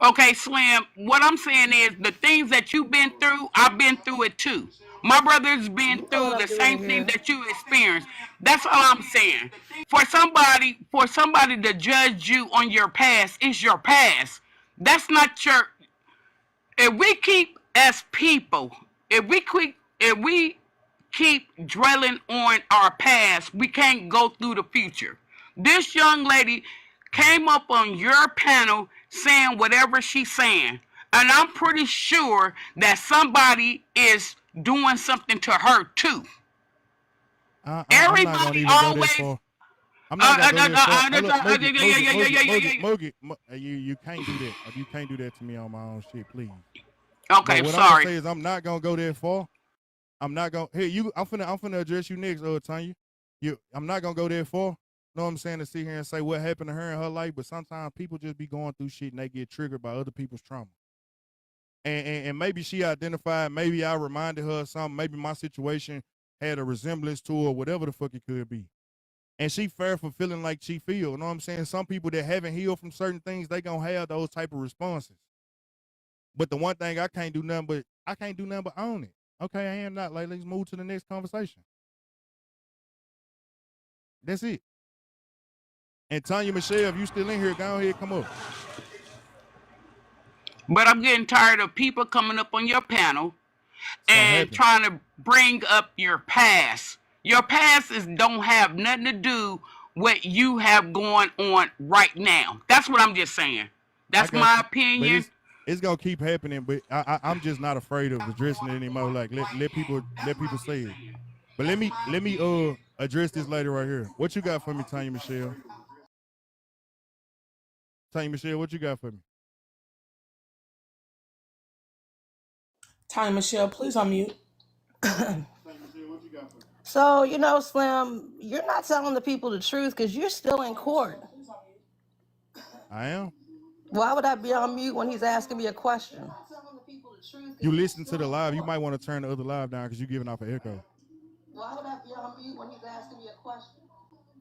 Okay, Slim, what I'm saying is the things that you've been through, I've been through it too. My brother's been through the same thing that you experienced. That's all I'm saying. For somebody to judge you on your past is your past. That's not your. If we keep as people, if we keep dwelling on our past, we can't go through the future. This young lady came up on your panel saying whatever she's saying. And I'm pretty sure that somebody is doing something to her too. Everybody always. I'm not gonna go that far. You can't do that. You can't do that to me on my own shit, please. Okay, what sorry. I'm gonna say is I'm not gonna go that far. I'm not gonna. Hey, you. I'm finna address you next, Tanya. I'm not gonna go there far. Know what I'm saying? To sit here and say what happened to her in her life, but sometimes people just be going through shit and they get triggered by other people's trauma. And maybe she identified, maybe I reminded her of something, maybe my situation had a resemblance to her, whatever the fuck it could be. And she fair for feeling like she feel. You know what I'm saying? Some people that haven't healed from certain things, they gonna have those type of responses. But the one thing I can't do nothing but own it. Okay, I am not. Like, let's move to the next conversation. That's it. And Tanya Michelle, if you still in here, go ahead, come up. But I'm getting tired of people coming up on your panel and trying to bring up your past. Your past don't have nothing to do with you have going on right now. That's what I'm just saying. That's my opinion. But it's gonna keep happening. But I'm just not afraid of addressing it anymore. Like let people say it. But let me address this later right here. What you got for me, Tanya Michelle? Tanya Michelle, what you got for me? Tanya Michelle, please unmute. So, you know, Slim, you're not telling the people the truth because you're still in court. I am. Why would I be on mute when he's asking me a question? You listen to the live. You might want to turn the other live down because you're giving off an echo. Why would I be on mute when he's asking me a question?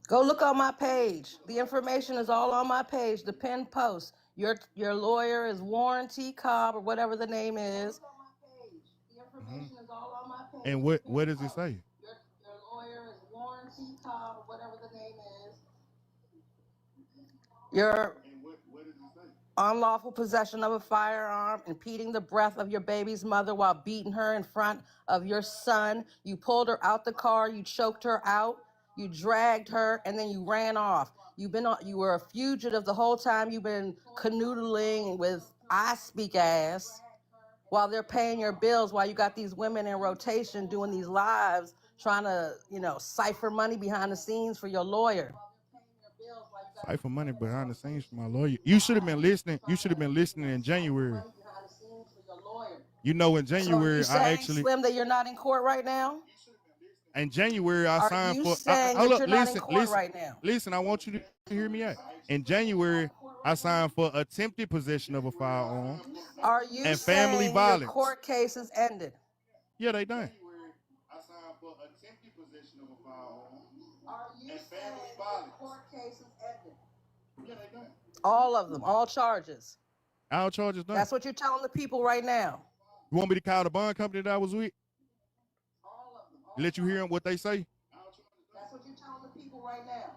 Go look on my page. The information is all on my page, the pinned post. Your lawyer is Warranty Cobb or whatever the name is. And what does it say? Your lawyer is Warranty Cobb or whatever the name is. Your unlawful possession of a firearm, impeding the breath of your baby's mother while beating her in front of your son. You pulled her out the car, you choked her out, you dragged her, and then you ran off. You were a fugitive the whole time. You've been canoodling with I speak ass while they're paying your bills, while you got these women in rotation doing these lives, trying to, cipher money behind the scenes for your lawyer. Cipher money behind the scenes for my lawyer. You should have been listening. You should have been listening in January. You know, in January, so I actually. Slim, that you're not in court right now? In January, I signed for. Hold up, listen, right now? Listen, I want you to hear me out. In January, I signed for attempted possession of a firearm. Are you and family violence. Your court case is ended? Yeah, they done. I signed for attempted possession of a firearm. Are you and family saying violence. Your court case is ended? Yeah, they done. All of them, all charges. All charges done. That's what you're telling the people right now. You want me to call the bond company that I was with? Let you hear what they say? That's what you're telling the people right now.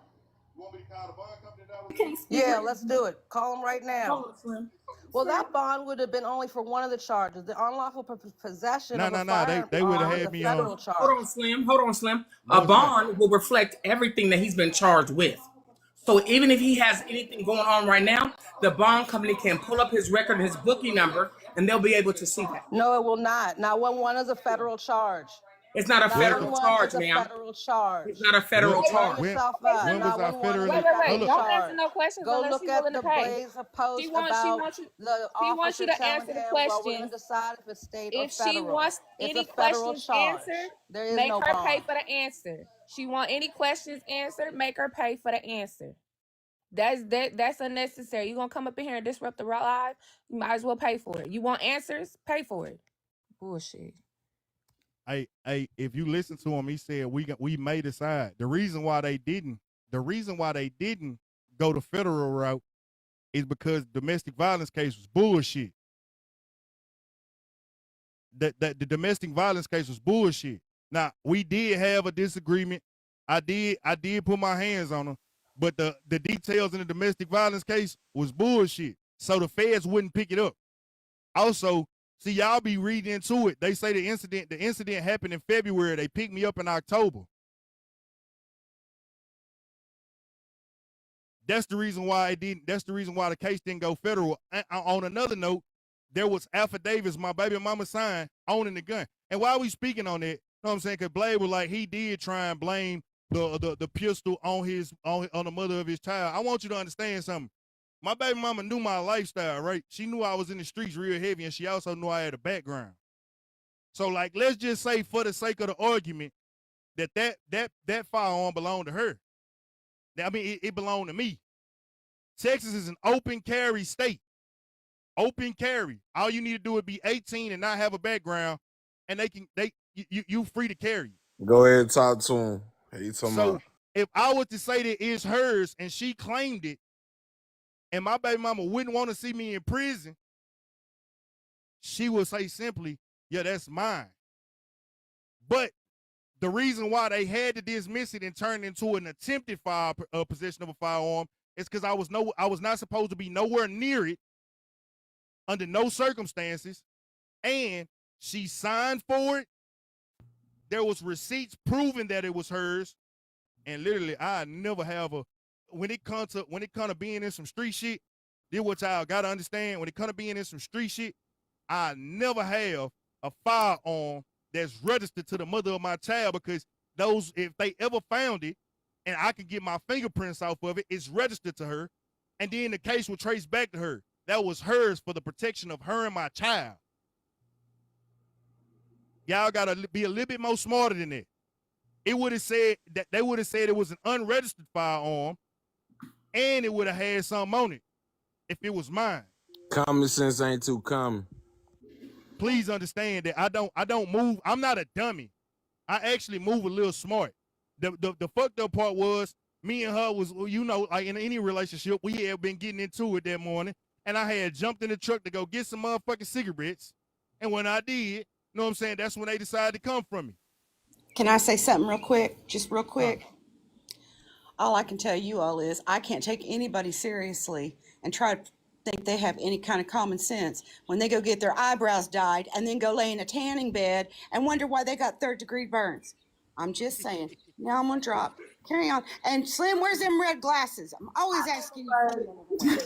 You want me to call the bond company that I was with? Yeah, let's do it. Call them right now. Hold on, Slim. Well, that bond would have been only for one of the charges. The unlawful possession of a firearm they would have is had a me federal on. charge. Hold on, Slim. A bond will reflect everything that he's been charged with. So even if he has anything going on right now, the bond company can pull up his record, his booking number, and they'll be able to see that. No, it will not. Now, one is a federal charge. It's not a federal charge, ma'am. Federal charge. It's not a federal charge. When was I federally? Wait. Don't answer no questions Go unless look she's at willing the to pay. Blaze post She wants you. the She wants you to telling answer the him, well, we're questions. going to decide if it's state If or federal. she wants It's any a federal questions charge. answered, There is make no her bond. pay for the answer. She want any questions answered, make her pay for the answer. That's unnecessary. You gonna come up in here and disrupt the live? You might as well pay for it. You want answers? Pay for it. Bullshit. Hey, if you listen to him, he said we may decide. The reason why they didn't go the federal route is because domestic violence case was bullshit. The domestic violence case was bullshit. Now, we did have a disagreement. I did put my hands on him, but the details in the domestic violence case was bullshit. So the feds wouldn't pick it up. Also, see, y'all be reading into it. They say the incident happened in February. They picked me up in October. That's the reason why it didn't. That's the reason why the case didn't go federal. On another note, there was affidavits my baby mama signed owning the gun. And why are we speaking on that? You know what I'm saying? Because Blade was like, he did try and blame the pistol on the mother of his child. I want you to understand something. My baby mama knew my lifestyle, right? She knew I was in the streets real heavy, and she also knew I had a background. So like, let's just say for the sake of the argument that firearm belonged to her. I mean, it belonged to me. Texas is an open carry state. Open carry. All you need to do is be 18 and not have a background, and you free to carry. Go ahead and talk to him. He talking So about. if I was to say that it's hers and she claimed it, and my baby mama wouldn't want to see me in prison, she would say simply, yeah, that's mine. But the reason why they had to dismiss it and turn it into an attempted possession of a firearm is because I was not supposed to be nowhere near it under no circumstances, and she signed for it. There was receipts proving that it was hers, and literally I never have when it comes to being in some street shit. This what y'all gotta understand. When it comes to being in some street shit, I never have a firearm that's registered to the mother of my child, because those, if they ever found it and I could get my fingerprints off of it, it's registered to her, and then the case will trace back to her. That was hers for the protection of her and my child. Y'all gotta be a little bit more smarter than that. It would have said that they would have said it was an unregistered firearm, and it would have had something on it if it was mine. Common sense ain't too common. Please understand that I don't move. I'm not a dummy. I actually move a little smart. The fucked up part was me and her was, like in any relationship, we had been getting into it that morning, and I had jumped in the truck to go get some motherfucking cigarettes. And when I did, you know what I'm saying, that's when they decided to come from me. Can I say something real quick? Just real quick. All I can tell you all is I can't take anybody seriously and try to think they have any kind of common sense when they go get their eyebrows dyed and then go lay in a tanning bed and wonder why they got third-degree burns. I'm just saying. Now I'm gonna drop. Carry on. And Slim, where's them red glasses? I'm always asking you.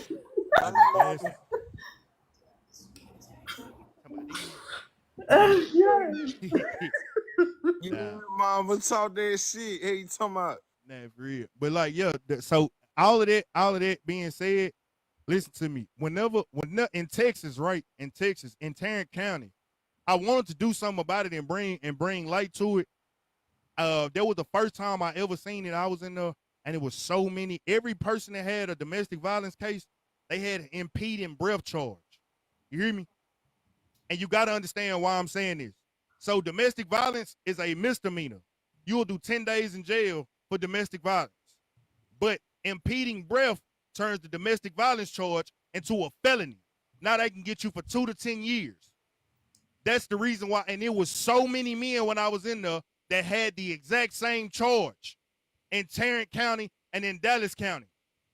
Mama talk that shit. Hey, you talking about? Nah, for real. But like, yeah, so all of that being said, listen to me. Whenever in Texas, right? In Texas, in Tarrant County, I wanted to do something about it and bring light to it. That was the first time I ever seen it. I was in there, and it was so many. Every person that had a domestic violence case, they had an impeding breath charge. You hear me? And you got to understand why I'm saying this. So domestic violence is a misdemeanor. You will do 10 days in jail for domestic violence. But impeding breath turns the domestic violence charge into a felony. Now they can get you for 2 to 10 years. That's the reason why. And it was so many men when I was in there that had the exact same charge in Tarrant County and in Dallas County.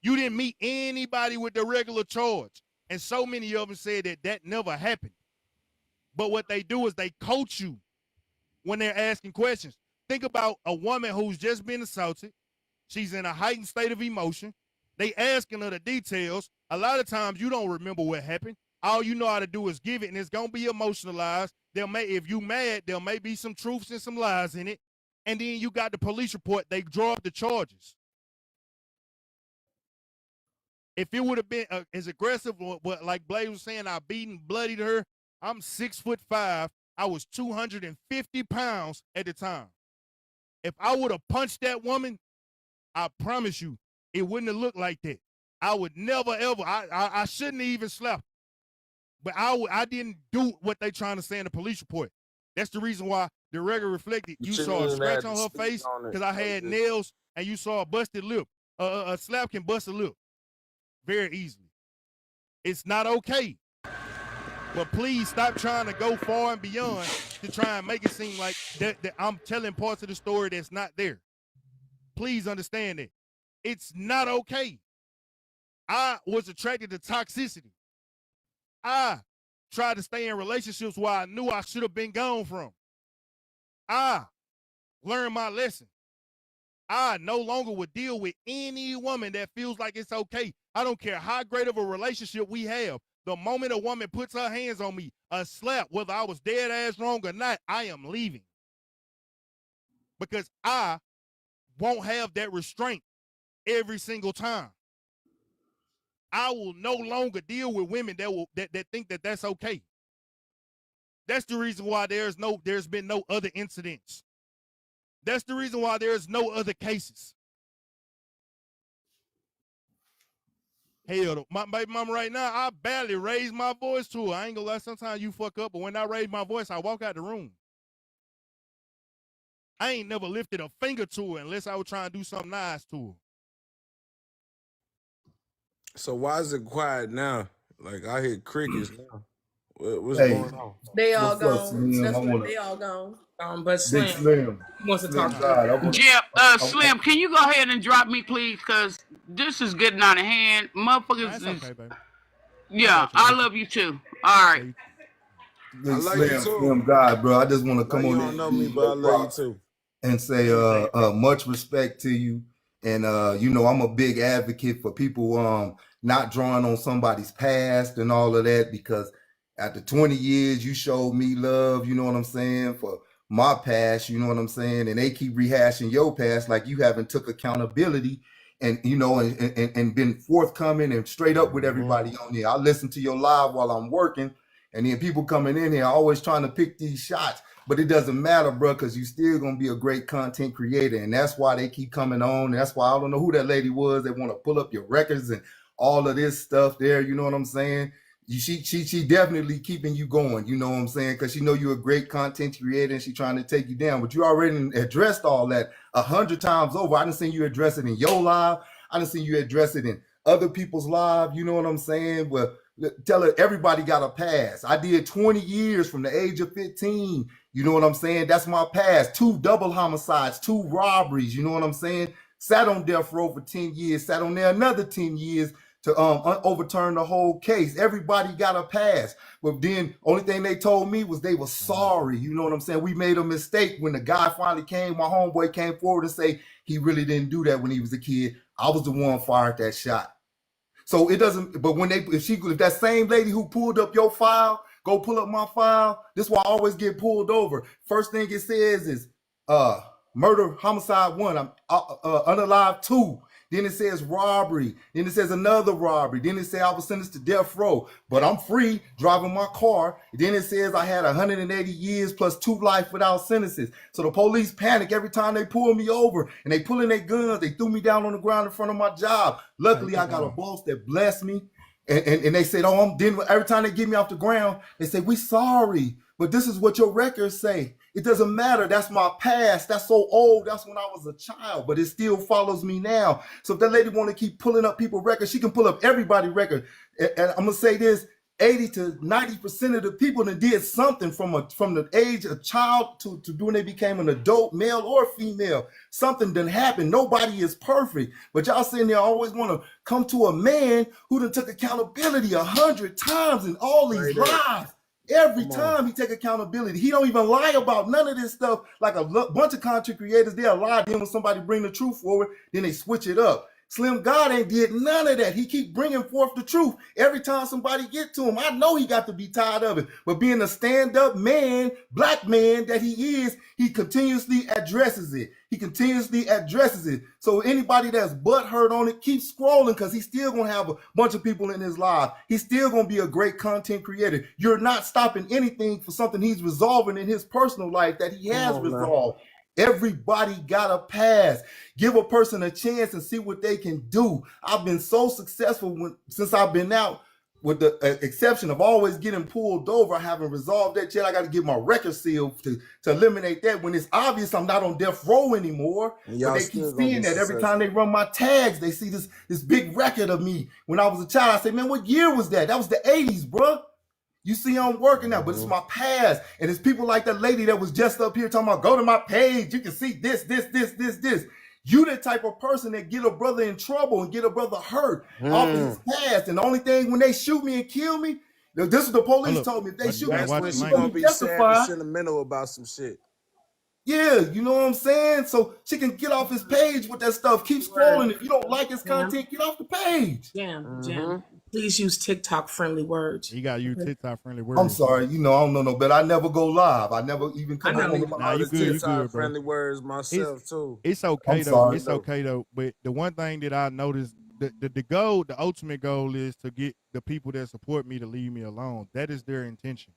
You didn't meet anybody with the regular charge. And so many of them said that never happened. But what they do is they coach you when they're asking questions. Think about a woman who's just been assaulted. She's in a heightened state of emotion. They asking her the details. A lot of times you don't remember what happened. All you know how to do is give it, and it's gonna be emotionalized. If you mad, there may be some truths and some lies in it. And then you got the police report. They draw up the charges. If it would have been as aggressive, but like Blaze was saying, I beaten, bloodied her. I'm 6'5". I was 250 pounds at the time. If I would have punched that woman, I promise you, it wouldn't have looked like that. I would never, ever, I shouldn't have even slapped. But I didn't do what they trying to say in the police report. That's the reason why the record reflected. You saw a scratch on her face because I had nails, and you saw a busted lip. A slap can bust a lip very easily. It's not okay. But please stop trying to go far and beyond to try and make it seem like that I'm telling parts of the story that's not there. Please understand that. It's not okay. I was attracted to toxicity. I tried to stay in relationships where I knew I should have been gone from. I learned my lesson. I no longer would deal with any woman that feels like it's okay. I don't care how great of a relationship we have. The moment a woman puts her hands on me, a slap, whether I was dead ass wrong or not, I am leaving. Because I won't have that restraint every single time. I will no longer deal with women that think that that's okay. That's the reason why there's been no other incidents. That's the reason why there's no other cases. Hell, my baby mama right now, I barely raise my voice to her. I ain't gonna lie, sometimes you fuck up, but when I raise my voice, I walk out the room. I ain't never lifted a finger to her unless I was trying to do something nice to her. So why is it quiet now? Like, I hear crickets now. What's Hey, going on? They all what's up, gone. Slim? That's I what wanna they all gone. But Big Slim Slim, wants to Slim talk to you. God. Jip, Slim, can you go ahead and drop me, please? Because this is getting out of hand. Motherfuckers That's is, okay, baby. yeah, I love you too. All right. I Big love you too. Slim God, bro. I just want to Now come you on there don't and know give me, you but I your love you props too. and say much respect to you. And you know, I'm a big advocate for people not drawing on somebody's past and all of that, because after 20 years you showed me love, you know what I'm saying, for my past, you know what I'm saying, and they keep rehashing your past like you haven't took accountability and you know and been forthcoming and straight up with everybody on there. I listen to your live while I'm working, and then people coming in here always trying to pick these shots. But it doesn't matter, bro, because you still gonna be a great content creator, and that's why they keep coming on. That's why I don't know who that lady was. They want to pull up your records and all of this stuff there. You know what I'm saying? She definitely keeping you going. You know what I'm saying? Because she know you're a great content creator, and she trying to take you down. But you already addressed all that 100 times over. I done seen you address it in your live. I done seen you address it in other people's live. You know what I'm saying? Well, tell her everybody got a pass. I did 20 years from the age of 15. You know what I'm saying? That's my past. 2 double homicides, 2 robberies. You know what I'm saying? Sat on death row for 10 years, sat on there another 10 years to overturn the whole case. Everybody got a pass. But then only thing they told me was they were sorry. You know what I'm saying? We made a mistake. When the guy finally came, my homeboy came forward and say he really didn't do that when he was a kid. I was the one fired that shot. So it doesn't, but when if that same lady who pulled up your file, go pull up my file, this is why I always get pulled over. First thing it says is murder, homicide 1, I'm unalive 2. Then it says robbery. Then it says another robbery. Then it says I was sentenced to death row, but I'm free driving my car. Then it says I had 180 years plus 2 life without sentences. So the police panic every time they pull me over, and they pulling their guns. They threw me down on the ground in front of my job. Luckily, I got a boss that blessed me. And they said, oh, I'm then every time they get me off the ground, they say, we sorry, but this is what your records say. It doesn't matter. That's my past. That's so old. That's when I was a child, but it still follows me now. So if that lady want to keep pulling up people's records, she can pull up everybody's record. And I'm going to say this, 80 to 90% of the people that did something from the age of child to when they became an adult, male or female. Something done happened. Nobody is perfect. But y'all sitting there always want to come to a man who done took accountability 100 times in all these lives. Every time he take accountability. He don't even lie about none of this stuff. Like a bunch of content creators, they'll lie. Then when somebody bring the truth forward, then they switch it up. Slim God ain't did none of that. He keep bringing forth the truth. Every time somebody get to him, I know he got to be tired of it. But being a stand-up man, black man that he is, he continuously addresses it. He continuously addresses it. So anybody that's butthurt on it, keep scrolling, because he's still going to have a bunch of people in his life. He's still going to be a great content creator. You're not stopping anything for something he's resolving in his personal life that he has resolved. Everybody got a pass. Give a person a chance and see what they can do. I've been so successful since I've been out, with the exception of always getting pulled over. I haven't resolved that yet. I got to get my record sealed to eliminate that. When it's obvious I'm not on death row anymore, but they keep seeing that every time they run my tags, they see this big record of me. When I was a child, I say, man, what year was that? That was the 80s, bro. You see, I'm working now, but it's my past. And it's people like that lady that was just up here talking about, go to my page. You can see this. You the type of person that get a brother in trouble and get a brother hurt off of his past. And the only thing, when they shoot me and kill me, this is the police told me. If they shoot me, that's when she gonna be sad and sentimental about some shit. Yeah, you know what I'm saying? So she can get off his page with that stuff. Keep scrolling. If you don't like his content, get off the page. Jam. Please use TikTok friendly words. You gotta use TikTok friendly words. I'm sorry, you know, I don't know no better. I never go live. I never even come on with Nah, you good, bro. Friendly words myself too. It's okay though. It's okay though. But the one thing that I noticed, the goal, the ultimate goal is to get the people that support me to leave me alone. That is their intention.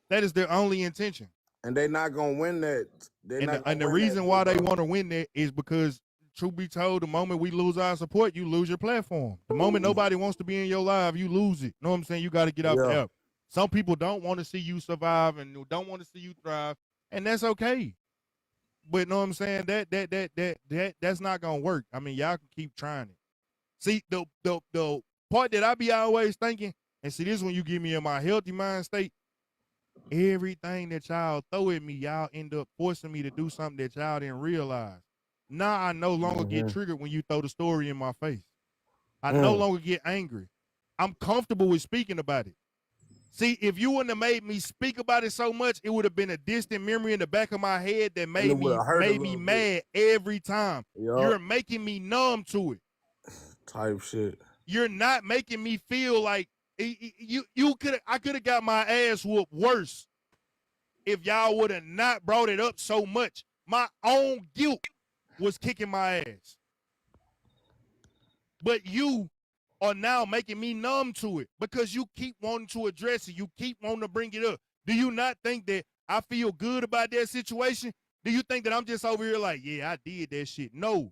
That is their only intention. And they not gonna win that. And the reason why they want to win that is because, truth be told, the moment we lose our support, you lose your platform. The moment nobody wants to be in your live, you lose it. Know what I'm saying? You got to get out the app. Some people don't want to see you survive and don't want to see you thrive, and that's okay. But know what I'm saying? That's not gonna work. I mean, y'all can keep trying it. See, the part that I be always thinking, and see, this is when you get me in my healthy mind state. Everything that y'all throw at me, y'all end up forcing me to do something that y'all didn't realize. Now I no longer get triggered when you throw the story in my face. I no longer get angry. I'm comfortable with speaking about it. See, if you wouldn't have made me speak about it so much, it would have been a distant memory in the back of my head that made me mad every time. You're making me numb to it. Type shit. You're not making me feel like I could have got my ass whooped worse if y'all would have not brought it up so much. My own guilt was kicking my ass. But you are now making me numb to it because you keep wanting to address it. You keep wanting to bring it up. Do you not think that I feel good about that situation? Do you think that I'm just over here like, yeah, I did that shit? No.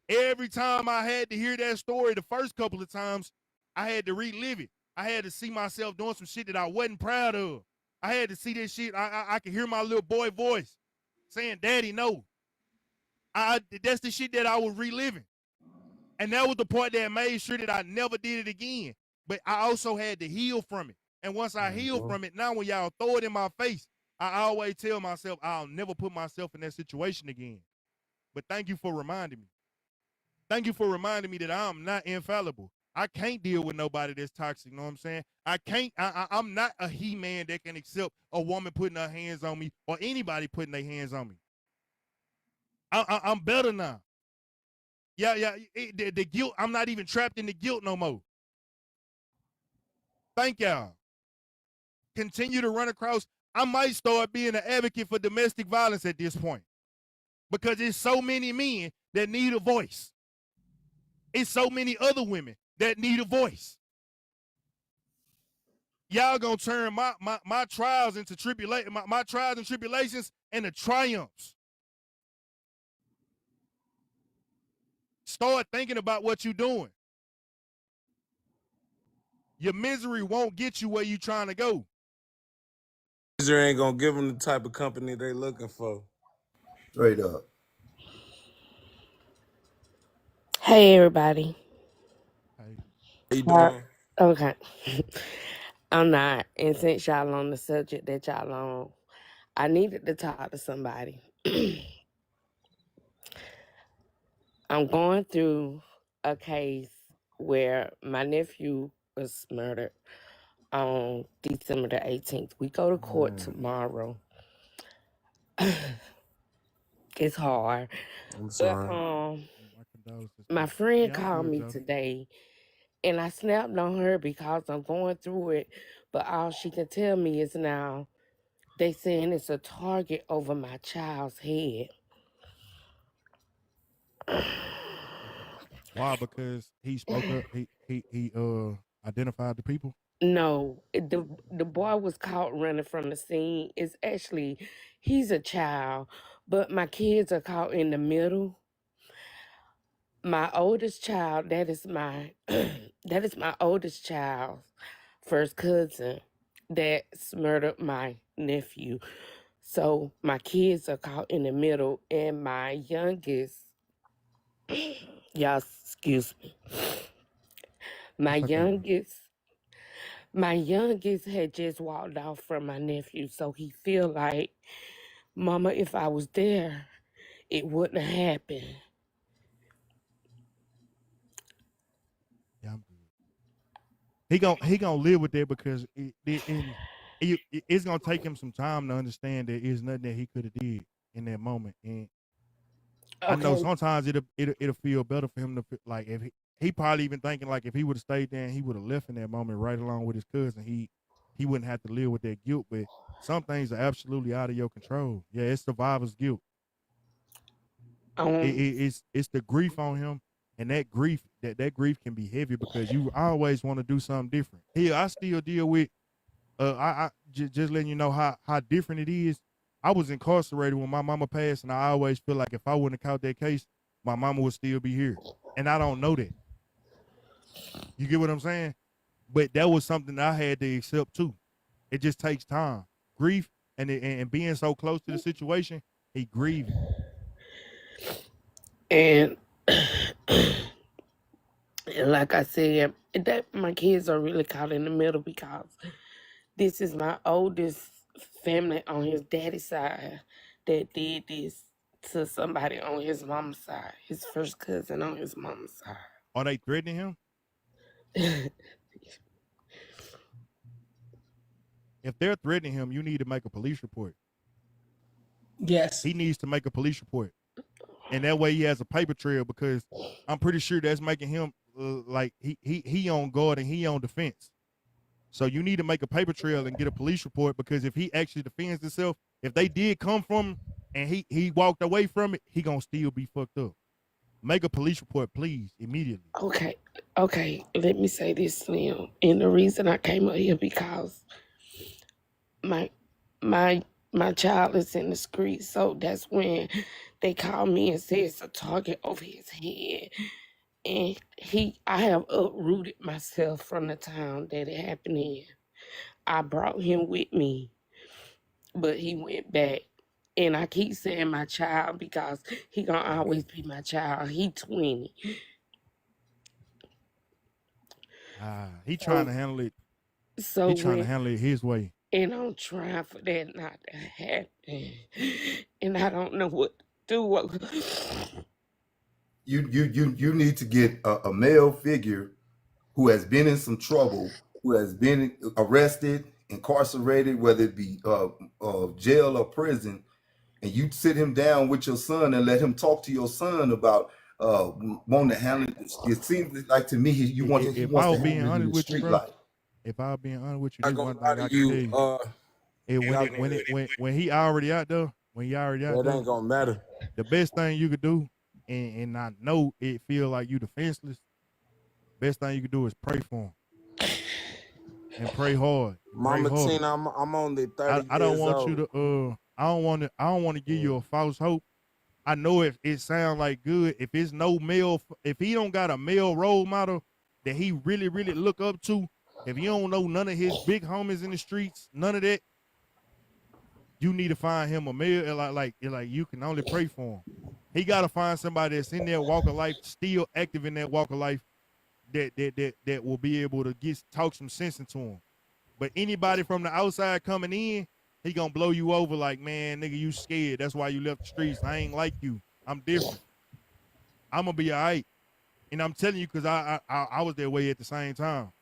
Every time I had to hear that story, the first couple of times, I had to relive it. I had to see myself doing some shit that I wasn't proud of. I had to see this shit. I could hear my little boy voice saying, Daddy, no. That's the shit that I was reliving. And that was the part that made sure that I never did it again. But I also had to heal from it. And once I heal from it, now when y'all throw it in my face, I always tell myself I'll never put myself in that situation again. But thank you for reminding me. Thank you for reminding me that I'm not infallible. I can't deal with nobody that's toxic, you know what I'm saying? I'm not a he-man that can accept a woman putting her hands on me or anybody putting their hands on me. I'm better now. Yeah, the guilt, I'm not even trapped in the guilt no more. Thank y'all. Continue to run across. I might start being an advocate for domestic violence at this point because there's so many men that need a voice. It's so many other women that need a voice. Y'all gonna turn my trials into my trials and tribulations into triumphs. Start thinking about what you're doing. Your misery won't get you where you're trying to go. Misery ain't gonna give them the type of company they looking for. Straight up. Hey, everybody. Hey. How you doing? Okay. I'm not. And since y'all on the subject that y'all on, I needed to talk to somebody. I'm going through a case where my nephew was murdered on December the 18th. We go to court tomorrow. It's hard. I'm sorry. But, my friend called me today, and I snapped on her because I'm going through it. But all she can tell me is now they saying it's a target over my child's head. Why? Because he spoke up. He identified the people. No, the boy was caught running from the scene. It's actually, he's a child, but my kids are caught in the middle. My oldest child, that is my that is my oldest child's first cousin that's murdered my nephew. So my kids are caught in the middle, and my youngest, y'all excuse me, my youngest had just walked off from my nephew, so he feel like, Mama, if I was there, it wouldn't have happened. Yeah, I'm good. He gonna live with that because it's gonna take him some time to understand that it's nothing that he could have did in that moment. And I know sometimes it'll feel better for him to like if he probably even thinking like if he would have stayed there and he would have left in that moment right along with his cousin, he wouldn't have to live with that guilt. But some things are absolutely out of your control. Yeah, it's survivor's guilt. It's the grief on him, and that grief can be heavy because you always want to do something different. Here, I still deal with just letting you know how different it is. I was incarcerated when my mama passed, and I always feel like if I wouldn't have caught that case, my mama would still be here. And I don't know that. You get what I'm saying? But that was something I had to accept too. It just takes time. Grief and being so close to the situation, he grieving. And like I said, that my kids are really caught in the middle because this is my oldest family on his daddy's side that did this to somebody on his mom's side, his first cousin on his mom's side. Are they threatening him? If they're threatening him, you need to make a police report. Yes. He needs to make a police report. And that way he has a paper trail, because I'm pretty sure that's making him like he on guard and he on defense. So you need to make a paper trail and get a police report, because if he actually defends himself, if they did come from him and he walked away from it, he gonna still be fucked up. Make a police report, please, immediately. Okay. Let me say this, Slim. And the reason I came up here because my child is in the street, so that's when they called me and said it's a target over his head. And I have uprooted myself from the town that it happened in. I brought him with me, but he went back. And I keep saying my child because he gonna always be my child. He 20. He trying to handle it. So he trying to handle it his way. And I'm trying for that not to happen. And I don't know what to do. You need to get a male figure who has been in some trouble, who has been arrested, incarcerated, whether it be jail or prison, and you sit him down with your son and let him talk to your son about wanting to handle it. It seems like to me he wants to handle it in the street life. If I was being honest with you, I this go one thing lie I to can tell you. When he already out there, it ain't gonna matter. The best thing you could do, and I know it feel like you defenseless, best thing you could do is pray for him. And pray hard. Mama Tina, I'm only 30 I don't years want old. you to I don't want to give you a false hope. I know if it sounds like good, if it's no male, if he don't got a male role model that he really, really look up to, if you don't know none of his big homies in the streets, none of that, you need to find him a male. Like you can only pray for him. He got to find somebody that's in that walk of life, still active in that walk of life, that will be able to talk some sense into him. But anybody from the outside coming in, he gonna blow you over like, man, nigga, you scared. That's why you left the streets. I ain't like you. I'm different. I'm gonna be all right. And I'm telling you, because I was that way at the same time.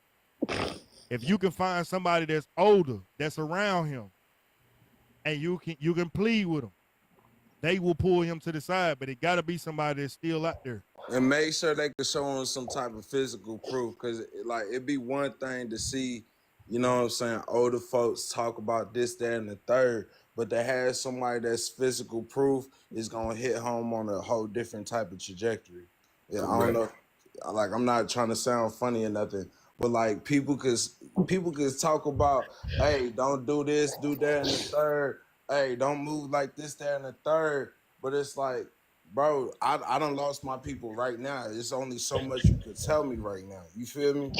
If you can find somebody that's older, that's around him, and you can plead with them, they will pull him to the side. But it gotta be somebody that's still out there. And make sure they can show him some type of physical proof, because like it'd be one thing to see, you know what I'm saying, older folks talk about this, that, and the third, but to have somebody that's physical proof is gonna hit home on a whole different type of trajectory. Yeah, I don't know. Like, I'm not trying to sound funny or nothing, but like people could talk about, hey, don't do this, do that, and the third. Hey, don't move like this, that, and the third. But it's like, bro, I done lost my people right now. There's only so much you could tell me right now. You feel me?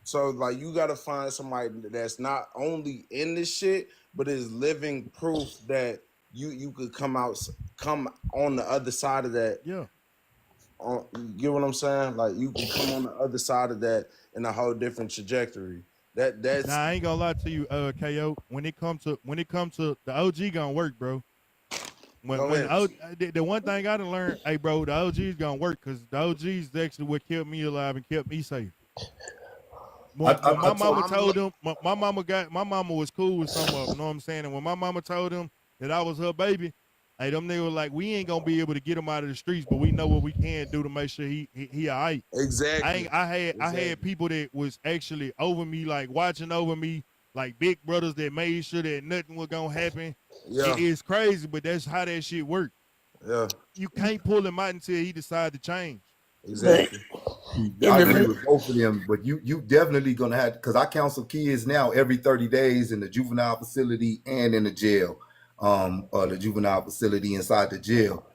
So like, you gotta find somebody that's not only in this shit, but is living proof that you could come on the other side of that. Yeah. You get what I'm saying? Like, you can come on the other side of that in a whole different trajectory. That's I ain't gonna lie to you, KO. When it comes to the OG gonna work, bro. The one thing I done learned, hey, bro, the OG's gonna work, because the OG's actually what kept me alive and kept me safe. When my mama told him, my mama was cool with some of them, you know what I'm saying? And when my mama told him that I was her baby, hey, them niggas were like, we ain't gonna be able to get him out of the streets, but we know what we can do to make sure he all right. Exactly. I had people that was actually over me, like watching over me, like big brothers that made sure that nothing was gonna happen. Yeah. It's crazy, but that's how that shit worked. Yeah. You can't pull him out until he decide to change. But Exactly. in I the agree with both of them, but you definitely gonna have, because I counsel kids now every 30 days in the juvenile facility and in the jail, or the juvenile facility inside the jail.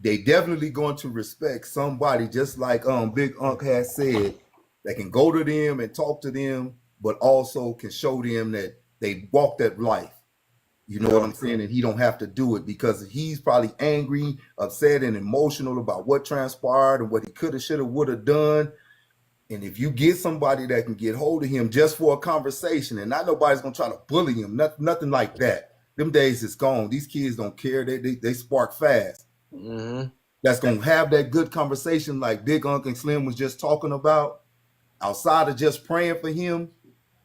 They definitely going to respect somebody, just like Big Unc has said, that can go to them and talk to them, but also can show them that they walk that life. You know what Yeah. I'm saying? And he don't have to do it because he's probably angry, upset, and emotional about what transpired and what he could have, should have, would have done. And if you get somebody that can get hold of him just for a conversation, and not nobody's gonna try to bully him, nothing like that. Them days is gone. These kids don't care. They spark fast. Mm-hmm. That's gonna have that good conversation like Big Uncle and Slim was just talking about. Outside of just praying for him,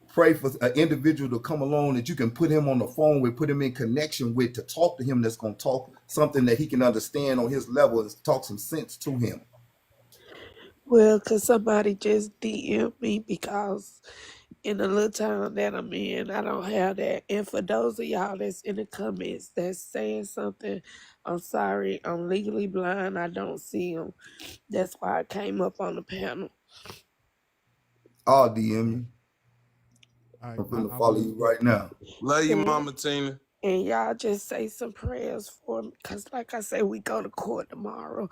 pray for an individual to come along that you can put him on the phone with, put him in connection with, to talk to him, that's gonna talk something that he can understand on his level and talk some sense to him. Well, cause somebody just DM me because in the little town that I'm in, I don't have that. And for those of y'all that's in the comments that's saying something, I'm sorry, I'm legally blind. I don't see them. That's why I came up on the panel. I'll DM you. I I'm gonna I follow will. you right now. Love you, And, Mama Tina. and y'all just say some prayers for me. Cause like I said, we go to court tomorrow.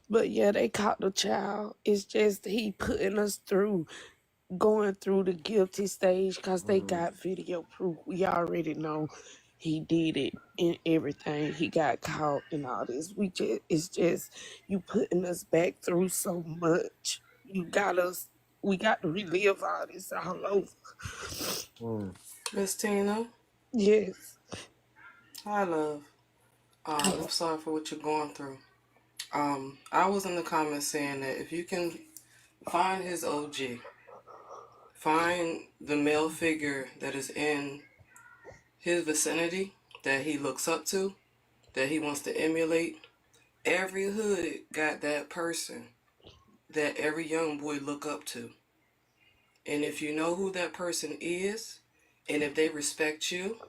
But yeah, they caught the child. It's just he putting us through, going through the guilty stage because they Mm-hmm. got video proof. We already know he did it and everything. He got caught and all this. It's just you putting us back through so much. You got us. We got to relive all this all over. Mm. Miss Tina, Yes. hi love. I'm sorry for what you're going through. I was in the comments saying that if you can find his OG, find the male figure that is in his vicinity that he looks up to, that he wants to emulate. Every hood got that person that every young boy look up to. And if you know who that person is, and if they respect you,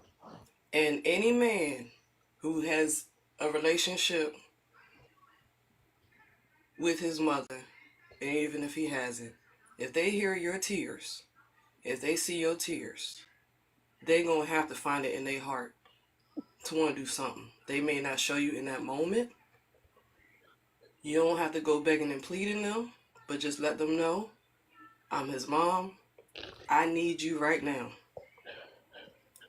and any man who has a relationship with his mother, and even if he hasn't, if they hear your tears, if they see your tears, they gonna have to find it in their heart to want to do something. They may not show you in that moment. You don't have to go begging and pleading them, but just let them know, I'm his mom. I need you right now.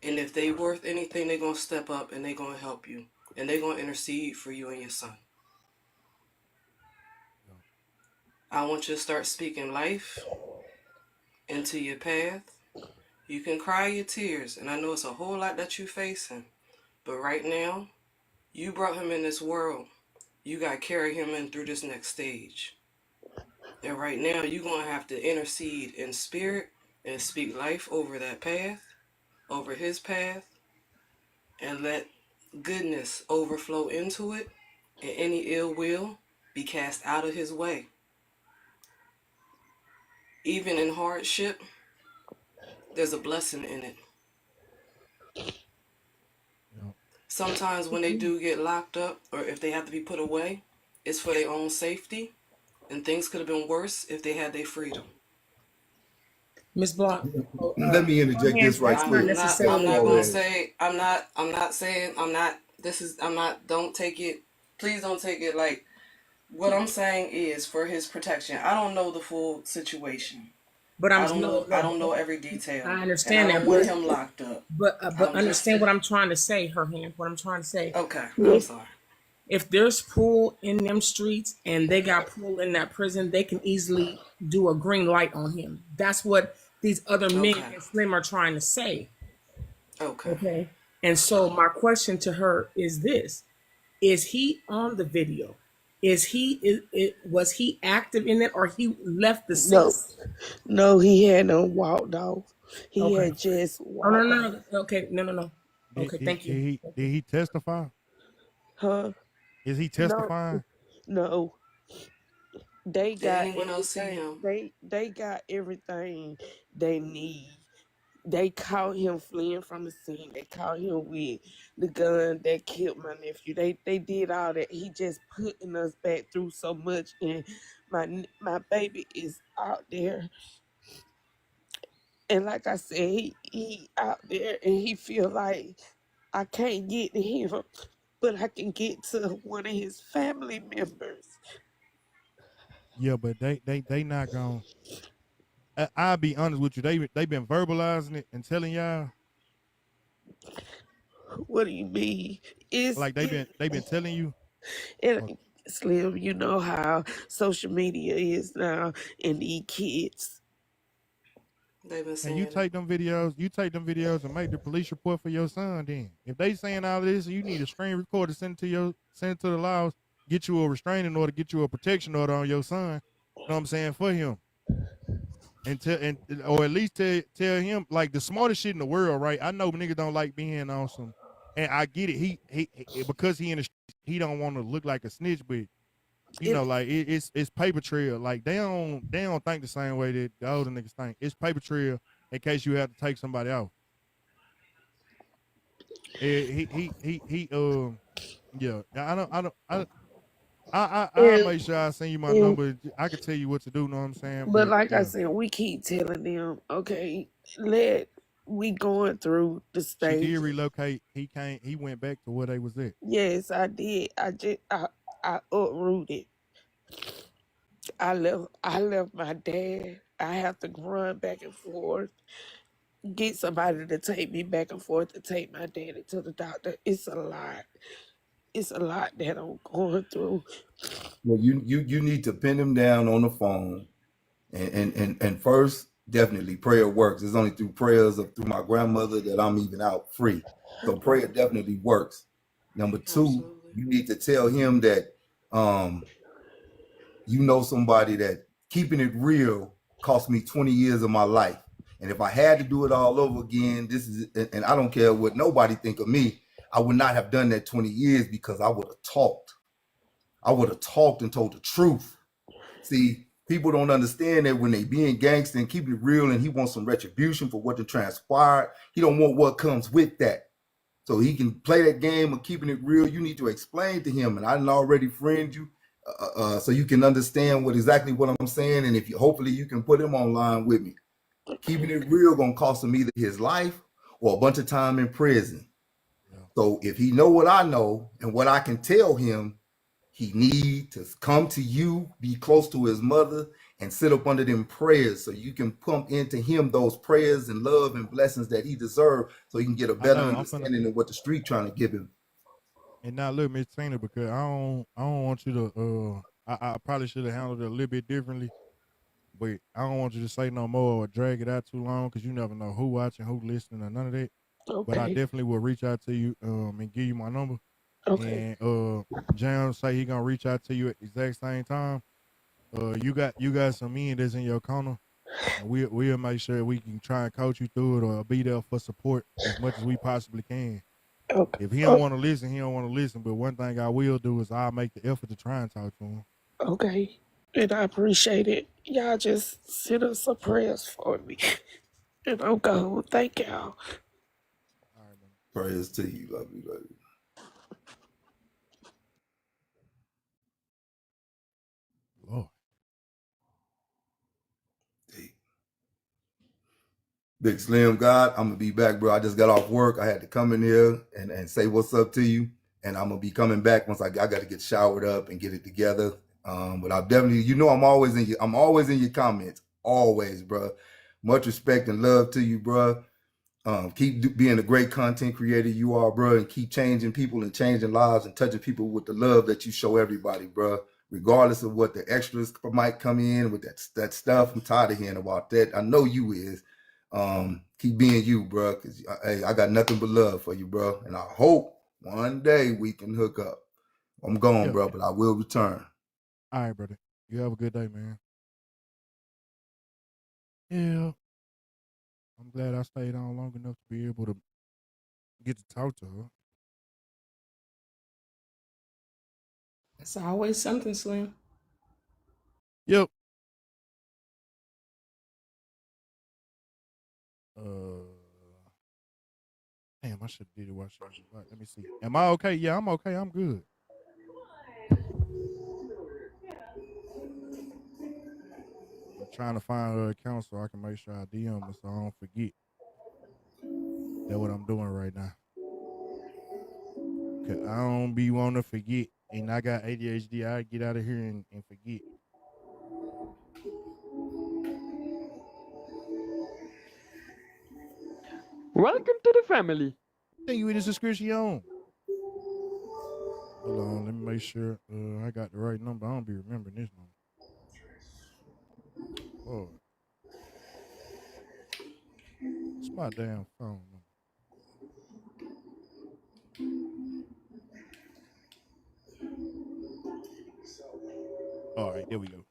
And if they worth anything, they're gonna step up and they're gonna help you. And they're gonna intercede for you and your son. I want you to start speaking life into your path. You can cry your tears, and I know it's a whole lot that you're facing. But right now, you brought him in this world. You got to carry him in through this next stage. And right now, you're going to have to intercede in spirit and speak life over that path, over his path, and let goodness overflow into it, and any ill will be cast out of his way. Even in hardship, there's a blessing in it. Yeah. Sometimes when they do get locked up or if they have to be put away, it's for their own safety, and things could have been worse if they had their freedom. Miss Blunt, Let me your interject this hands, right that's not quick I'm before necessarily. not gonna Flores. say don't take it, please don't take it like, what I'm saying is for his protection. I don't know the full situation. But I I'm don't no, know I no. don't know every detail. I And I understand don't that, want him locked up. but I'm just understand what I'm trying to say, her hand. What I'm trying to say. okay, I'm If sorry. if there's pool in them streets and they got pool in that prison, they can easily do a green light on him. That's what these other men Okay. and Slim are trying to say. Okay. Okay. And so my question to her is this: is he on the video? Was he active in it, or he left the scene? No, he hadn't walked off. He Okay. had just Oh no, walked no, off. no. Okay, no. Did, Okay, did, thank did you. he did he testify? Huh? Is he No, testifying? no. They Did got anyone else see everything. him? They got everything they need. they caught him fleeing from the scene. They caught him with the gun that killed my nephew. They did all that. He just putting us back through so much, and my baby is out there. And like I said, he out there, and he feel like I can't get to him, but I can get to one of his family members. Yeah, but they not gonna. I'll be honest with you. They been verbalizing it and telling y'all. What do you mean? It's Like they been telling you. and Slim, you know how social media is now, and these kids. They've been And you saying it. take them videos and make the police report for your son. Then, if they saying all this, you need a screen recorder, send it to the laws, get you a restraining order, get you a protection order on your son. You know what I'm saying, for him, and or at least tell him, like, the smartest shit in the world, right? I know niggas don't like being on some, and I get it. He because he in the streets, he don't want to look like a snitch, but you know, like it's paper trail. Like they don't think the same way that the older niggas think. It's paper trail in case you have to take somebody out. Yeah. I'll And, make sure I send you my and number. I can tell you what to do. Know what I'm saying? but But like I yeah, said, we keep telling them, okay, we going through the she did stages. relocate. He went back to where they was at. Yes, I did. I uprooted. I left my dad. I have to run back and forth, get somebody to take me back and forth to take my daddy to the doctor. It's a lot. It's a lot that I'm going through. Well, you need to pin him down on the phone, and first, definitely prayer works. It's only through prayers of through my grandmother that I'm even out free. So prayer definitely works. Number two, Absolutely. you need to tell him that um you know somebody that keeping it real cost me 20 years of my life. And if I had to do it all over again, and I don't care what nobody think of me, I would not have done that 20 years because I would have talked. I would have talked and told the truth. See, people don't understand that when they being gangster and keeping it real and he wants some retribution for what transpired, he don't want what comes with that. So he can play that game of keeping it real. You need to explain to him, and I didn't already friend you, so you can understand exactly what I'm saying. And if you, hopefully, you can put him online with me. Keeping it real gonna cost him either his life or a bunch of time in prison. Yeah. So if he know what I know and what I can tell him, he need to come to you, be close to his mother, and sit up under them prayers so you can pump into him those prayers and love and blessings that he deserves so he can get a I better know. I'm finna. understanding of what the street trying to give him. And now look, Miss Tina, because I don't want you to. I probably should have handled it a little bit differently. But I don't want you to say no more or drag it out too long because you never know who watching, who listening, or none of that. But I Okay. definitely will reach out to you and give you my number. Okay. And James say he gonna reach out to you at the exact same time. You got some men that's in your corner, and we'll make sure we can try and coach you through it or be there for support as much as we possibly can. Okay. If he don't want to listen, he don't want to listen. But one thing I will do is I'll make the effort to try and talk to him. Okay. And I appreciate it. Y'all just send us some prayers for me. And I'm gone. Thank y'all. All right, man. Prayers to you, love you, love you. Lord. Big Slim God, I'm gonna be back, bro. I just got off work. I had to come in here and say what's up to you. And I'm gonna be coming back once I got to get showered up and get it together. But I'll definitely, I'm always in your comments, always, bro. Much respect and love to you, bro. Keep being the great content creator you are, bro, and keep changing people and changing lives and touching people with the love that you show everybody, bro. Regardless of what the extras might come in with that stuff, I'm tired of hearing about that. I know you is. Keep being you, bro. Cause hey, I got nothing but love for you, bro. And I hope one day we can hook up. I'm gone, Yeah. bro, but I will return. All right, brother. You have a good day, man. Yeah. I'm glad I stayed on long enough to be able to get to talk to her. It's always something, Slim. Yep. Damn, I should have did it while she was like, let me see. Am I okay? Yeah, I'm okay. I'm good. I'm trying to find her account so I can make sure I DM her so I don't forget. That's what I'm doing right now. Cause I don't be wanting to forget. And I got ADHD. I get out of here and forget. Welcome to the family. Thank you in the subscription. Hold on, let me make sure I got the right number. I don't be remembering this number. Lord. It's my damn phone number. All right, there we go.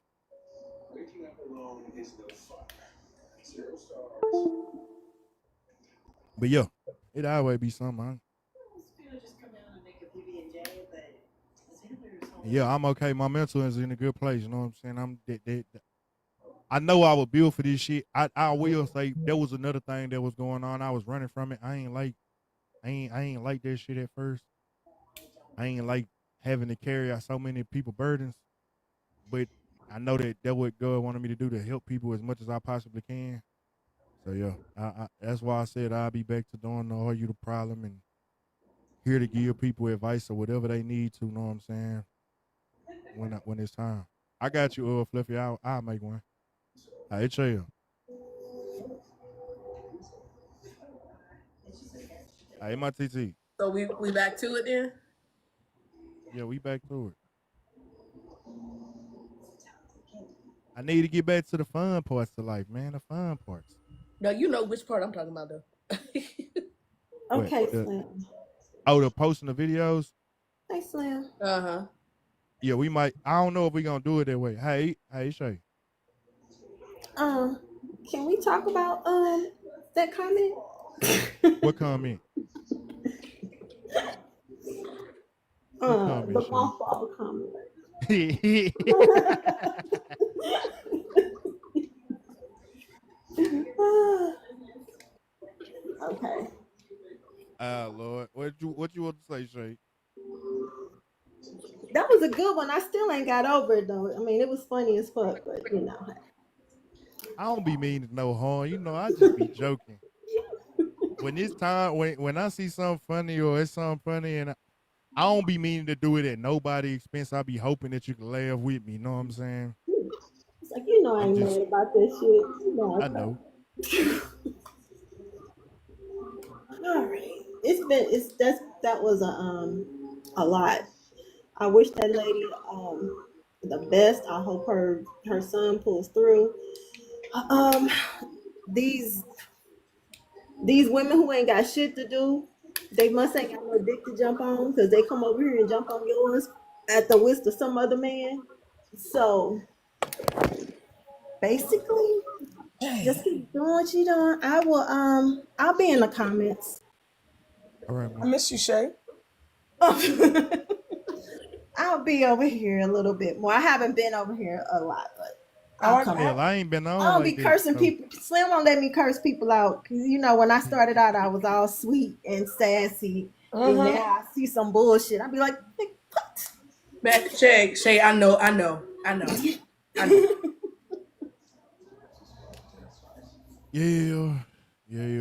But yeah, it always be something. Yeah, I'm okay. My mental is in a good place. You know what I'm saying? I know I was built for this shit. I will say there was another thing that was going on. I was running from it. I ain't like that shit at first. I ain't like having to carry out so many people burdens. But I know that what God wanted me to do to help people as much as I possibly can. So yeah, that's why I said I'll be back to doing the Are You the Problem and here to give people advice or whatever they need to. Know what I'm saying? When it's time. I got you, Fluffy. I'll make one. It's chill. Hey, my TT. So we back to it then? Yeah, we back to it. I need to get back to the fun parts of life, man. The fun parts. No, you know which part I'm talking about though. Okay, the Slim. posting the videos. Hey, Slim. Yeah, we might. I don't know if we're gonna do it that way. Hey, Shay. Can we talk about that comment? What comment? What comment, The Shay? mothball comment. Okay. Lord, what you want to say, Shay? That was a good one. I still ain't got over it though. I mean, it was funny as fuck, but you know. I don't be meaning no harm. You know, I just be joking. When it's time, when I see something funny or it's something funny, and I don't be meaning to do it at nobody's expense. I be hoping that you can laugh with me. You know what I'm saying? It's like, you know, I ain't mad about this shit. You know, I know. All right. That was a lot. I wish that lady the best. I hope her son pulls through. These women who ain't got shit to do, they must ain't got no dick to jump on because they come over here and jump on yours at the whisk of some other man. So basically, just keep doing what you doing. I'll be in the comments. All right, man. I miss you, Shay. I'll be over here a little bit more. I haven't been over here a lot, but I'll come. Hell, I ain't been on. I don't like be cursing so. people. Slim won't let me curse people out because you know when I started out, I was all sweet and sassy, and now I see some bullshit. I be like, what? Back to Shay. I know. Yeah.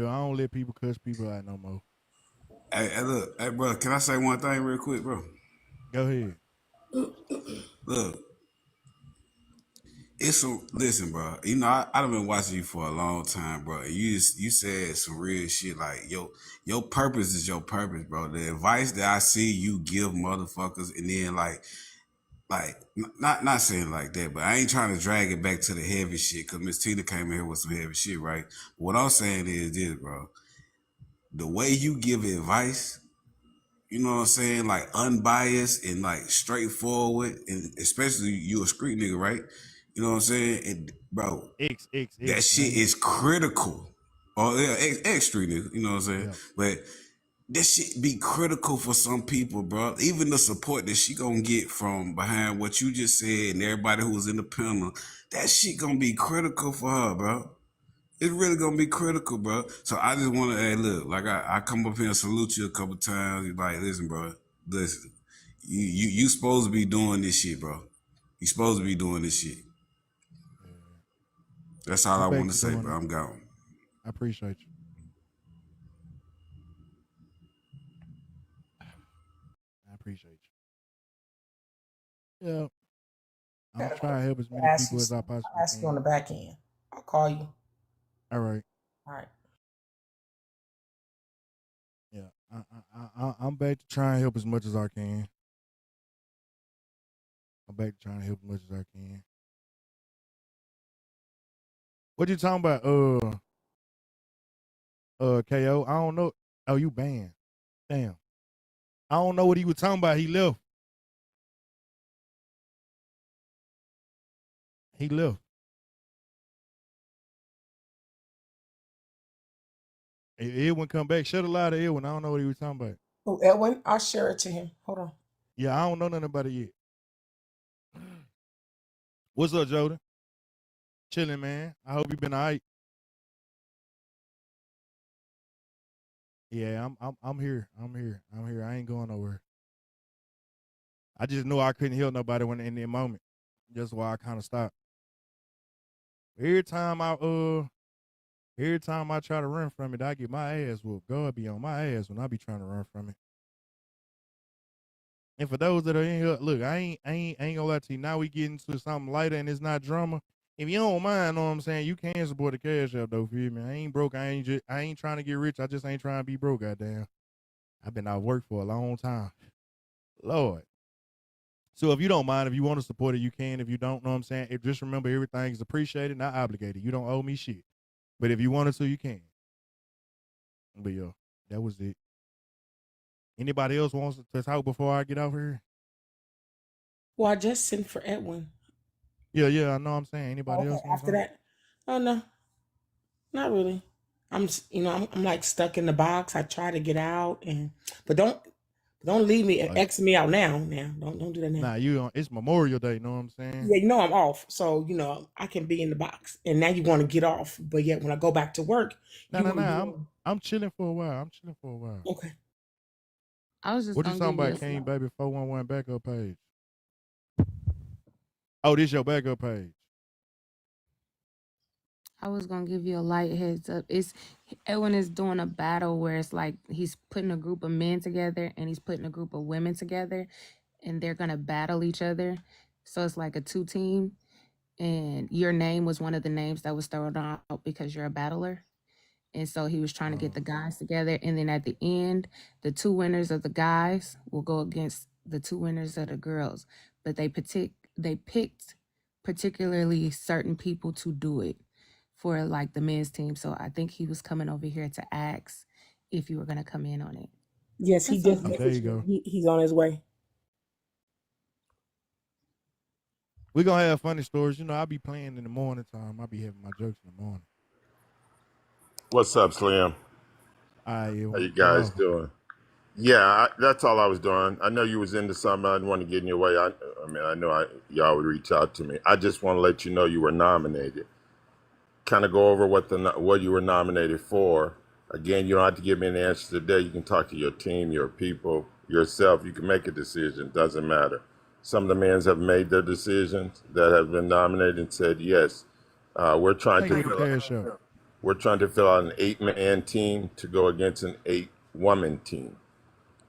I don't let people cuss people out no more. Hey, look, hey, bro. Can I say one thing real quick, bro? Go ahead. Look, listen, bro. You know, I've been watching you for a long time, bro. You said some real shit like your purpose is your purpose, bro. The advice that I see you give motherfuckers, and then like not saying like that, but I ain't trying to drag it back to the heavy shit because Miss Tina came in here with some heavy shit, right? But what I'm saying is this, bro. The way you give advice, you know what I'm saying, like unbiased and like straightforward, and especially you a street nigga, right? You know what I'm saying, and bro, that shit is critical. Oh yeah, ex street nigga, you know what I'm saying, but this shit be critical for some people, bro. Even the support that she gonna get from behind what you just said and everybody who was in the panel, that shit gonna be critical for her, bro. it's really gonna be critical, bro. So I just want to, hey, look, like I come up here and salute you a couple times. You're like, listen, bro, listen, you supposed to be doing this shit, bro. You supposed to be doing this shit. That's all Get I back want to to say, doing bro. it. I'm gone. I appreciate you. I appreciate you. Yeah. I'm trying to help as many Ask you people as I something. possibly I'll ask you on can. the back end. I'll call you. All right. All right. Yeah. I'm back to try and help as much as I can. I'm back to trying to help as much as I can. What you talking about? KO. I don't know. Oh, you banned. Damn. I don't know what he was talking about. He left. He left. Edwin come back. Shut a lot of Edwin. I don't know what he was talking about. Oh, Edwin, I'll share it to him. Hold on. Yeah, I don't know nothing about it yet. What's up, Jordan? Chilling, man. I hope you been all right. Yeah, I'm here. I'm here. I'm here. I ain't going nowhere. I just knew I couldn't help nobody when in that moment. That's why I kind of stopped. Every time I try to run from it, I get my ass whooped. God be on my ass when I be trying to run from it. And for those that are in here, look, I ain't gonna lie to you. Now we get into something lighter and it's not drama. If you don't mind, know what I'm saying, you can support the Cash App though, feel me? I ain't broke. I ain't trying to get rich. I just ain't trying to be broke, goddamn. I've been out of work for a long time. Lord. So if you don't mind, if you want to support it, you can. If you don't, know what I'm saying, just remember everything is appreciated, not obligated. You don't owe me shit. But if you wanted to, you can. But yeah, that was it. Anybody else wants to talk before I get out here? Well, I just sent for Edwin. Yeah, I know what I'm saying. Anybody Okay. else want to After talk? that, oh no, not really. I'm like stuck in the box. I try to get out, but don't leave me, Like, X me out now. Now, don't do that now. nah, it's Memorial Day, know what I'm saying? Yeah, I'm off, so I can be in the box. And now you want to get off, but yet when I go back to work, you want to be on. I'm chilling for a while. Okay. I was just What you gonna talking give you about, a King slight. Baby 411 backup page? Oh, this your backup page. I was gonna give you a light heads up. It's Edwin is doing a battle where it's like he's putting a group of men together and he's putting a group of women together, and they're gonna battle each other. So it's like a 2-team, and your name was one of the names that was thrown out because you're a battler. And so he was trying to get the guys together. And then at the end, the 2 winners of the guys will go against the 2 winners of the girls. But they picked particularly certain people to do it for like the men's team. So I think he was coming over here to ask if you were gonna come in on it. Yes, he That's all. just Oh, there you messaged go. me. He's on his way. We're gonna have funny stories. I'll be playing in the morning time. I'll be having my jokes in the morning. What's up, Slim? All right, How you go guys off. doing? Yeah, that's all I was doing. I know you was into something. I didn't want to get in your way. I know y'all would reach out to me. I just want to let you know you were nominated. Kind of go over what you were nominated for. Again, you don't have to give me an answer today. You can talk to your team, your people, yourself. You can make a decision. Doesn't matter. Some of the men have made their decisions that have been nominated and said yes. We're trying Thank you to for the cash out. we're trying to fill out an 8-man team to go against an 8-woman team.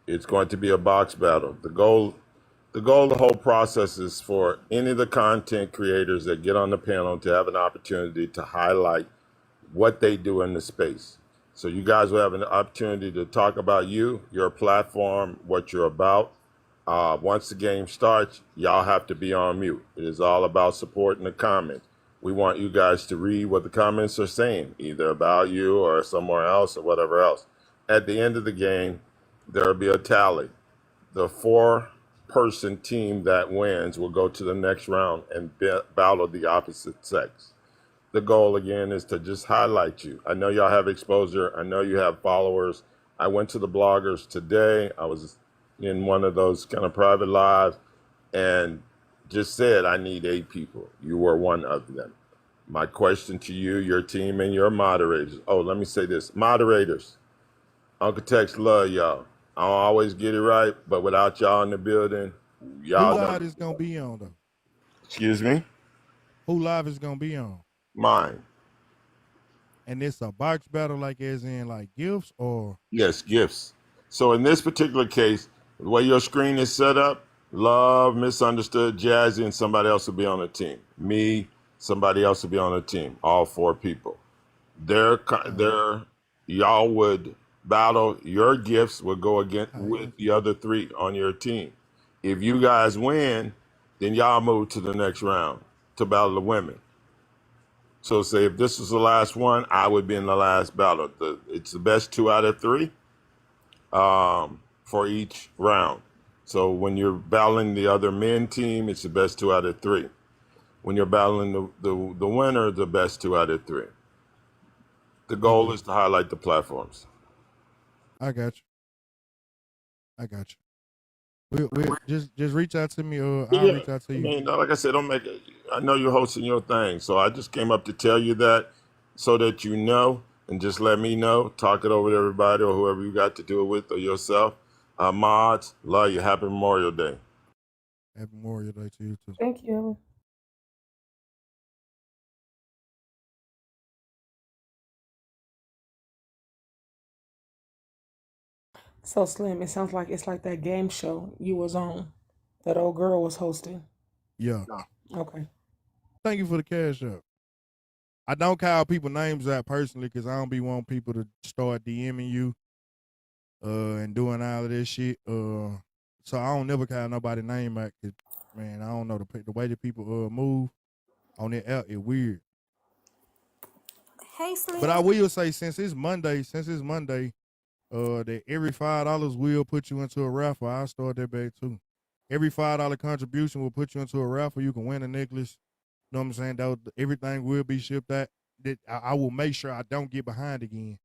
It's going to be a box battle. The whole process is for any of the content creators that get on the panel to have an opportunity to highlight what they do in the space. So you guys will have an opportunity to talk about you, your platform, what you're about. Once the game starts, y'all have to be on mute. It is all about supporting the comments. We want you guys to read what the comments are saying, either about you or somewhere else or whatever else. At the end of the game, there will be a tally. The 4-person team that wins will go to the next round and battle the opposite sex. The goal again is to just highlight you. I know y'all have exposure. I know you have followers. I went to the bloggers today. I was in one of those kind of private lives and just said, I need 8 people. You were one of them. My question to you, your team, and your moderators. Oh, let me say this. Moderators, Uncle Tex love y'all. I don't always get it right, but without y'all in the building, Who y'all live don't. is gonna be on though? Excuse me? Who live is gonna be on? Mine. And it's a box battle, like as in like gifts or Yes, gifts. So in this particular case, the way your screen is set up, Love, Misunderstood, Jazzy, and somebody else will be on the team. Me, somebody else will be on the team. All 4 people. Y'all would battle. Your gifts would go against with the other 3 on your team. If you guys win, then y'all move to the next round to battle the women. So say if this was the last one, I would be in the last battle. It's the best 2 out of 3 for each round. So when you're battling the other men team, it's the best 2 out of 3. When you're battling the winner, the best 2 out of 3. The goal is to highlight the platforms. I got you. I got you. We just reach out to me or I'll Yeah, reach out to I you. mean, like I said, don't make it. I know you're hosting your thing, so I just came up to tell you that so that you know, and just let me know. Talk it over to everybody or whoever you got to do it with or yourself. Mods, love you. Happy Memorial Day. Happy Memorial Day to you too. Thank you. So Slim, it sounds like it's like that game show you was on, that old girl was hosting. Yeah. Okay. Thank you for the cash up. I don't call people names out personally because I don't be wanting people to start DMing you and doing all of this shit. So I don't never call nobody name out because, man, I don't know the way that people move on that app is weird. Hey, Slim. But I will say since it's Monday, that every $5 will put you into a raffle. I'll start that back too. Every $5 contribution will put you into a raffle. You can win a necklace. You know what I'm saying? Everything will be shipped out. That I will make sure I don't get behind again.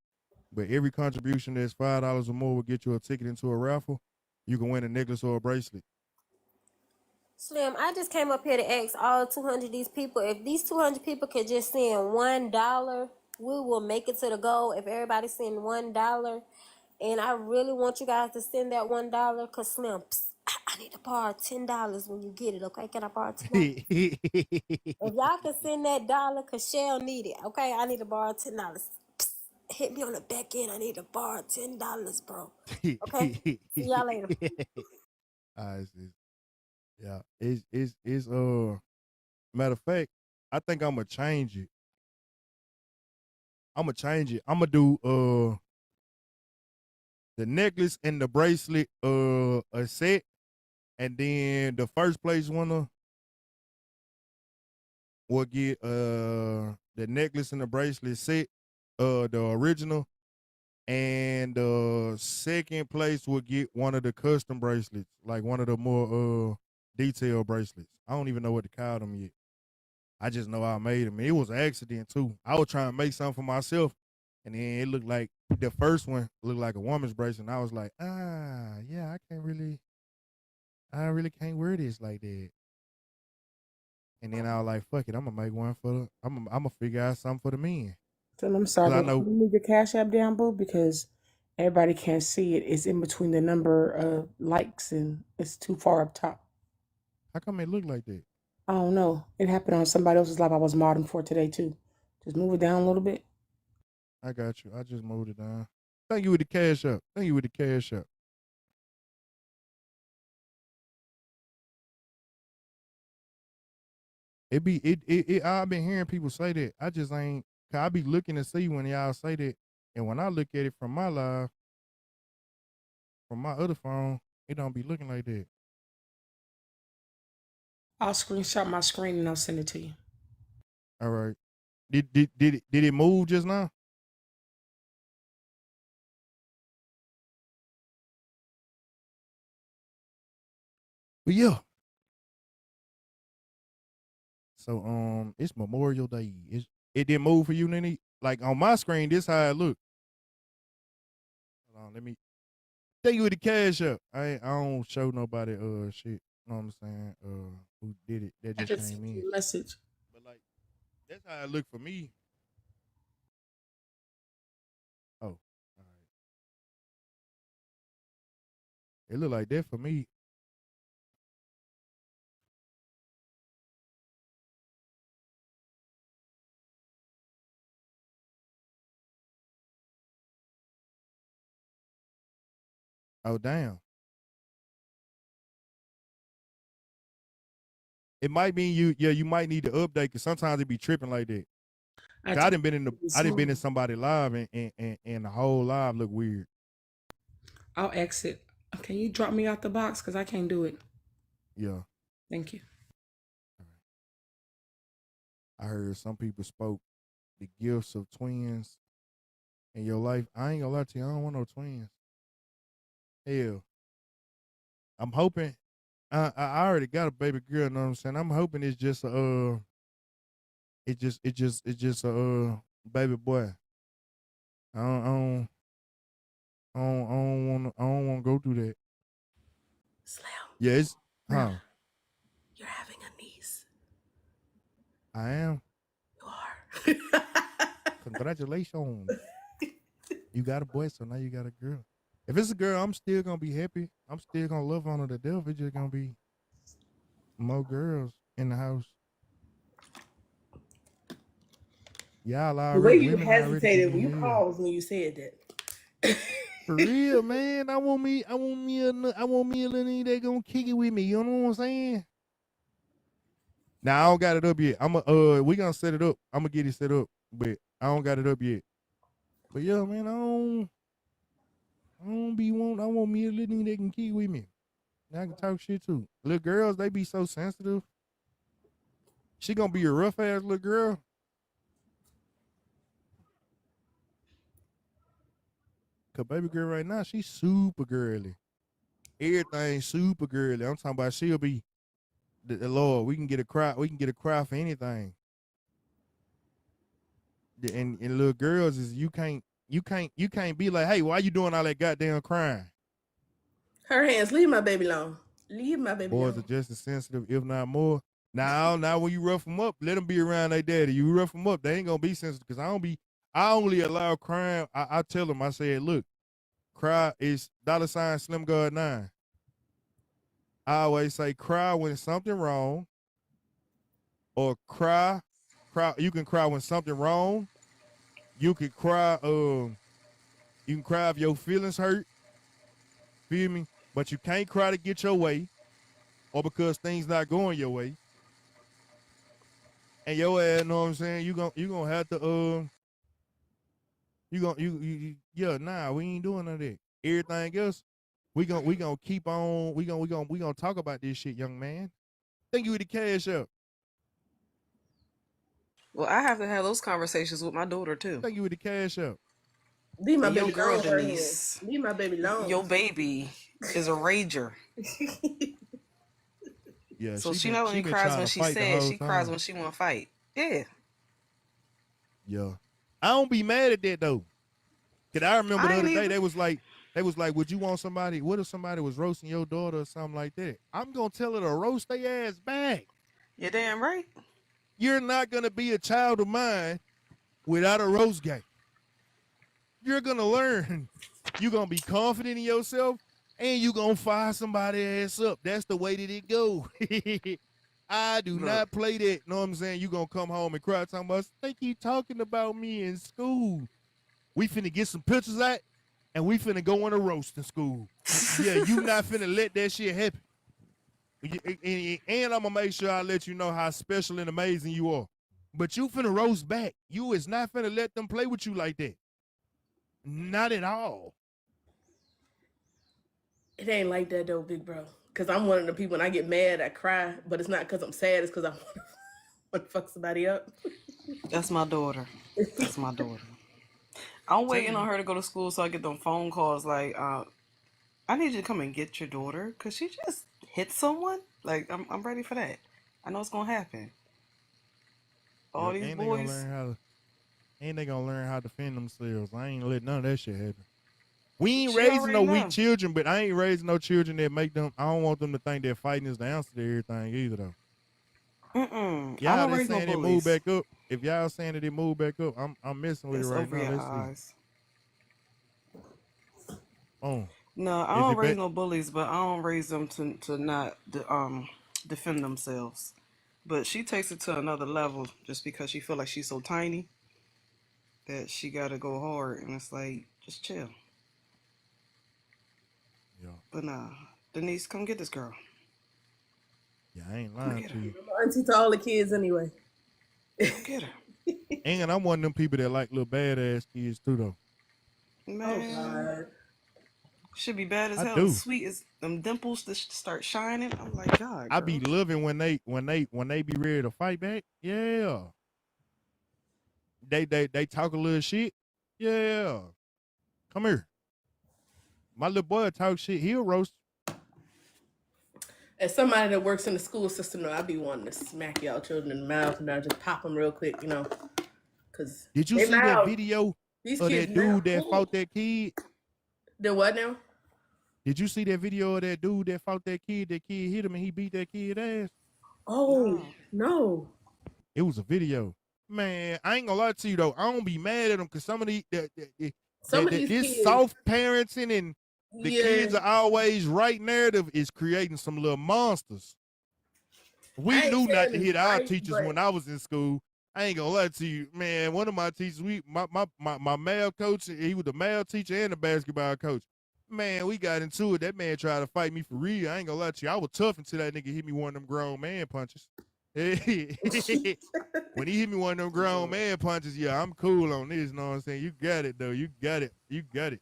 But every contribution that's $5 or more will get you a ticket into a raffle. You can win a necklace or a bracelet. Slim, I just came up here to ask all 200 of these people. If these 200 people could just send $1, we will make it to the goal. If everybody send $1, and I really want you guys to send that $1, cause Slim, I need to borrow $10 when you get it. Okay, can I borrow $10? If y'all can send that dollar, cause Shell need it. Okay, I need to borrow $10. Hit me on the back end. I need to borrow $10, bro. Okay, see y'all later. Yeah, it's matter of fact, I think I'm gonna change it. I'm gonna do the necklace and the bracelet a set, and then the first place winner will get the necklace and the bracelet set, the original, and the second place will get one of the custom bracelets, like one of the more detailed bracelets. I don't even know what to call them yet. I just know I made them. It was an accident too. I was trying to make something for myself, and then it looked like the first one looked like a woman's bracelet. And I was like, yeah, I really can't wear this like that. And then I was like, fuck it, I'm gonna make one I'm gonna figure out something for the men. So I'm sorry, Cause I but know can you move your cash app down, boo? Because everybody can't see it. It's in between the number of likes and it's too far up top. how come it look like that? I don't know. It happened on somebody else's live I was modding for today too. Just move it down a little bit. I got you. I just moved it down. Thank you with the cash up. Thank you with the cash up. I've been hearing people say that. I just ain't. Cause I be looking to see when y'all say that, and when I look at it from my live, from my other phone, it don't be looking like that. I'll screenshot my screen and I'll send it to you. All right. Did it move just now? But yeah. So it's Memorial Day. It didn't move for you, Nene? Like on my screen, this how it look. Hold on, let me thank you with the cash up. I don't show nobody shit. You know what I'm saying? Who did it? That I just just came sent in. you a message. But like That's how it look for me. Oh, all right. It look like that for me. Oh, damn. It might mean you might need to update because sometimes it be tripping like that. I didn't been in somebody live and the whole live look weird. I'll exit. Can you drop me out the box? Because I can't do it. Yeah. Thank you. I heard some people spoke the gifts of twins in your life. I ain't gonna lie to you, I don't want no twins. Hell. I'm hoping I already got a baby girl, you know what I'm saying? I'm hoping it's just a it's just a baby boy. I don't wanna go through that. Slim. Yeah, it's huh. You're having a niece. I am. You are. Congratulations. You got a boy, so now you got a girl. If it's a girl, I'm still gonna be happy. I'm still gonna love on her to death. It's just gonna be more girls in the house. Y'all The way already you women already hesitated when giving you me hell. paused when you said that. For real, man. I want me a little nigga that gonna kick it with me. You know what I'm saying? Now I don't got it up yet. We gonna set it up. I'm gonna get it set up, but I don't got it up yet. But yeah, man, I want me a little nigga that can kick with me. I can talk shit too. Little girls, they be so sensitive. She gonna be a rough ass little girl. Cause baby girl right now, she's super girly. Everything super girly. I'm talking about she'll be the Lord. We can get a cry for anything. And little girls is you can't be like, hey, why you doing all that goddamn crying? Her hands, leave my baby alone. Leave my baby Boys alone. are just as sensitive, if not more. Now when you rough them up, let them be around their daddy. You rough them up, they ain't gonna be sensitive. Cause I only allow crying. I tell them, I say, look, cry is $ Slim God 9. I always say cry when something wrong, or cry. You can cry when something wrong. You can cry. You can cry if your feelings hurt. Feel me? But you can't cry to get your way, or because things not going your way. And your ass, know what I'm saying? You gonna have to nah, we ain't doing none of that. Everything else, we gonna keep on. We gonna talk about this shit, young man. Thank you with the cash up. Well, I have to have those conversations with my daughter too. Thank you with the cash up. Leave my And your baby girl alone, her hands. Denise, Leave my baby alone. your baby is a rager. Yeah, So she been not only cries trying when to she's fight the sad, whole she cries time. when she want to fight. Yeah. Yeah, I don't be mad at that though. Cause I remember the I ain't other day either. they was like, would you want somebody? What if somebody was roasting your daughter or something like that? I'm gonna tell her to roast their ass back. You're damn right. You're not gonna be a child of mine without a roast game. You're gonna learn. You're gonna be confident in yourself, and you're gonna fire somebody ass up. That's the way that it go. I do Look, not play that. Know what I'm saying? You gonna come home and cry talking about, think he talking about me in school. We finna get some pictures out, and we finna go on a roast in school. Yeah, you not finna let that shit happen. And I'm gonna make sure I let you know how special and amazing you are. But you finna roast back. You is not finna let them play with you like that. Not at all. It ain't like that though, big bro. Cause I'm one of the people when I get mad, I cry, but it's not cause I'm sad, it's cause I want to fuck somebody up. that's my daughter. That's my daughter. I'm waiting on her to go to school so I get them phone calls like, I need you to come and get your daughter because she just hit someone. Like, I'm ready for that. I know it's gonna happen. All Yep, these and they gonna boys. learn how to defend themselves. I ain't letting none of that shit happen. We ain't She raising already no weak know. children, but I ain't raising no children that make them. I don't want them to think that fighting is the answer to everything either, though. I Y'all don't that's raise no saying it move bullies. back up. If y'all saying that it move back up, I'm messing with it It's right over now. your Let's see. eyes. Oh, No, I is don't it raise back? no bullies, but I don't raise them to not defend themselves. But she takes it to another level just because she feel like she's so tiny that she got to go hard, and it's like just chill. Yeah, But nah, Denise, come get this girl. yeah, I ain't Come lying get to her. you. I'm auntie to all the kids anyway. Come get her. And I'm one of them people that like little badass kids too, though. Oh Man, God. should be bad as I hell and do. sweet as them dimples to start shining. I'm like, God, I be girl. loving when they be ready to fight back. Yeah, they talk a little shit. Yeah, come here. My little boy talk shit. He'll roast. As somebody that works in the school system, though, I be wanting to smack y'all children in the mouth and I just pop them real quick, because Did you they see that loud. video These of kids that now. dude that fought that kid? They're what now? Did you see that video of that dude that fought that kid? That kid hit him and he beat that kid ass. Oh No. no. It was a video. Man, I ain't gonna lie to you though. I don't be mad at them because some of Some of these this kids, soft parenting and the yeah, kids are always right narrative is creating some little monsters. We I ain't knew not saying to it's hit our right, teachers when but I was in school. I ain't gonna lie to you, man. One of my teachers, my math coach, he was the math teacher and the basketball coach. Man, we got into it. That man tried to fight me for real. I ain't gonna lie to you. I was tough until that nigga hit me one of them grown man punches. When he hit me one of them grown man punches, yeah, I'm cool on this. You know what I'm saying? You got it though. You got it. You got it.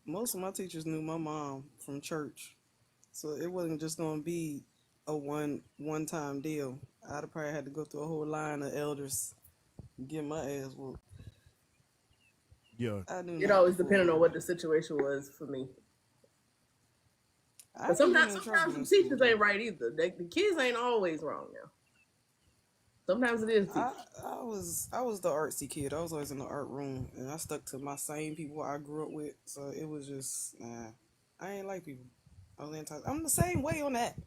Most of my teachers knew my mom from church, so it wasn't just gonna be a one time deal. I'd have probably had to go through a whole line of elders and get my ass whooped. Yeah. I knew it not to always fool depended on with what them. the situation was for me. I But ain't been sometimes, in trouble some in school teachers though. ain't right either. The kids ain't always wrong now. Sometimes it is I, teachers. I was the artsy kid. I was always in the art room, and I stuck to my same people I grew up with. So it was just nah. I ain't like people. I was anti. I'm the same way on that.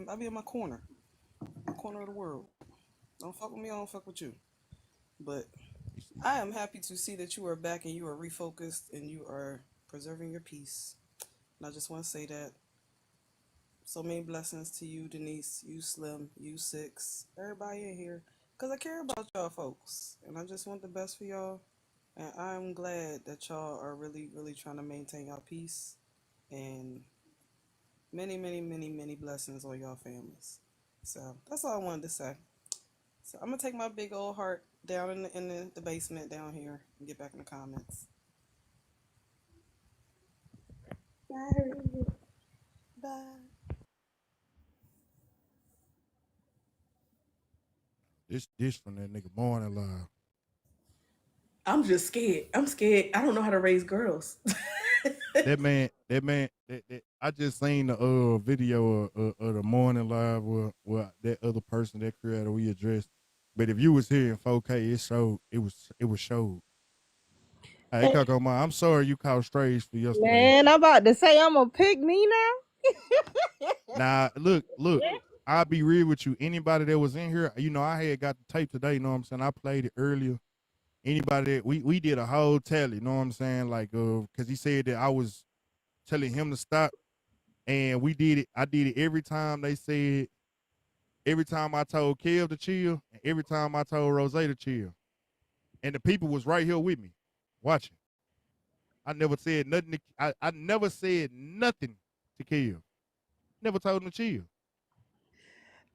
I be in my corner of the world. Don't fuck with me. I don't fuck with you. But I am happy to see that you are back and you are refocused and you are preserving your peace. And I just want to say that so many blessings to you, Denise, you Slim, you Six, everybody in here. Because I care about y'all folks. And I just want the best for y'all. And I'm glad that y'all are really, really trying to maintain your peace. And many, many, many, many blessings on y'all families. So that's all I wanted to say. So I'm going to take my big old heart down in the basement down here and get back in the comments. Bye. This from that nigga morning live. I'm just scared. I'm scared. I don't know how to raise girls. I just seen the video of the morning live where that other person, that creator we addressed. But if you was here in 4K, it was showed. Hey, Coco Ma, I'm sorry you caught strays for yesterday. Man, I'm about to say I'm gonna pick me now. Now, look, Yeah. I'll be real with you. Anybody that was in here, I had got the tape today, you know what I'm saying? I played it earlier. Anybody that we did a whole tally, you know what I'm saying? Like, cause he said that I was telling him to stop, and we did it. I did it every time they said, every time I told Kev to chill, and every time I told Rose to chill. And the people was right here with me, watching. I never said nothing I never said nothing to Kev. Never told him to chill.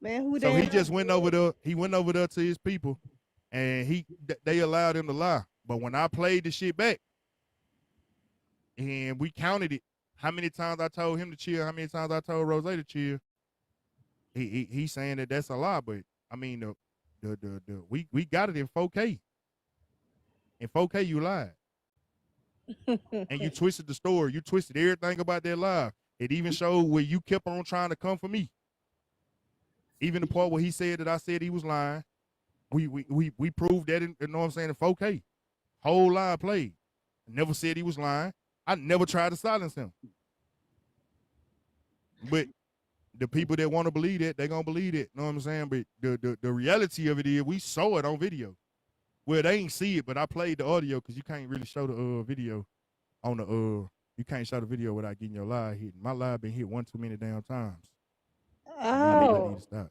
Man, who So damn he just went over there. He went over there to his people, and they allowed him to lie. But when I played the shit back, and we counted it, how many times I told him to chill, how many times I told Rose to chill, he's saying that that's a lie. But I mean, we got it in 4K. In 4K, you lied, and you twisted the story. You twisted everything about that lie. It even showed where you kept on trying to come for me. Even the part where he said that I said he was lying. We proved that in, you know what I'm saying, in 4K. Whole lie played. Never said he was lying. I never tried to silence him. But the people that want to believe it, they're gonna believe it. Know what I'm saying? But the reality of it is we saw it on video. Well, they ain't see it, but I played the audio because you can't really show the video on the you can't show the video without getting your live hit. My live been hit one too many damn times. I need to stop.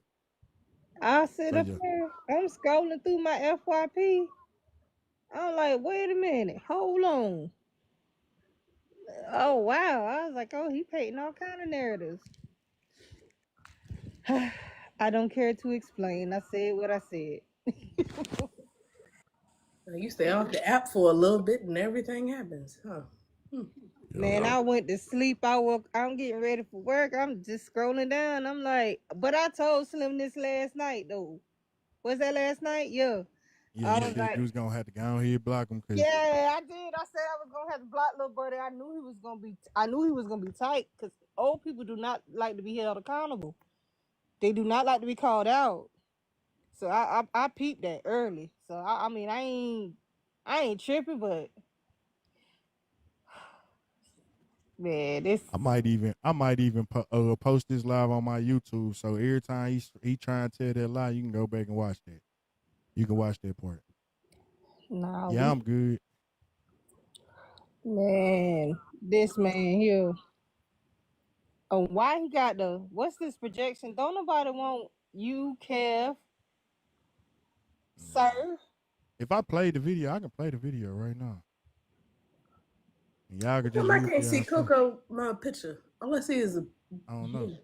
I sit So up yeah. here, I'm scrolling through my FYP. I'm like, wait a minute, hold on. Oh wow. I was like, oh, he painting all kind of narratives. I don't care to explain. I said what I said. You stay off the app for a little bit and everything happens, huh? Man, I went to sleep. I'm getting ready for work. I'm just scrolling down. I'm like, but I told Slim this last night though. Was that last night? Yeah. Yeah, I you was said like, you was gonna have to go on here block him because yeah, I did. I said I was gonna have to block little buddy. I knew he was gonna be tight because old people do not like to be held accountable. They do not like to be called out. So I peeped that early. So I mean I ain't tripping, but man, this I might even post this live on my YouTube. So every time he try to tell that lie, you can go back and watch that. You can watch that part. nah Yeah, I'm good. man, this man here. Oh, why he got what's this projection? Don't nobody want you, Kev, sir. If I play the video, I can play the video right now. And y'all can just I read for can't see yourself. Coco my picture. All I see is a. I don't know.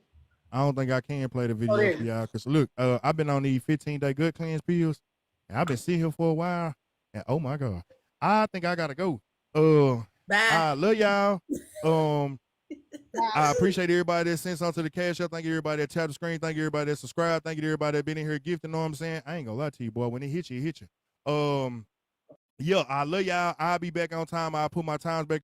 I don't think I can play the Oh, video there for it y'all. Cause look, I've been on these 15-day good cleanse pills, and I've been sitting here for a while. And oh my God, I think I gotta go. Bye. I love y'all. I appreciate everybody that sent something to the cash up. Thank you everybody that tapped the screen. Thank you everybody that subscribed. Thank you everybody that been in here gifting. Know what I'm saying? I ain't gonna lie to you, boy. When it hit you, it hit you. Yeah, I love y'all. I'll be back on time. I'll put my times back